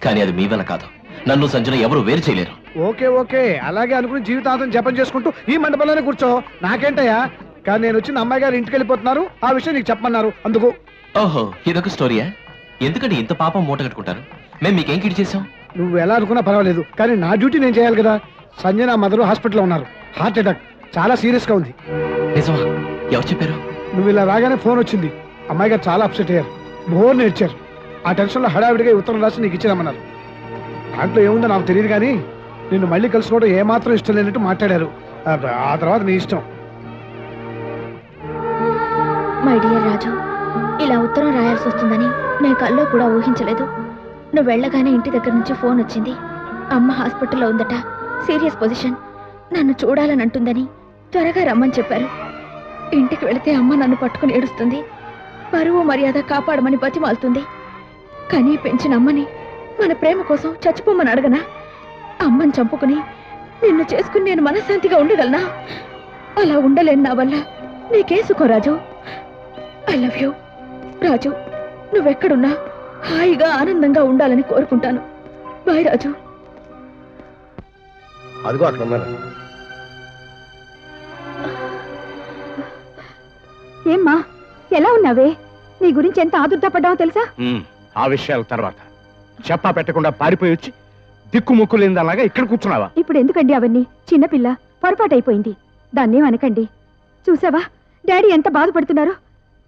కానీ అది మీ వల్ల కాదు. నన్ను సంజన ఎవరు వేరు చేయలేరు. ఓకే ఓకే, అలాగే అనుకుని జీవితాంతం జపం చేసుకుంటూ ఈ మండపంలోనే కూర్చో. నాకేంటయ్యా, కానీ నేను వచ్చిన అమ్మాయి గారు ఇంటికి వెళ్ళిపోతున్నారు, ఆ విషయం నీకు చెప్పమన్నారు అందుకు. ఓహో, ఇదొక స్టోరీయా? ఎందుకంటే ఇంత పాపం మూట కట్టుకుంటారు? మేము మీకేం కిడి చేసాం? నువ్వు ఎలా అనుకున్నా పర్వాలేదు, కానీ నా డ్యూటీ నేను చేయాలి కదా. సంజయ్ నా మదరు హాస్పిటల్లో ఉన్నారు, హార్ట్ అటాక్, చాలా సీరియస్ గా ఉంది. నిజమా? ఎవరు చెప్పారు? నువ్వు ఇలా రాగానే ఫోన్ వచ్చింది. అమ్మాయి గారు చాలా అప్సెట్ అయ్యారు, బోర్ నేర్చారు. ఆ టెన్షన్ లో హడావిడిగా ఉత్తరం రాసి నీకు ఇచ్చేదమ్మన్నారు. దాంట్లో ఏముందో నాకు తెలియదు, కానీ నిన్ను మళ్ళీ కలుసుకోవడం ఏమాత్రం ఇష్టం లేనట్టు మాట్లాడారు. ఆ తర్వాత నీ ఇష్టం. మై డియర్ రాజు, ఇలా ఉత్తరం రాయాల్సి వస్తుందని నేను కల్లో కూడా ఊహించలేదు. నువ్వు వెళ్ళగానే ఇంటి దగ్గర నుంచి ఫోన్ వచ్చింది. అమ్మ హాస్పిటల్లో ఉందట, సీరియస్ పొజిషన్, నన్ను చూడాలని అంటుందని త్వరగా రమ్మని చెప్పారు. ఇంటికి వెళితే అమ్మ నన్ను పట్టుకుని ఏడుస్తుంది, పరువు మర్యాద కాపాడమని బతిమాలుతుంది. కానీ పెంచిన అమ్మని మన ప్రేమ కోసం చచ్చిపోమని అడగనా? అమ్మని చంపుకుని నిన్ను చేసుకుని నేను మనశ్శాంతిగా ఉండగలనా? అలా ఉండలేను, నా వల్ల నీకే సుఖం రాజు. ఐ లవ్ యూ రాజు. నువ్వెక్కడున్నా హాయిగా ఆనందంగా ఉండాలని కోరుకుంటాను. బాయ్ రాజు. అదిగో అక్కడ ఉన్నారు. ఏమ్మా, ఎలా ఉన్నావే? నీ గురించి ఎంత ఆదుర్దాపడ్డావో తెలుసా? ఆ విషయాల తర్వాత చెప్పా పెట్టకుండా పారిపోయి వచ్చి దిక్కుముక్కు లేనిదలాగా ఇక్కడ కూర్చున్నావా? ఇప్పుడు ఎందుకండి అవన్నీ? చిన్నపిల్ల, పొరపాటైపోయింది, దాన్నేం అనకండి. చూసావా డాడీ ఎంత బాధపడుతున్నారో?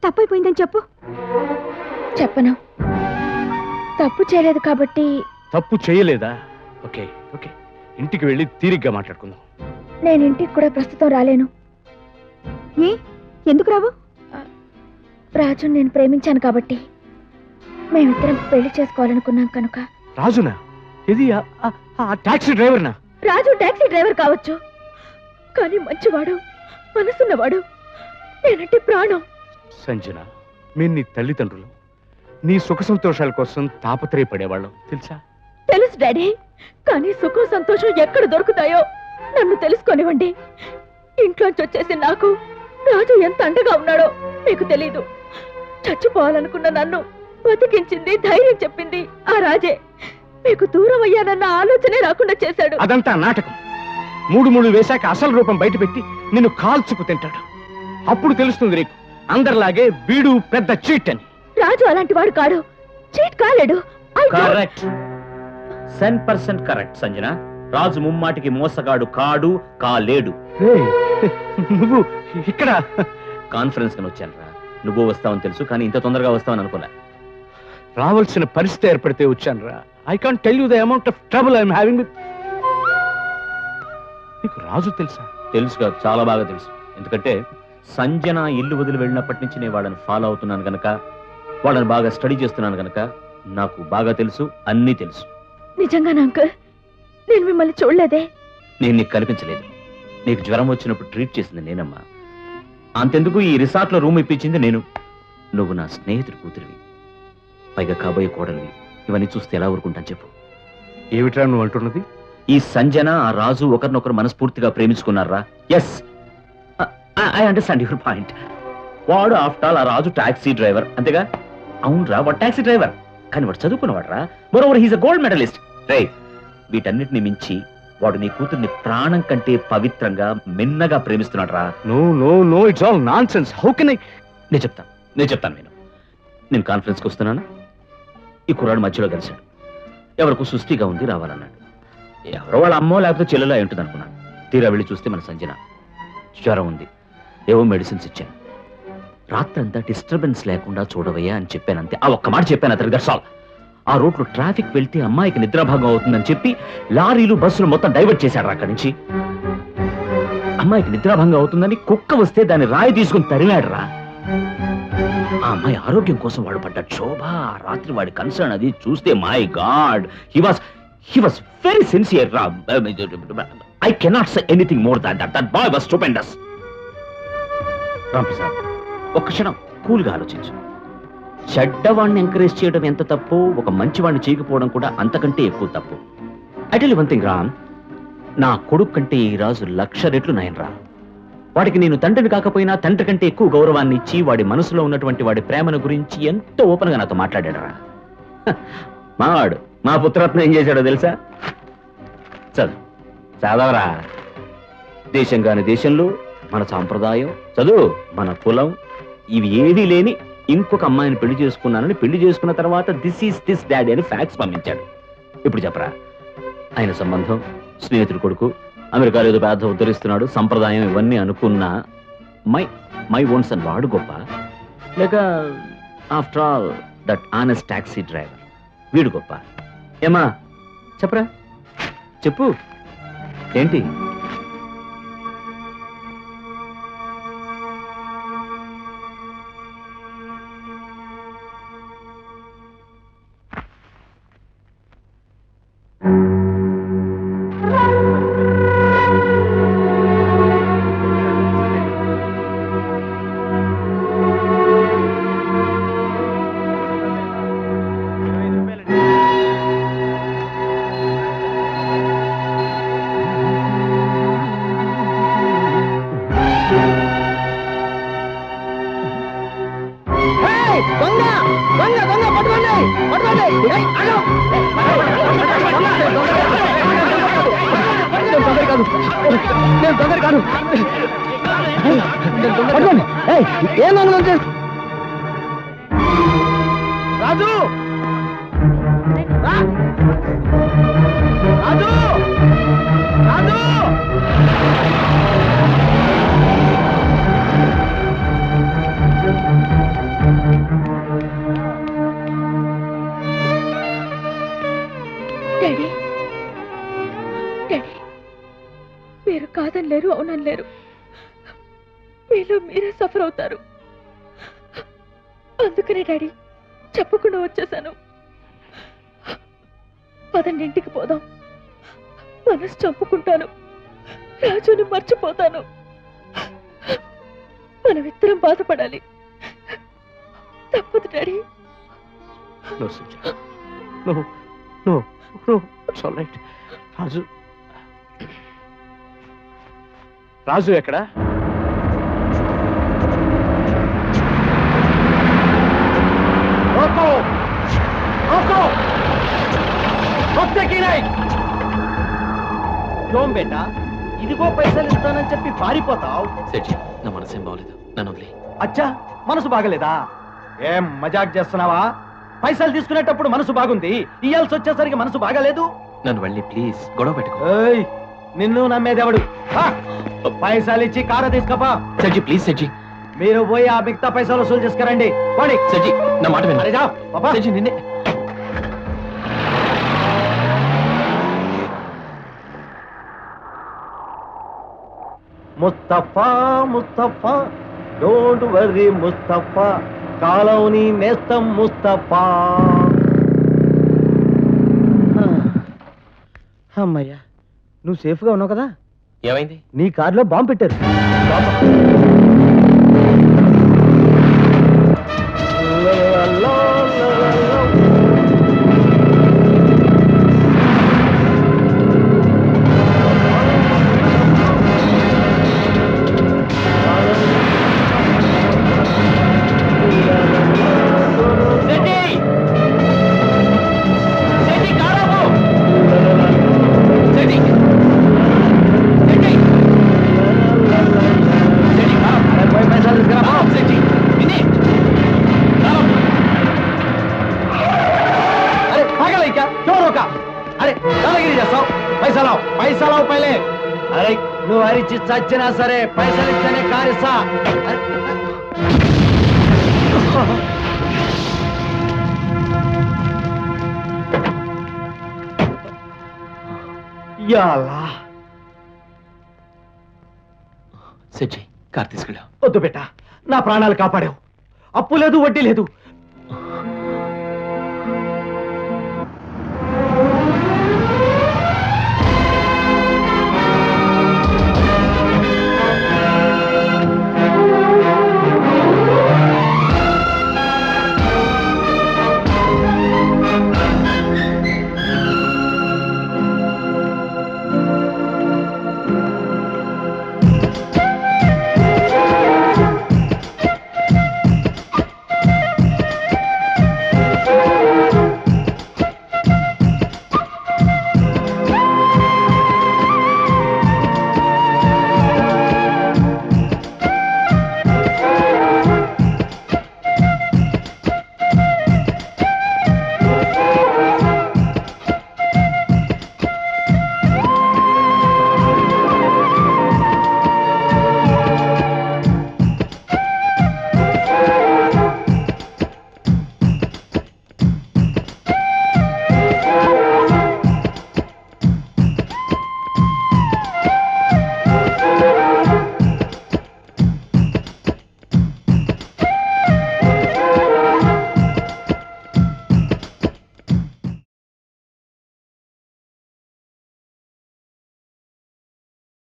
తప్పైపోయిందని చెప్పు. చెప్పను, తప్పు చేయలేదు కాబట్టి. తప్పు చేయలేదా? ఓకే ఓకే, ఇంటికి వెళ్ళి తీరిగ్గా మాట్లాడుకుందాం. నేను ఇంటికి కూడా ప్రస్తుతం రాలేను. ఏ, ఎందుకు రావు? రాజు నేను ప్రేమించాను కాబట్టి. మేమిద్దరం పెళ్లి చేసుకోవాలనుకున్నాం కనుక. రాజునా? ఇది టాక్సీ డ్రైవర్నా? రాజు టాక్సీ డ్రైవర్ కావచ్చు, కానీ మంచివాడు, మనసున్నవాడు, నేనంటే ప్రాణం. సంజన, మీరు నీ తల్లిదండ్రులు, నీ సుఖ సంతోషాల కోసం తాపత్రయపడేవాళ్ళం తెలుసా? తెలుసు డాడీ, కానీ సుఖం సంతోషం ఎక్కడ దొరుకుతాయో నన్ను తెలుసుకొనివ్వండి. ఇంట్లోంచి వచ్చేసి నాకు రాజు ఎంత అండగా ఉన్నాడో మీకు తెలీదు. చచ్చిపోవాలనుకున్న నన్ను బతికించింది, ధైర్యం చెప్పింది ఆ రాజే. మీకు దూరం అయ్యానన్న ఆలోచనే రాకుండా చేశాడు. అదంతా నాటకం. మూడు వేశాక అసలు రూపం బయటపెట్టి నిన్ను కాల్చుకు తింటాడు. అప్పుడు తెలుస్తుంది నీకు అందరిలాగే వీడు పెద్ద చీట్ అని. రాజు అలాంటి వాడు కాడు, చీట్ కాలేడు. Correct, 100% correct Sanjana. రాజు ముమ్మాటికి మోసగాడు కాడు, కాలేడు. నువ్వు ఇక్కడ కాన్ఫరెన్స్ కని వచ్చాను రా. నువ్వు వస్తావని తెలుసు, కానీ ఇంత తొందరగా వస్తావని అనుకోలే. రావాల్సిన పరిస్థితి ఏర్పడితే వచ్చాను రా. I can't tell you the amount of trouble I'm having with. నీకు రాజు తెలుసా? తెలుసు కాదు, చాలా బాగా తెలుసు. ఎందుకంటే సంజన ఇల్లు వదిలి వెళ్ళినప్పటి నుంచి నేను వాళ్ళని ఫాలో అవుతున్నాను గనక, వాళ్ళని బాగా స్టడీ చేస్తున్నాను గనక నాకు బాగా తెలుసు, అన్నీ తెలుసు. నిజంగానా అంకుల్? నేను మిమ్మల్ని చూడలేదే. నేను నీకు కనిపించలేదు. నీకు జ్వరం వచ్చినప్పుడు ట్రీట్ చేసింది నేనమ్మా. అంతెందుకు ఈ రిసార్ట్ లో రూమ్ ఇప్పించింది నేను. నువ్వు నా స్నేహితుడి కూతురివి, పైగా కాబోయే కోడలివి. ఇవన్నీ చూస్తే ఎలా ఊరుకుంటాను చెప్పు? ఏమిట్రా నువ్వు అంటున్నది? ఈ సంజన ఆ రాజు ఒకరినొకరు మనస్ఫూర్తిగా ప్రేమించుకున్నారా? Yes, I understand your point. వాడు ఆఫ్టర్ ఆల్ ఆ రాజు టాక్సీ డ్రైవర్, అంతేగా? అవునరా, వాడు టాక్సీ డ్రైవర్, కానీ వాడు చదువుకున్నవాడు రా. Moreover he's a gold medalist. రే, వీటన్నిటిని మించి వాడు నీ కూతుర్ని ప్రాణం కంటే పవిత్రంగా మిన్నగా ప్రేమిస్తున్నాడు రా. No no no, it's all nonsense. How can I? నేను చెప్తాను. నేను కాన్ఫరెన్స్కి వస్తున్నాను. ఈ కుర్రాడు మధ్యలో కలిశాడు. ఎవరికి సుస్థిగా ఉంది, రావాలన్నాడు. ఎవరో వాళ్ళ అమ్మో లేకపోతే చెల్లెలో అయి ఉంటుంది అనుకున్నాను. తీరా వెళ్ళి చూస్తే మన సంజన. జ్వరం ఉంది, ఏవో మెడిసిన్స్ ఇచ్చాను. రాత్రంతా డిస్టర్బెన్స్ లేకుండా చూడవయ్యా అని చెప్పాను, అంతే. ఆ ఒక్క మాట చెప్పాను అతనికి, దట్స్ ఆల్. ఆ రోడ్లో ట్రాఫిక్ వెళ్తే అమ్మాయికి నిద్రాభంగం అవుతుందని చెప్పి లారీలు బస్సులు మొత్తం డైవర్ట్ చేశాడు అక్కడి నుంచి. అమ్మాయికి నిద్రాభంగం అవుతుందని కుక్క వస్తే దాన్ని రాయి తీసుకుని తరిమాడు రా. ఆ అమ్మాయి ఆరోగ్యం కోసం వాడు పడ్డ క్షోభ, రాత్రి వాడి కన్సర్న్ అది చూస్తే my God, he was He was very sincere. I cannot say anything more than that. That boy was stupendous. Ramprasad, ఒక్క క్షణం కూల్గా ఆలోచించు. చెడ్డవాడిని ఎంకరేజ్ చేయడం ఎంత తప్పు, ఒక మంచివాడిని చేయకపోవడం కూడా అంతకంటే ఎక్కువ తప్పు. I tell you one thing Ram, నా కొడుకు కంటే ఈ రాజు 1,00,000 రెట్లు నయనరా. వాడికి నేను తండ్రిని కాకపోయినా తండ్రి కంటే ఎక్కువ గౌరవాన్ని ఇచ్చి వాడి మనసులో ఉన్నటువంటి వాడి ప్రేమను గురించి ఎంతో ఓపెన్ గా నాతో మాట్లాడాడరా. మావాడు మా పుత్రరత్నం ఏం చేశాడో తెలుసా? చదవరా. దేశం కాని దేశంలో మన సాంప్రదాయం, చదువు, మన కులం, ఇవి ఏదీ లేని ఇంకొక అమ్మాయిని పెళ్లి చేసుకున్నానని, పెళ్లి చేసుకున్న తర్వాత దిస్ ఈస్ దిస్ డాడీ అని ఫ్యాక్స్ పంపించాడు. ఇప్పుడు చెప్పరా, ఆయన సంబంధం, స్నేహితుడు కొడుకు, అమెరికాలో ఏదో పెద్ద ఉద్ధరిస్తున్నాడు, సంప్రదాయం, ఇవన్నీ అనుకున్నా మై ఓన్స్ అని వాడు గొప్ప, లేక after all that honest taxi driver వీడు గొప్ప? ఏమా చెప్పరా, చెప్పు ఏంటి? రాజు, రాజు, రాజు, డాడీ, డాడీ, మీరు కాదనలేరు, అవునలేరు. మీలో మీరే సఫర్ అవుతారు. అందుకనే డాడీ చెప్పకుండా వచ్చేసాను. పదండి, ఇంటికి పోదాం. మనసు చంపుకుంటాను, రాజుని మర్చిపోతాను. మనమిద్దరం బాధపడాలి. తప్పదు డాడీ. రాజు, రాజు ఎక్కడ? జోం బేటా, ఇదిగో పైసలు ఇస్తానని చెప్పి పారిపోతావు. సెడ్జీ, నా మనసేం బాగలేదు, నన్ను వదిలే. అచ్చా, మనసు బాగలేదా? ఏం మజాక్ చేస్తున్నావా? పైసలు తీసుకునేటప్పుడు మనసు బాగుంది, ఇయ్యాల్సి వచ్చేసరికి మనసు బాగాలేదు. నన్ను వెళ్ళి ప్లీజ్, గొడవ పెట్టుకో. నిన్ను నమ్మేదేవడు. పైసలు ఇచ్చి కారు తీసుకోపా. సెడ్జీ ప్లీజ్, సెడ్జీ మీరు పోయి ఆ మిగతా పైసలు వసూలు చేసుకురండి. పోనీ. సెడ్జీ, నా మాట విను. అరే జా పాపా. సెడ్జీ, నిన్నే. ముస్తఫా, ముస్తఫా, డోంట్ వర్రీ ముస్తఫా, కాలౌని నేస్తం ముస్తఫా. అమ్మయ్యా, నువ్వు సేఫ్ గా ఉన్నావు కదా? ఏమైంది? నీ కారులో బాంబు పెట్టారు. అరే నువ్వు అరిచి చచ్చినా సరే పైసలు ఇస్తేనే కారిస్తా. సెడ్జీ, కార్ తీసుకెళ్ళావు. వద్దు బేటా, నా ప్రాణాలు కాపాడావు. అప్పు లేదు, వడ్డీ లేదు,